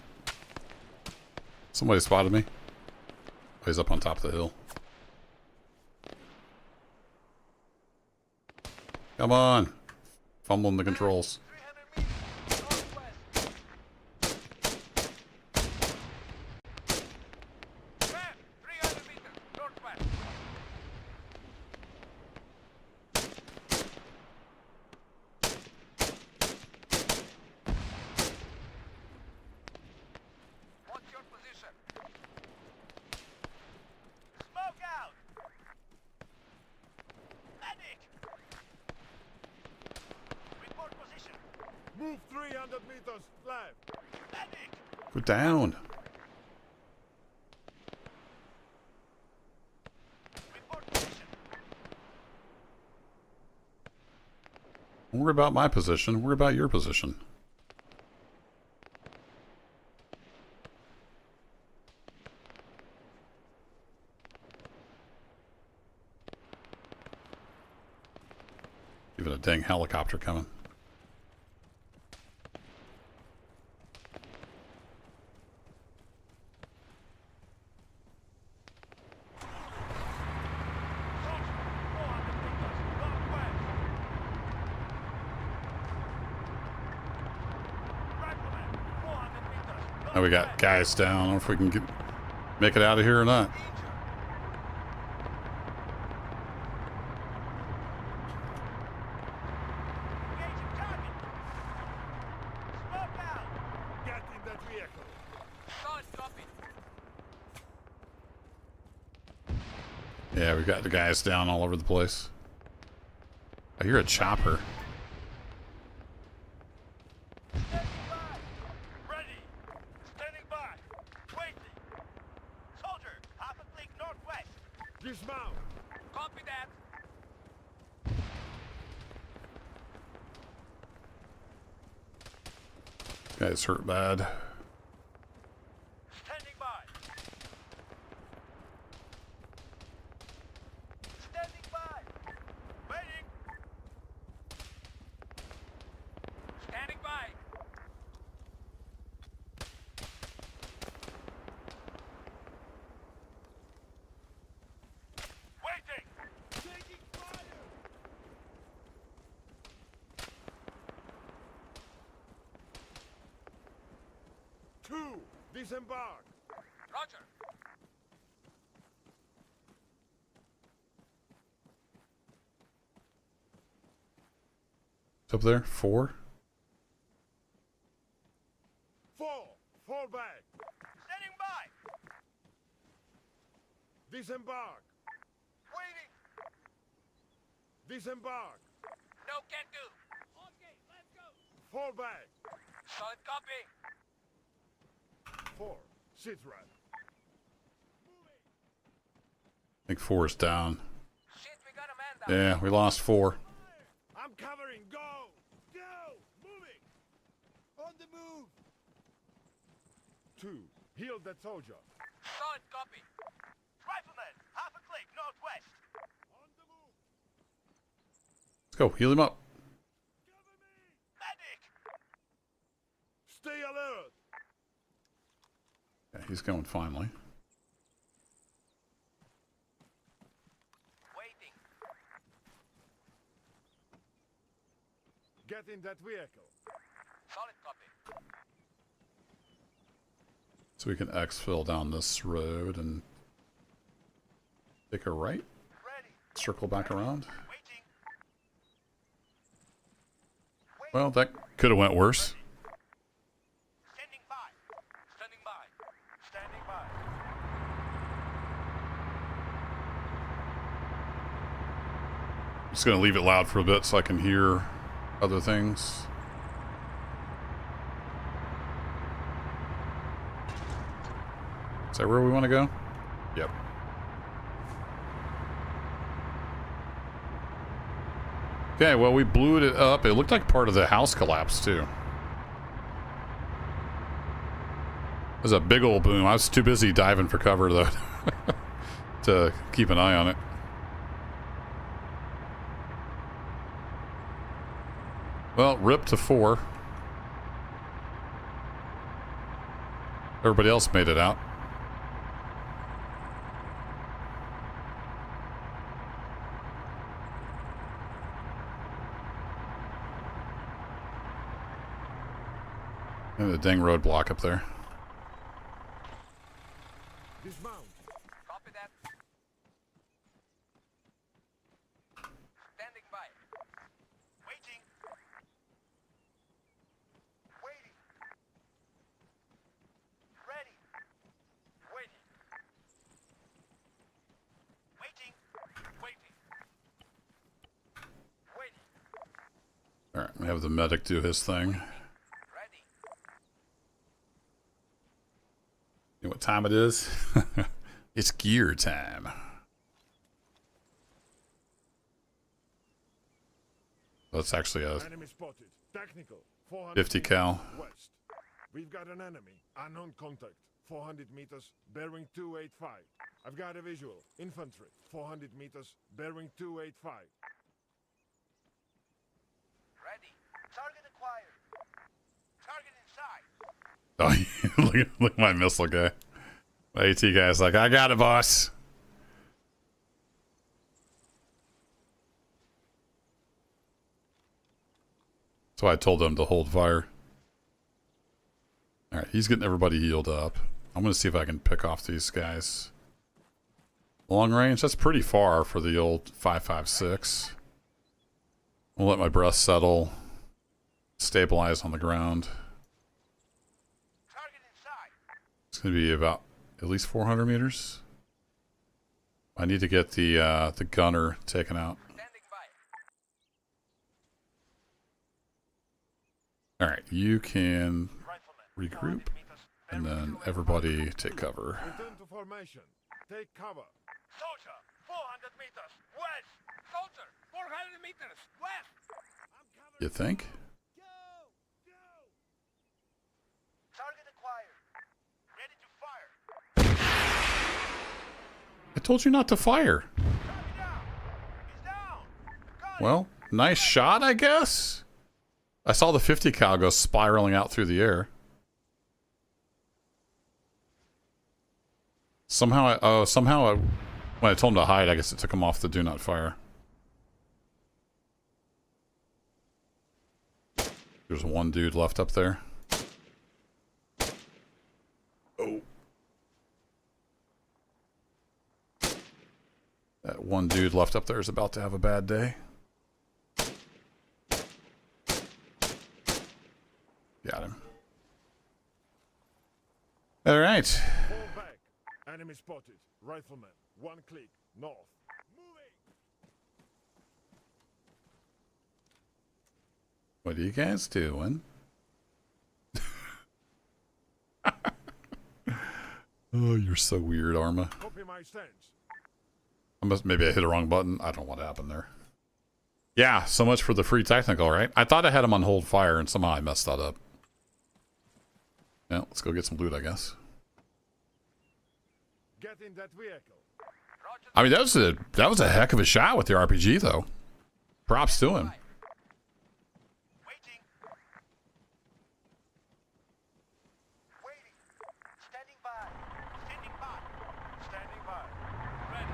A: Somebody spotted me. Oh, he's up on top of the hill. Come on. Fumbling the controls.
B: 300 meters. Northwest. Man, 300 meters. Northwest. What's your position? Smoke out! Medic! Report position.
E: Move 300 meters left.
B: Medic!
A: Go down.
B: Report position.
A: Don't worry about my position. Worry about your position. Even a dang helicopter coming. Now we got guys down. I don't know if we can make it out of here or not.
E: Get in that vehicle.
A: Yeah, we got the guys down all over the place. I hear a chopper.
B: Ready. Standing by. Waiting. Soldier, half a click northwest.
E: Dismount.
B: Copy that.
A: Guys hurt bad.
B: Standing by. Standing by. Waiting. Standing by. Waiting. Taking fire.
E: Two. Disembark.
B: Roger.
A: Up there, 4.
E: 4. Fall back.
B: Standing by.
E: Disembark.
B: Waiting.
E: Disembark.
B: No can do.
D: Okay, let's go.
E: Fall back.
B: Solid copy.
E: 4. Sit rep.
A: I think 4 is down.
B: Shit, we got a man down.
A: Yeah, we lost 4.
E: I'm covering. Go. Go. Moving. On the move. 2. Heal that soldier.
B: Solid copy. Rifleman, half a click northwest.
E: On the move.
A: Let's go, heal him up.
E: Cover me.
B: Medic.
E: Stay alert.
A: Yeah, he's going finally.
B: Waiting.
E: Get in that vehicle.
B: Solid copy.
A: So we can exfil down this road and take a right,
B: Ready.
A: circle back around.
B: Waiting.
A: Well, that could have went worse.
B: Standing by. Standing by. Standing by.
A: Just gonna leave it loud for a bit so I can hear other things. Is that where we want to go? Yep. Okay, well, we blew it up. It looked like part of the house collapsed, too. It was a big old boom. I was too busy diving for cover, though, to keep an eye on it. Well, rip to 4. Everybody else made it out. And the dang roadblock up there.
E: Dismount.
B: Copy that. Standing by. Waiting. Waiting. Ready. Waiting. Waiting. Waiting. Waiting.
A: All right, we have the medic do his thing.
B: Ready.
A: You know what time it is? It's gear time. That's actually a
E: Enemy spotted. Technical. 400
A: 50 cal.
E: West. We've got an enemy. Unknown contact. 400 meters. Bearing 285. I've got a visual. Infantry. 400 meters. Bearing 285.
B: Ready. Target acquired. Target inside.
A: Oh, look at my missile guy. My AT guy's like, I got it, boss. So I told them to hold fire. All right, he's getting everybody healed up. I'm going to see if I can pick off these guys. Long range, that's pretty far for the old 5.56. I'll let my breath settle. Stabilize on the ground.
B: Target inside.
A: It's going to be about at least 400 meters. I need to get the gunner taken out.
B: Standing by.
A: All right, you can
B: Rifleman.
A: regroup,
B: 400 meters.
A: and
B: Bearing
A: then
B: 285.
A: everybody take cover.
E: Return to formation. Take cover.
B: Soldier, 400 meters west. Soldier, 400 meters west.
E: I'm covering.
A: You think?
E: Go! Go!
B: Target acquired. Ready to fire.
A: I told you not to fire.
B: Target down. He's down. Got it.
A: Well, nice shot, I guess. I saw the 50 cal go spiraling out through the air. Somehow, when I told him to hide, I guess it took him off the do not fire. There's one dude left up there. Oh. That one dude left up there is about to have a bad day. Got him. All right.
E: Fall back. Enemy spotted. Rifleman. One click. North. Moving.
A: What are you guys doing? Oh, you're so weird, Arma.
E: Copy my stance.
A: Maybe I hit a wrong button. I don't know what happened there. Yeah, so much for the free technical, right? I thought I had him on hold fire, and somehow I messed that up. Yeah, let's go get some loot, I guess.
E: Get in that vehicle.
A: I mean, that was a heck of a shot with the RPG, though. Props to him.
B: Waiting. Waiting. Standing by. Standing by. Standing by. Ready.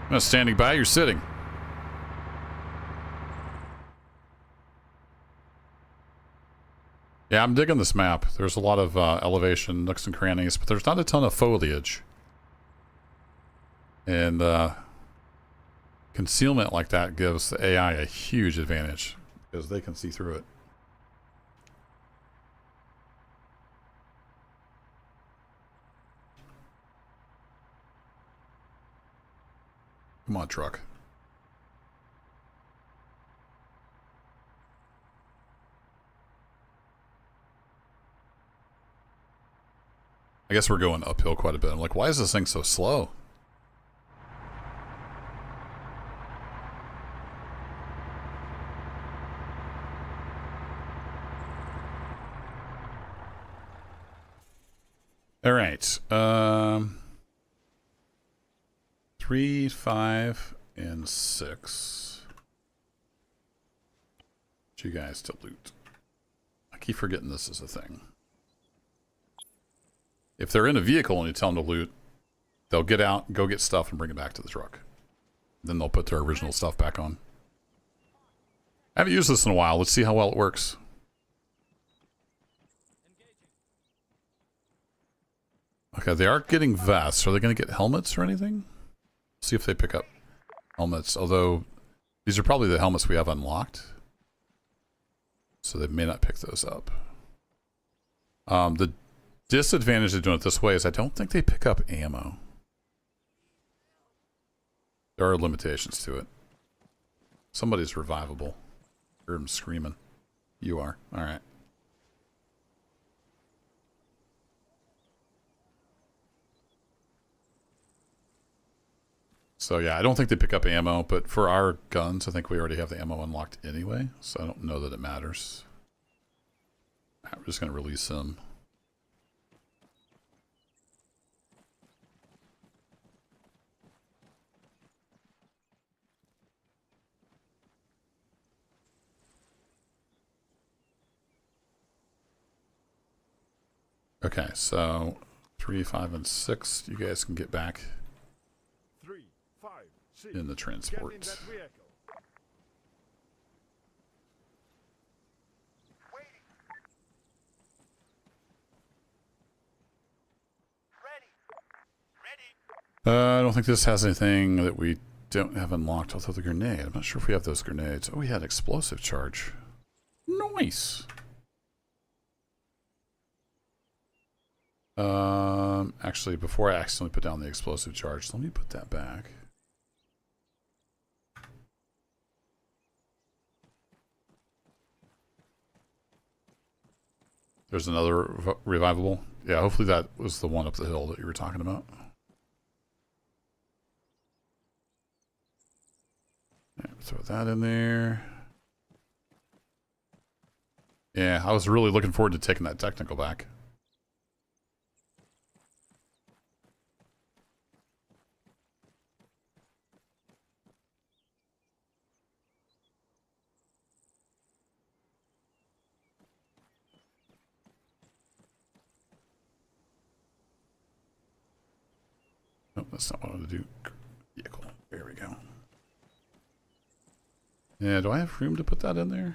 A: I'm not standing by, you're sitting. Yeah, I'm digging this map. There's a lot of elevation, nooks and crannies, but there's not a ton of foliage. And concealment like that gives the AI a huge advantage because they can see through it. Come on, truck. I guess we're going uphill quite a bit. I'm like, why is this thing so slow? All right. 3, 5, and 6. Want you guys to loot. I keep forgetting this is a thing. If they're in a vehicle and you tell them to loot, they'll get out, go get stuff, and bring it back to the truck. Then they'll put their original stuff back on. I haven't used this in a while. Let's see how well it works. Okay, they are getting vests. Are they going to get helmets or anything? See if they pick up helmets. Although, these are probably the helmets we have unlocked. So they may not pick those up. The disadvantage of doing it this way is I don't think they pick up ammo. There are limitations to it. Somebody's revivable. I heard him screaming. You are. Alright. So yeah, I don't think they pick up ammo, but for our guns, I think we already have the ammo unlocked anyway, so I don't know that it matters. We're just going to release him. Okay, so 3, 5, and 6, you guys can get back
E: 3, 5, 6.
A: in the transport.
E: Get in that vehicle.
B: Waiting. Ready. Ready.
A: I don't think this has anything that we don't have unlocked, although the grenade. I'm not sure if we have those grenades. Oh, we had explosive charge. Nice. Actually, before I accidentally put down the explosive charge, let me put that back. There's another revivable. Yeah, hopefully that was the one up the hill that you were talking about. Yeah, throw that in there. Yeah, I was really looking forward to taking that technical back. Nope, that's not what I want to do. Vehicle. There we go. Yeah, do I have room to put that in there?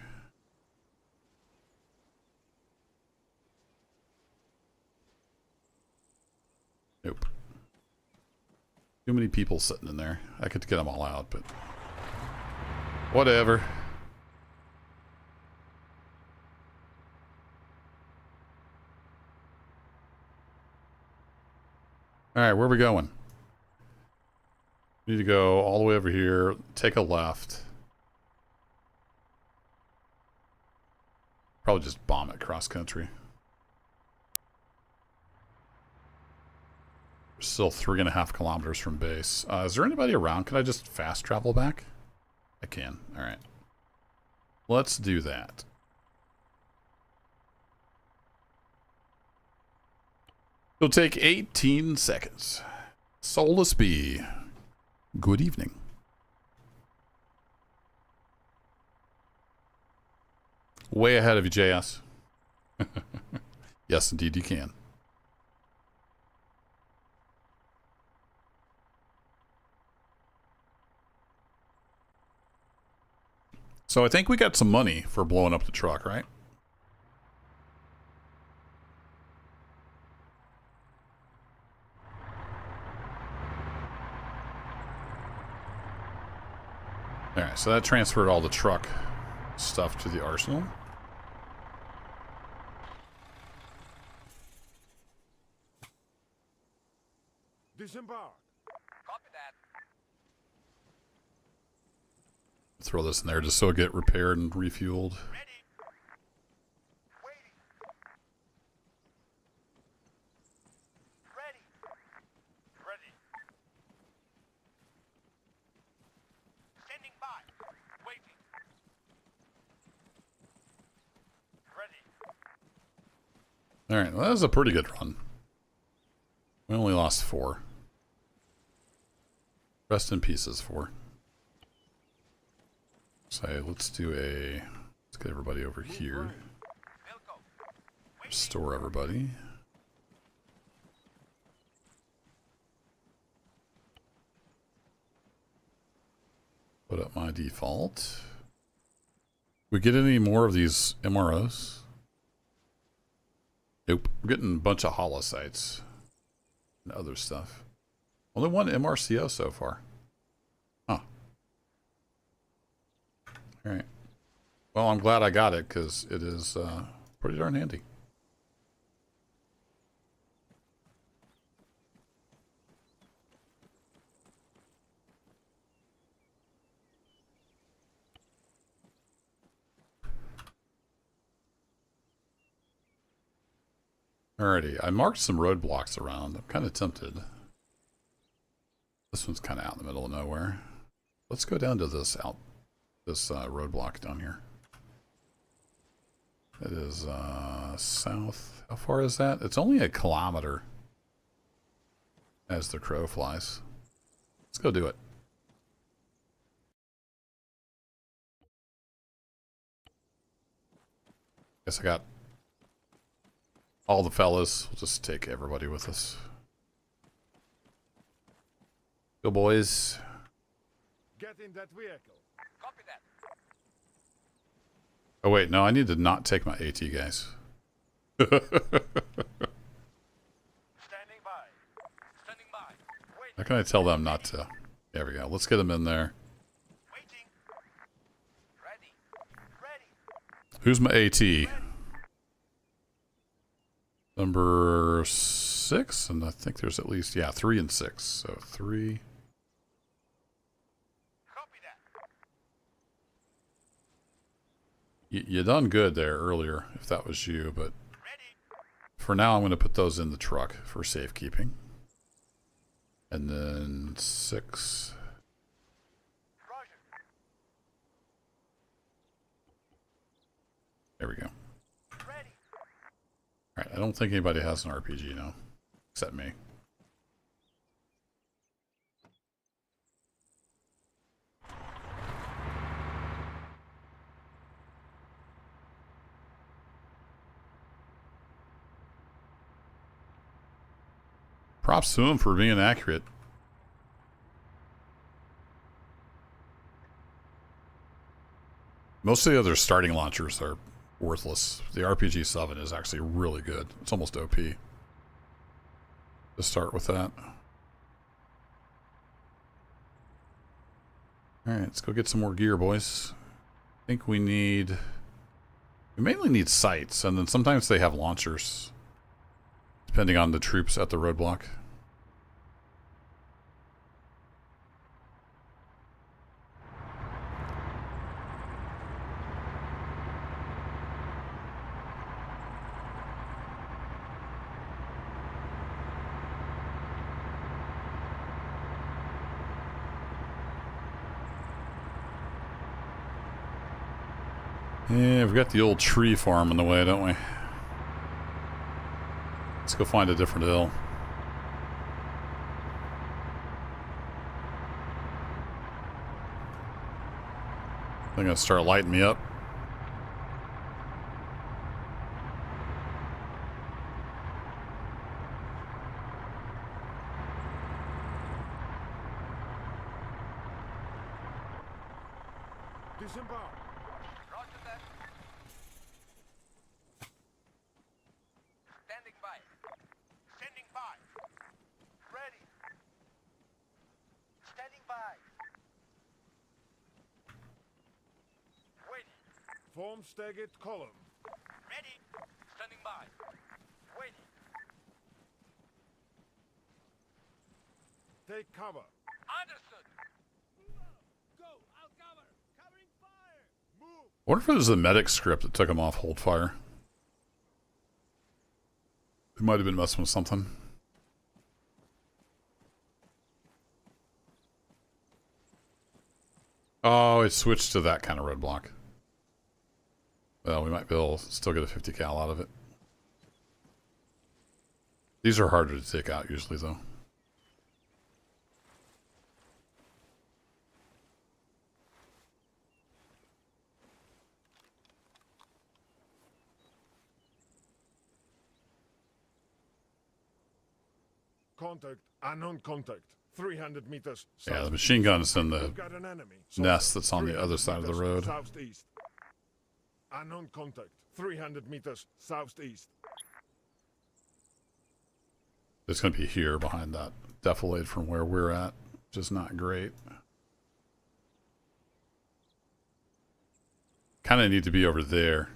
A: Nope. Too many people sitting in there. I could get them all out, but whatever. Alright, where are we going? We need to go all the way over here, take a left. Probably just bomb it cross country. We're still 3.5 kilometers from base. Is there anybody around? Can I just fast travel back? I can. Alright. Let's do that. It'll take 18 seconds. Soulless Bee. Good evening. Way ahead of you, JS. Yes, indeed you can. So I think we got some money for blowing up the truck, right? Alright, so that transferred all the truck stuff to the arsenal.
E: Disembark.
B: Copy that.
A: Throw this in there just so it get repaired and refueled.
B: Ready. Waiting. Ready. Ready. Standing by. Waiting. Ready.
A: Alright, well, that was a pretty good run. We only lost 4. Rest in pieces, 4. So let's do a... Let's get everybody over here.
B: Wilco.
A: Restore everybody. Put up my default. We get any more of these MROs? Nope. We're getting a bunch of holocytes and other stuff. Only one MRCO so far. Huh. Alright. Well, I'm glad I got it because it is pretty darn handy. Alrighty, I marked some roadblocks around. I'm kind of tempted. This one's kind of out in the middle of nowhere. Let's go down to this roadblock down here. It is south. How far is that? It's only 1 kilometer as the crow flies. Let's go do it. Guess I got all the fellas. We'll just take everybody with us. Go, boys.
E: Get in that vehicle.
B: Copy that.
A: Oh, wait. No, I need to not take my AT, guys.
B: Standing by. Standing by. Waiting.
A: How can I tell them not to? There we go. Let's get them in there.
B: Waiting. Ready. Ready.
A: Who's my AT? Number 6, and I think there's at least, yeah, 3 and 6. So 3.
B: Copy that.
A: You done good there earlier, if that was you, but
B: Ready.
A: for now I'm going to put those in the truck for safekeeping. And then 6.
B: Roger.
A: There we go.
B: Ready.
A: Alright, I don't think anybody has an RPG now, except me. Props to him for being accurate. Most of the other starting launchers are worthless. The RPG-7 is actually really good. It's almost OP. To start with that. Alright, let's go get some more gear, boys. I think we need... We mainly need sights, and then sometimes they have launchers. Depending on the troops at the roadblock. Yeah, we've got the old tree farm in the way, don't we? Let's go find a different hill. They're gonna start lighting me up.
E: Disembark.
B: Roger that. Standing by. Standing by. Ready. Standing by. Waiting.
E: Form staggered column.
B: Ready. Standing by. Waiting.
E: Take cover.
B: Understood.
D: Go! I'll cover! Covering fire!
E: Move.
A: I wonder if it was the medic script that took him off hold fire. He might have been messing with something. Oh, it switched to that kind of roadblock. Well, we might be able to still get a 50 cal out of it. These are harder to take out usually, though.
E: Contact. Unknown contact. 300 meters.
A: Yeah, the
E: southeast.
A: machine gun's in the
E: We've got an enemy.
A: nest that's on the
E: 300
A: other side of the
E: meters
A: road.
E: Southeast. Unknown contact. 300 meters southeast.
A: It's going to be here behind that defilade from where we're at, which is not great. Kind of need to be over there,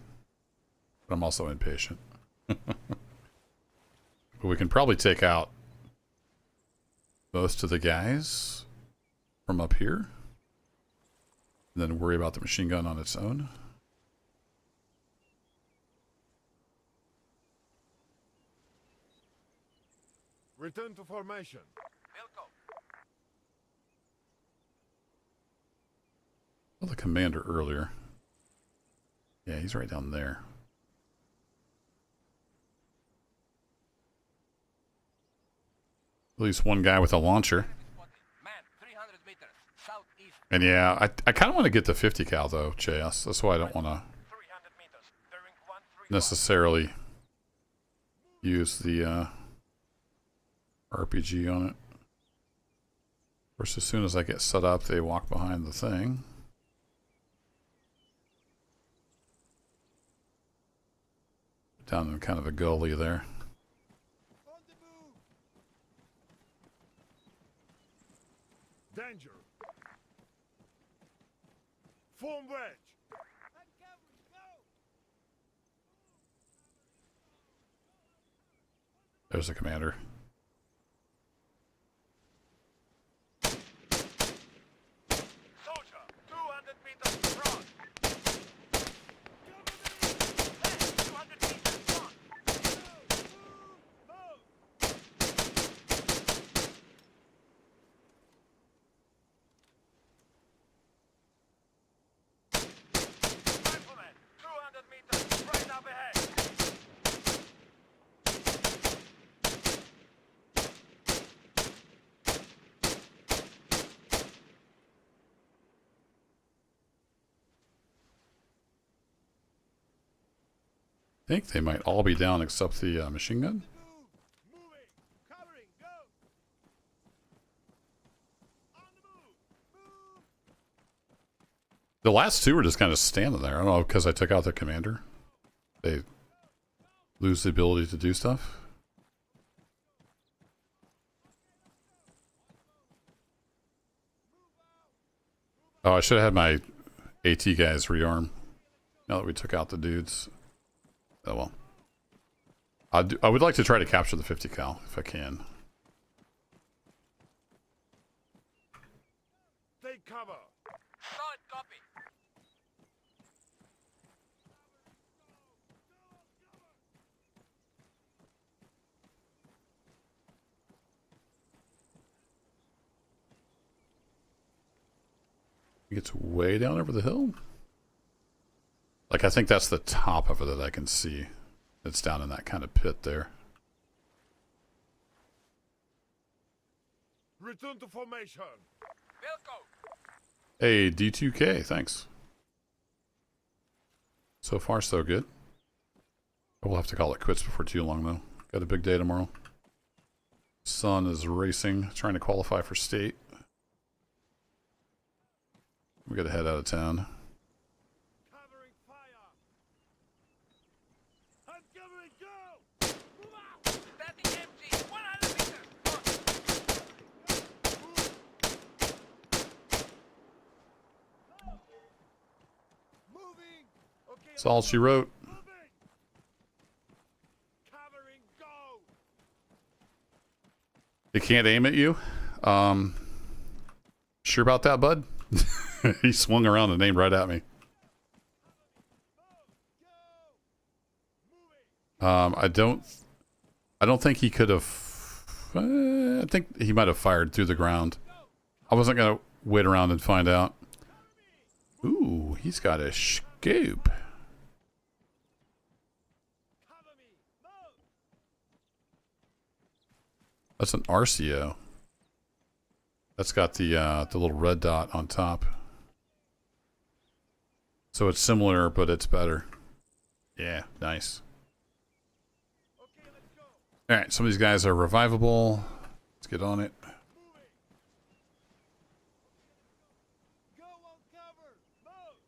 A: but I'm also impatient. But we can probably take out most of the guys from up here, and then worry about the machine gun on its own.
E: Return to formation.
B: Wilco.
A: Well, the commander earlier. Yeah, he's right down there. At least one guy with a launcher.
B: Spotted. Man, 300 meters. Southeast.
A: And yeah, I kind of want to get the 50 cal though, JS. That's why I don't want to
B: 300 meters. Bearing 131.
A: necessarily use the RPG on it. Of course, as soon as I get set up, they walk behind the thing. Down in kind of a gully there.
D: On the move!
E: Danger. Form wedge.
D: I'm covering! Go!
A: There's the commander.
B: Soldier. 200 meters front. Left. 200 meters front. Rifleman. 200 meters. Right up ahead.
A: I think they might all be down except the machine gun.
D: Move! Moving! Covering! Go! On the move! Move!
A: The last two were just kind of standing there. I don't know, because I took out their commander. They lose the ability to do stuff. Oh, I should have had my AT guys rearm. Now that we took out the dudes. Oh well. I would like to try to capture the 50 cal if I can.
E: Take cover.
B: Solid copy.
A: It gets way down over the hill. Like, I think that's the top of it that I can see. It's down in that kind of pit there.
E: Return to formation.
B: Wilco.
A: Hey, D2K, thanks. So far, so good. We'll have to call it quits before too long, though. Got a big day tomorrow. Sun is racing, trying to qualify for state. We gotta head out of town.
E: Covering fire. I'm covering, go!
B: Move out. Standing empty. 100 meters.
E: Moving. Okay.
A: That's all she wrote.
E: Moving. Covering, go!
A: They can't aim at you? Sure about that, bud? He swung around and aimed right at me. I don't think he could have. I think he might have fired through the ground. I wasn't gonna wait around and find out. Ooh, he's got a scoop. That's an RCO. That's got the little red dot on top. So it's similar, but it's better. Yeah, nice. All right, some of these guys are revivable. Let's get on it.
E: Go on cover. Move.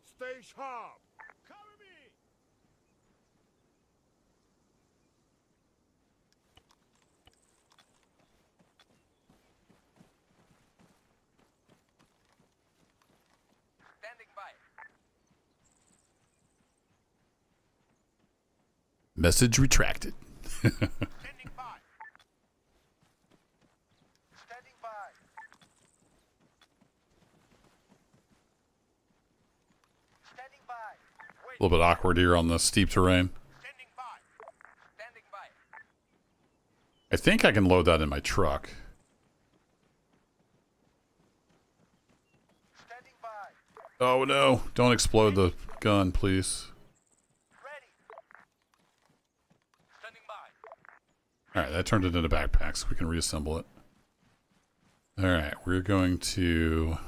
E: Stay sharp. Cover me.
B: Standing by.
A: Message retracted.
B: Standing by. Standing by. Standing by. Wait.
A: A little bit awkward here on the steep terrain.
B: Standing by. Standing by.
A: I think I can load that in my truck.
B: Standing by.
A: Oh no, don't explode the gun, please.
B: Ready. Standing by.
A: Alright, that turned it into backpacks. We can reassemble it. Alright, we're going to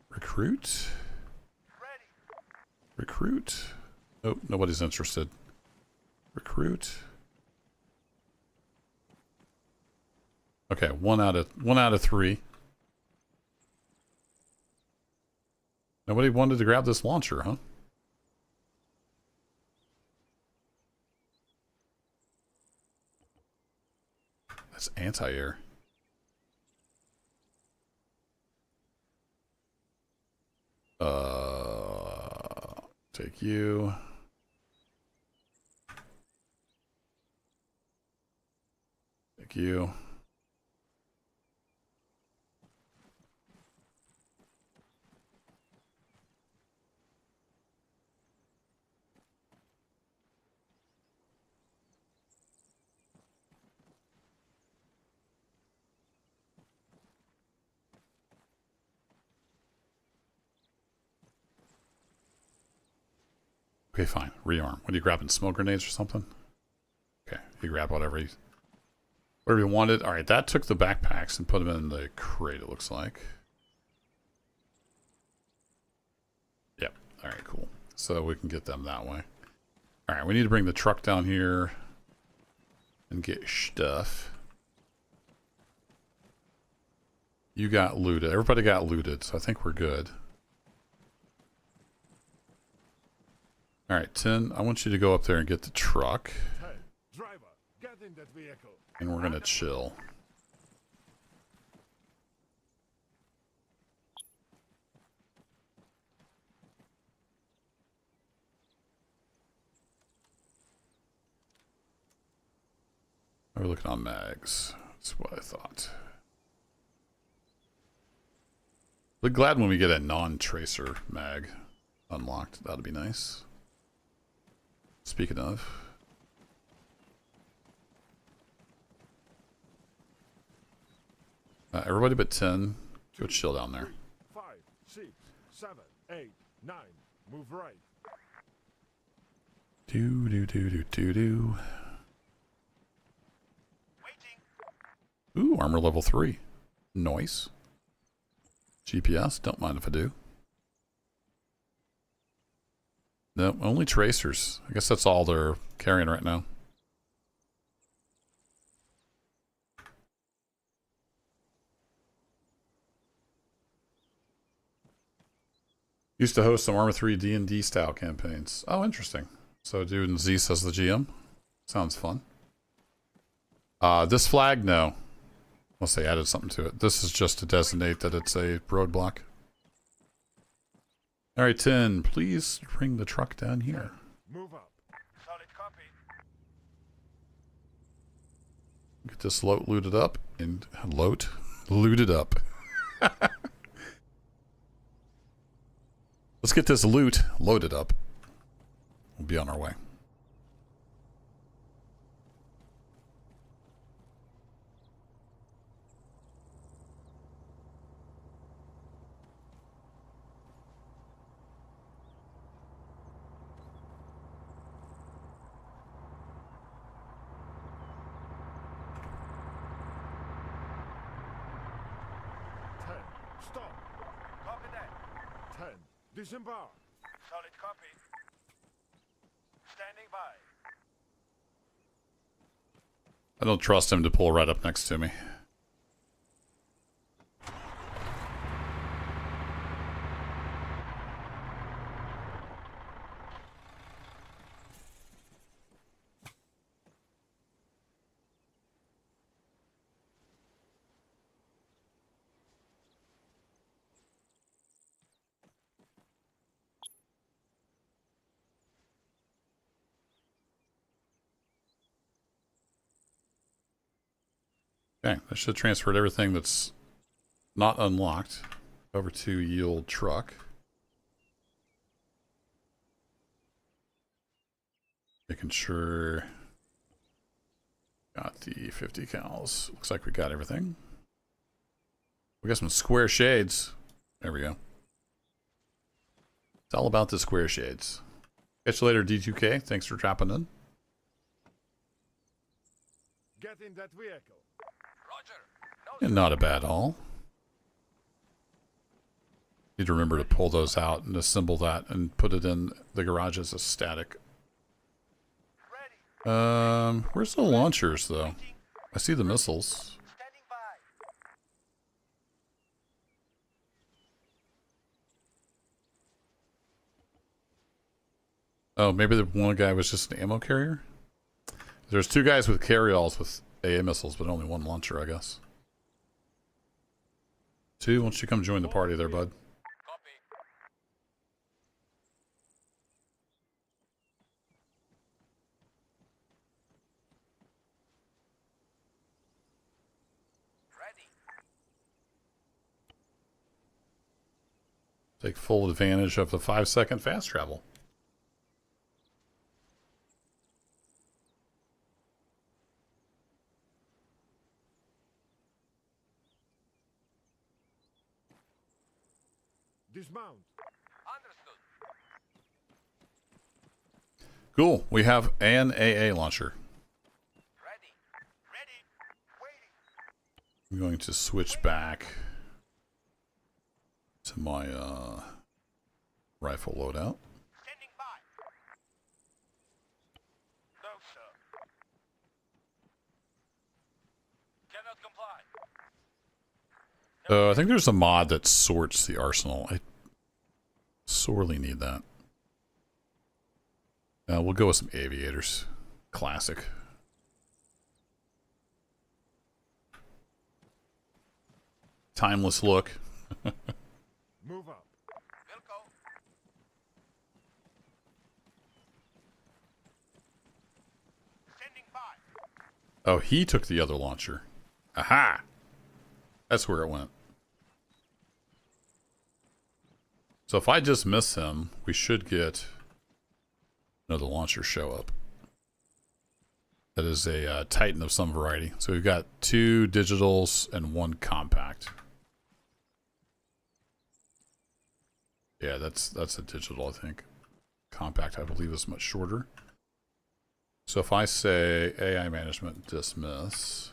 A: recruit.
B: Ready.
A: Recruit. Oh, nobody's interested. Recruit. Okay, one out of 3. Nobody wanted to grab this launcher, huh? That's anti-air. Take you. Take you. Okay, fine. Rearm. What are you grabbing? Smoke grenades or something? Okay, you grab whatever you wanted. All right, that took the backpacks and put them in the crate, it looks like. Yep. All right, cool. So we can get them that way. All right, we need to bring the truck down here and get stuff. You got looted. Everybody got looted, so I think we're good. All right, 10, I want you to go up there and get the truck.
E: Hey, driver, get in that vehicle.
A: And we're going to chill. We're looking on mags. That's what I thought. Be glad when we get a non-tracer mag unlocked. That'd be nice. Speaking of. Everybody but 10, go chill down there.
E: 5, 6, 7, 8, 9. Move right.
A: Do do do do do do. Ooh, armor level 3. Nice. GPS, don't mind if I do. No, only tracers. I guess that's all they're carrying right now. Used to host some Arma 3 D&D style campaigns. Oh, interesting. So dude in Z says the GM. Sounds fun. This flag, no. Unless they added something to it. This is just to designate that it's a roadblock. Alright, 10. Please bring the truck down here.
E: Move up.
B: Solid copy.
A: Get this loot looted up. And looted up. Let's get this loot loaded up. We'll be on our way.
E: Stop.
B: Copy that.
E: 10. Disembark.
B: Solid copy. Standing by.
A: I don't trust him to pull right up next to me. Okay, that should have transferred everything that's not unlocked over to yield truck. Making sure got the 50 cals. Looks like we got everything. We got some square shades. There we go. It's all about the square shades. Catch you later, D2K. Thanks for dropping in.
E: Get in that vehicle.
B: Roger. No,
A: And not a bad haul. Need to remember to pull those out and assemble that and put it in the garage as a static.
B: ready.
A: Where's the launchers though? I see the missiles.
B: Standing by.
A: Oh, maybe the one guy was just an ammo carrier? There's two guys with carryalls with AA missiles, but only one launcher, I guess. Two, why don't you come join the party there, bud?
B: Copy. Ready.
A: Take full advantage of the 5-second fast travel.
E: Dismount.
B: Understood.
A: Cool, we have an AA launcher.
B: Ready. Ready. Waiting.
A: I'm going to switch back to my rifle loadout.
B: Standing by. No, sir. Cannot comply.
A: I think there's a mod that sorts the arsenal. I sorely need that. We'll go with some aviators. Classic. Timeless look.
E: Move up.
B: Will go. Standing by.
A: Oh, he took the other launcher. Aha! That's where it went. So if I just miss him, we should get another launcher show up. That is a Titan of some variety. So we've got 2 digitals and 1 compact. Yeah, that's a digital, I think. Compact, I believe, is much shorter. So if I say AI management dismiss,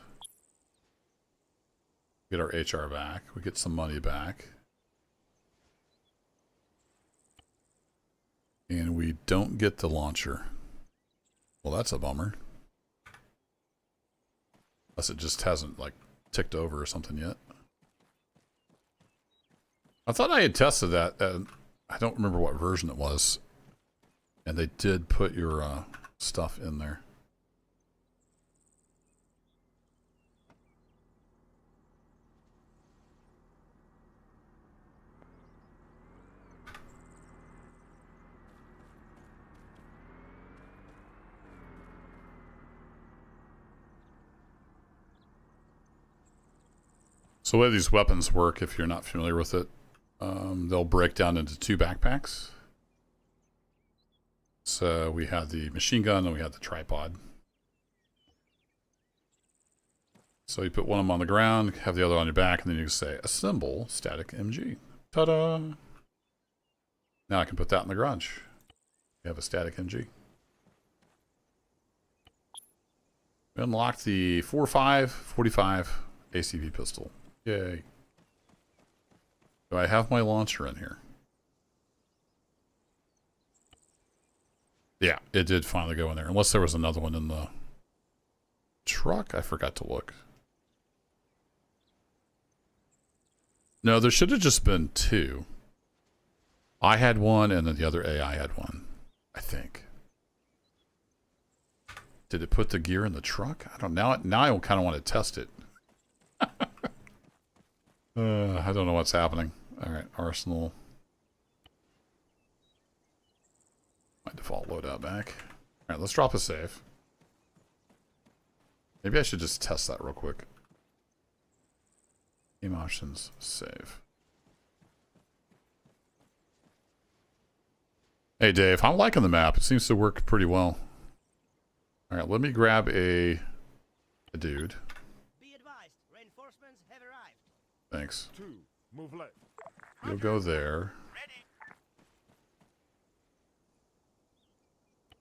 A: get our HR back, we get some money back. And we don't get the launcher. Well, that's a bummer. Unless it just hasn't, like, ticked over or something yet. I thought I had tested that. I don't remember what version it was. And they did put your stuff in there. So the way these weapons work, if you're not familiar with it, they'll break down into 2 backpacks. So we have the machine gun and we have the tripod. So you put one of them on the ground, have the other on your back, and then you can say, assemble static MG. Ta-da! Now I can put that in the garage. We have a static MG. We unlocked the 4.5 ACV pistol. Yay. Do I have my launcher in here? Yeah, it did finally go in there. Unless there was another one in the truck. I forgot to look. No, there should have just been 2. I had one and then the other AI had one. I think. Did it put the gear in the truck? I don't know. Now I kind of want to test it. I don't know what's happening. Alright, arsenal. My default loadout back. Alright, let's drop a save. Maybe I should just test that real quick. Game options, save. Hey Dave, I'm liking the map. It seems to work pretty well. Alright, let me grab a dude.
D: Be advised, reinforcements have arrived.
E: Thanks. 2, move left.
A: You'll go there.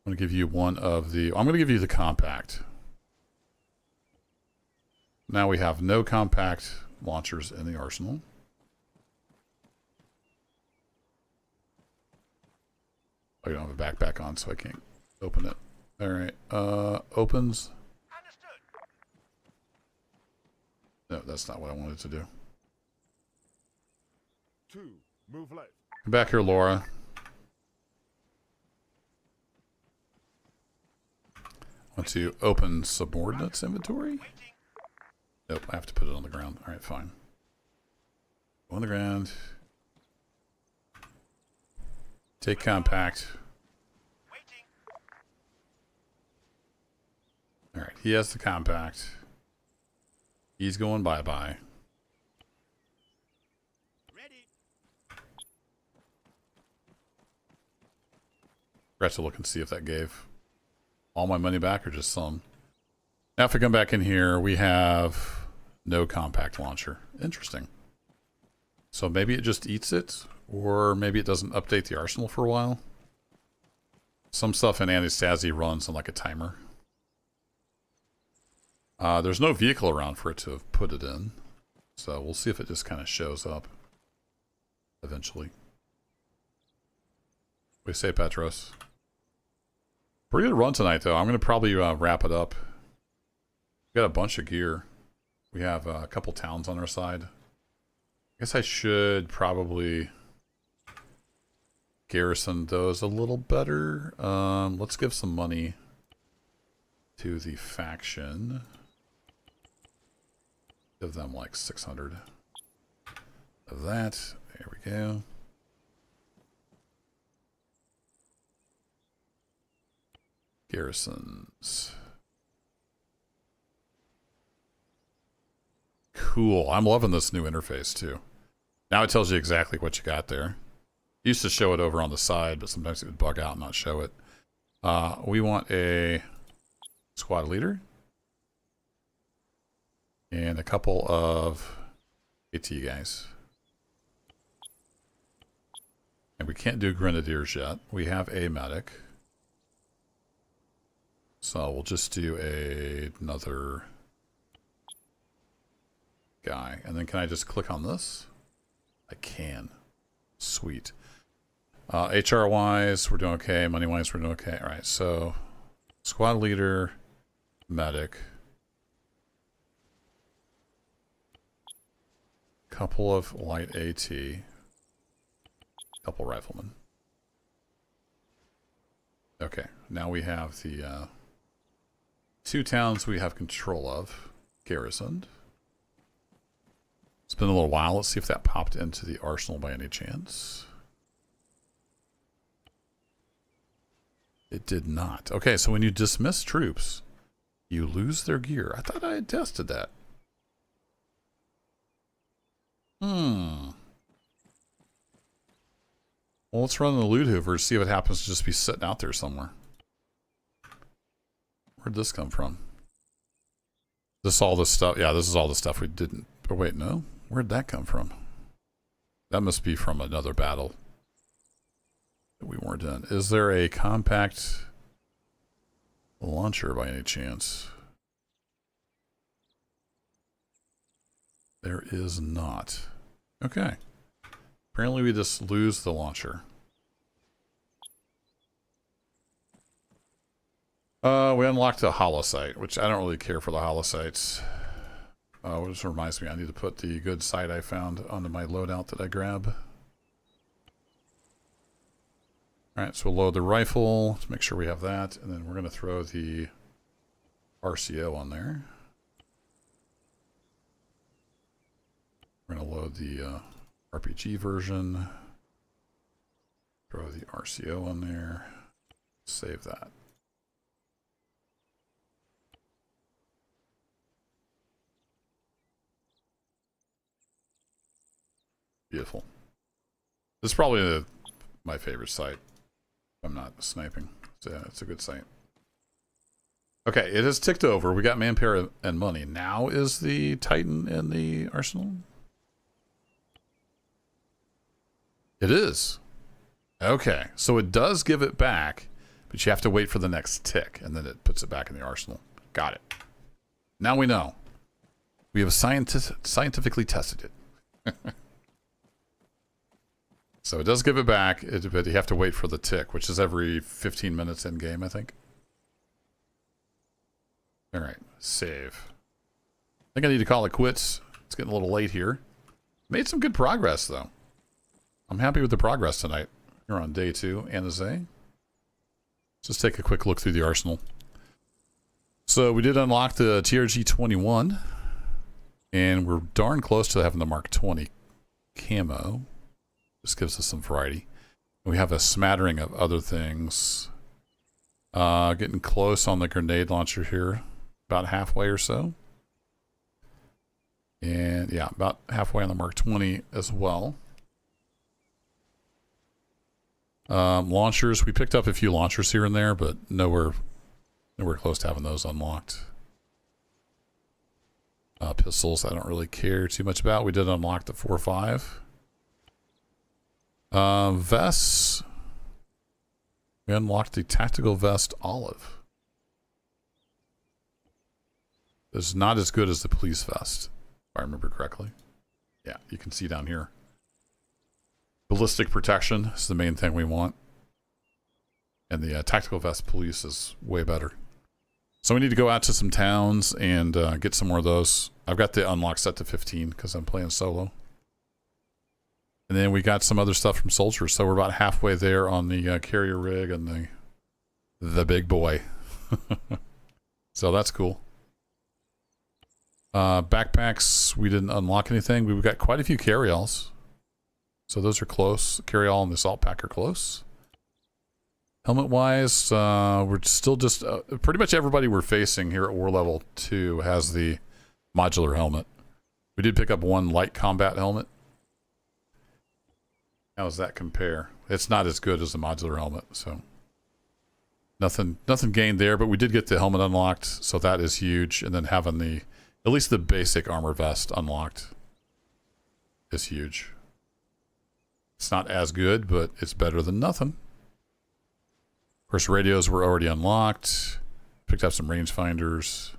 A: I'm going to give you one of the... I'm going to give you the compact. Now we have no compact launchers in the arsenal. I don't have a backpack on, so I can't open it. Alright, opens.
B: Understood.
A: No, that's not what I wanted to do.
E: 2, move left.
A: Come back here, Laura. Want to open subordinates inventory? Nope, I have to put it on the ground. Alright, fine. Go on the ground. Take compact. Alright, he has the compact. He's going bye-bye.
D: Ready.
A: Forgot to look and see if that gave all my money back or just some. Now if we come back in here, we have no compact launcher. Interesting. So maybe it just eats it, or maybe it doesn't update the arsenal for a while. Some stuff in Antistasi runs on like a timer. There's no vehicle around for it to have put it in. So we'll see if it just kind of shows up eventually. What do you say, Petros? Pretty good run tonight, though. I'm going to probably wrap it up. We got a bunch of gear. We have a couple towns on our side. I guess I should probably garrison those a little better. Let's give some money to the faction. Give them like 600 of that. There we go. Garrisons. Cool. I'm loving this new interface too. Now it tells you exactly what you got there. It used to show it over on the side, but sometimes it would bug out and not show it. We want a squad leader. And a couple of AT guys. And we can't do grenadiers yet. We have a medic. So we'll just do another guy. And then can I just click on this? I can. Sweet. HR wise, we're doing okay. Money wise, we're doing okay. All right, so squad leader, medic, couple of light AT, couple riflemen. Okay, now we have the 2 towns we have control of, garrisoned. It's been a little while. Let's see if that popped into the arsenal by any chance. It did not. Okay, so when you dismiss troops, you lose their gear. I thought I had tested that. Well, let's run the loot hoover, see if it happens to just be sitting out there somewhere. Where'd this come from? This all this stuff? Yeah, this is all the stuff we didn't... Oh, wait, no? Where'd that come from? That must be from another battle that we weren't in. Is there a compact launcher by any chance? There is not. Okay. Apparently we just lose the launcher. We unlocked a holosite, which I don't really care for the holosites. Which reminds me, I need to put the good sight I found onto my loadout that I grab. Alright, so we'll load the rifle to make sure we have that, and then we're going to throw the RCO on there. We're going to load the RPG version. Throw the RCO on there. Save that. Beautiful. This is probably my favorite site. I'm not sniping. So yeah, it's a good site. Okay, it has ticked over. We got manpower and money. Now is the Titan in the arsenal? It is. Okay, so it does give it back, but you have to wait for the next tick, and then it puts it back in the arsenal. Got it. Now we know. We have scientifically tested it. So it does give it back, but you have to wait for the tick, which is every 15 minutes in game, I think. All right, save. I think I need to call it quits. It's getting a little late here. Made some good progress, though. I'm happy with the progress tonight. We're on day 2, Anizay. Let's just take a quick look through the arsenal. So we did unlock the TRG-21, and we're darn close to having the Mark 20 camo. This gives us some variety. We have a smattering of other things. Getting close on the grenade launcher here. About halfway or so. And yeah, about halfway on the Mark 20 as well. Launchers. We picked up a few launchers here and there, but nowhere close to having those unlocked. Pistols, I don't really care too much about. We did unlock the 4.5. Vests. We unlocked the tactical vest olive. It's not as good as the police vest, if I remember correctly. Yeah, you can see down here. Ballistic protection is the main thing we want. And the tactical vest police is way better. So we need to go out to some towns and get some more of those. I've got the unlock set to 15 because I'm playing solo. And then we got some other stuff from soldiers, so we're about halfway there on the carrier rig and the big boy. So that's cool. Backpacks, we didn't unlock anything. We've got quite a few carry-alls. So those are close. Carry-all and the assault pack are close. Helmet-wise, we're still just... pretty much everybody we're facing here at War Level 2 has the modular helmet. We did pick up one light combat helmet. How does that compare? It's not as good as the modular helmet, so nothing gained there, but we did get the helmet unlocked, so that is huge. And then having at least the basic armor vest unlocked is huge. It's not as good, but it's better than nothing. Of course, radios were already unlocked. Picked up some rangefinders.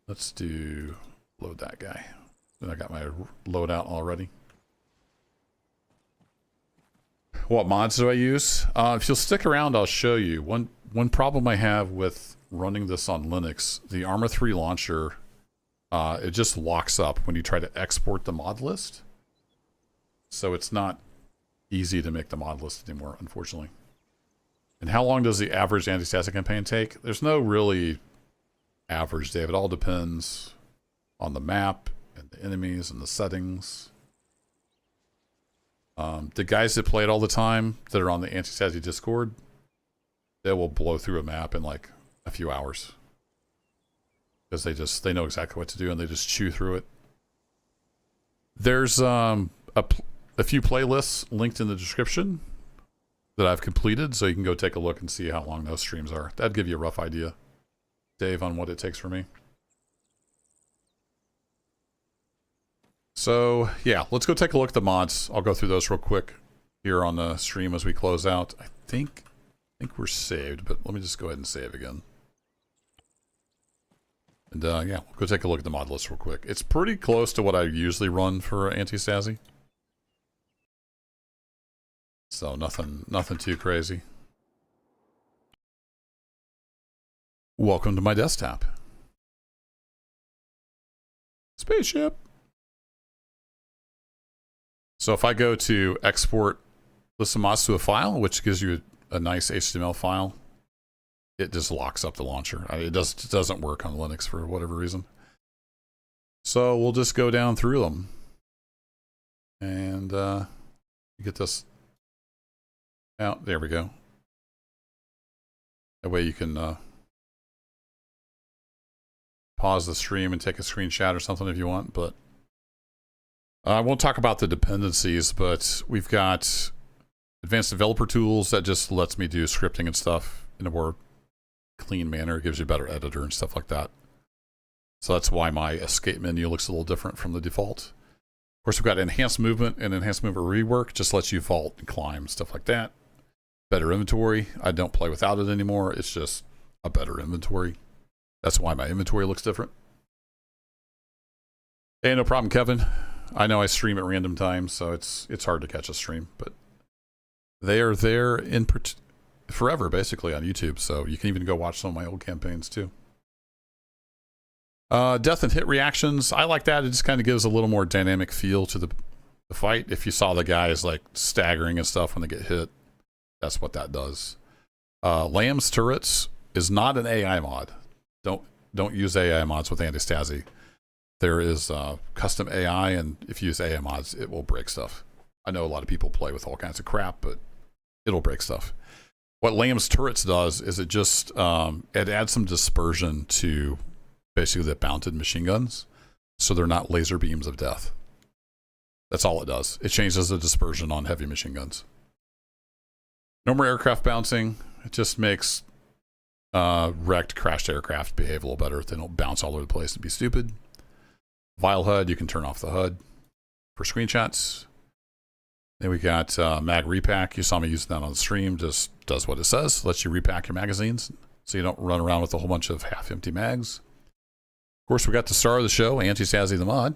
A: Let's load that guy. Then I got my loadout already. What mods do I use? If you'll stick around, I'll show you. One problem I have with running this on Linux, the Arma 3 launcher, it just locks up when you try to export the mod list. So it's not easy to make the mod list anymore, unfortunately. And how long does the average Antistasi campaign take? There's no really average, Dave. It all depends on the map and the enemies and the settings. The guys that play it all the time that are on the Antistasi Discord, they will blow through a map in like a few hours. Because they know exactly what to do and they just chew through it. There's a few playlists linked in the description that I've completed, so you can go take a look and see how long those streams are. That'd give you a rough idea, Dave, on what it takes for me. So, yeah, let's go take a look at the mods. I'll go through those real quick here on the stream as we close out. I think we're saved, but let me just go ahead and save again. And, yeah, we'll go take a look at the mod list real quick. It's pretty close to what I usually run for Antistasi. So, nothing too crazy. Welcome to my desktop. Spaceship. So if I go to export list of mods to a file, which gives you a nice HTML file, it just locks up the launcher. It doesn't work on Linux for whatever reason. So we'll just go down through them. And get this out. There we go. That way you can pause the stream and take a screenshot or something if you want, but I won't talk about the dependencies, but we've got advanced developer tools that just lets me do scripting and stuff in a more clean manner. It gives you a better editor and stuff like that. So that's why my escape menu looks a little different from the default. Of course, we've got enhanced movement and enhanced movement rework. Just lets you vault and climb, stuff like that. Better inventory. I don't play without it anymore. It's just a better inventory. That's why my inventory looks different. Hey, no problem, Kevin. I know I stream at random times, so it's hard to catch a stream, but they are there in forever, basically, on YouTube, so you can even go watch some of my old campaigns, too. Death and hit reactions, I like that. It just kind of gives a little more dynamic feel to the fight. If you saw the guys, like, staggering and stuff when they get hit, that's what that does. Lamb's Turrets is not an AI mod. Don't use AI mods with Antistasi. There is custom AI, and if you use AI mods, it will break stuff. I know a lot of people play with all kinds of crap, but it'll break stuff. What Lamb's Turrets does is it just it adds some dispersion to basically the mounted machine guns, so they're not laser beams of death. That's all it does. It changes the dispersion on heavy machine guns. No more aircraft bouncing. It just makes wrecked, crashed aircraft behave a little better. They don't bounce all over the place and be stupid. Vile HUD, you can turn off the HUD for screenshots. Then we got mag repack. You saw me using that on the stream. Just does what it says. Lets you repack your magazines so you don't run around with a whole bunch of half-empty mags. Of course, we got the star of the show, Antistasi the mod.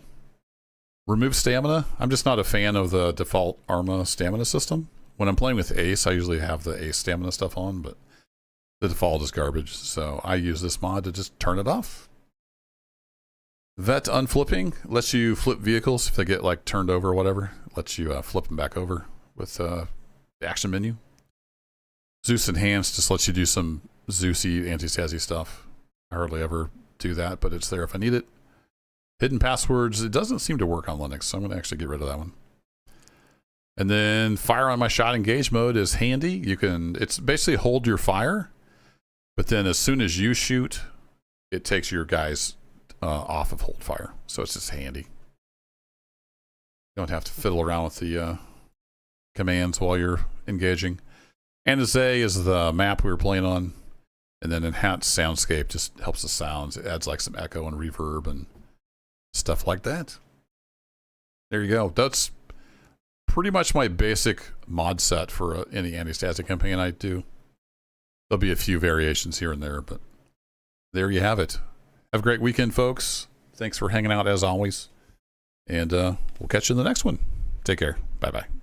A: Remove stamina. I'm just not a fan of the default Arma stamina system. When I'm playing with Ace, I usually have the Ace stamina stuff on, but the default is garbage. So I use this mod to just turn it off. Vet unflipping lets you flip vehicles if they get like turned over or whatever. Lets you flip them back over with the action menu. Zeus enhanced just lets you do some Zeusy Antistasi stuff. I hardly ever do that, but it's there if I need it. Hidden passwords, it doesn't seem to work on Linux, so I'm going to actually get rid of that one. And then fire on my shot engage mode is handy. You can, it's basically hold your fire, but then as soon as you shoot, it takes your guys off of hold fire. So it's just handy. You don't have to fiddle around with the commands while you're engaging. Anizay is the map we were playing on. And then enhanced soundscape just helps the sounds. It adds like some echo and reverb and stuff like that. There you go. That's pretty much my basic mod set for any Antistasi campaign I do. There'll be a few variations here and there, but there you have it. Have a great weekend, folks. Thanks for hanging out as always. And we'll catch you in the next one. Take care. Bye-bye.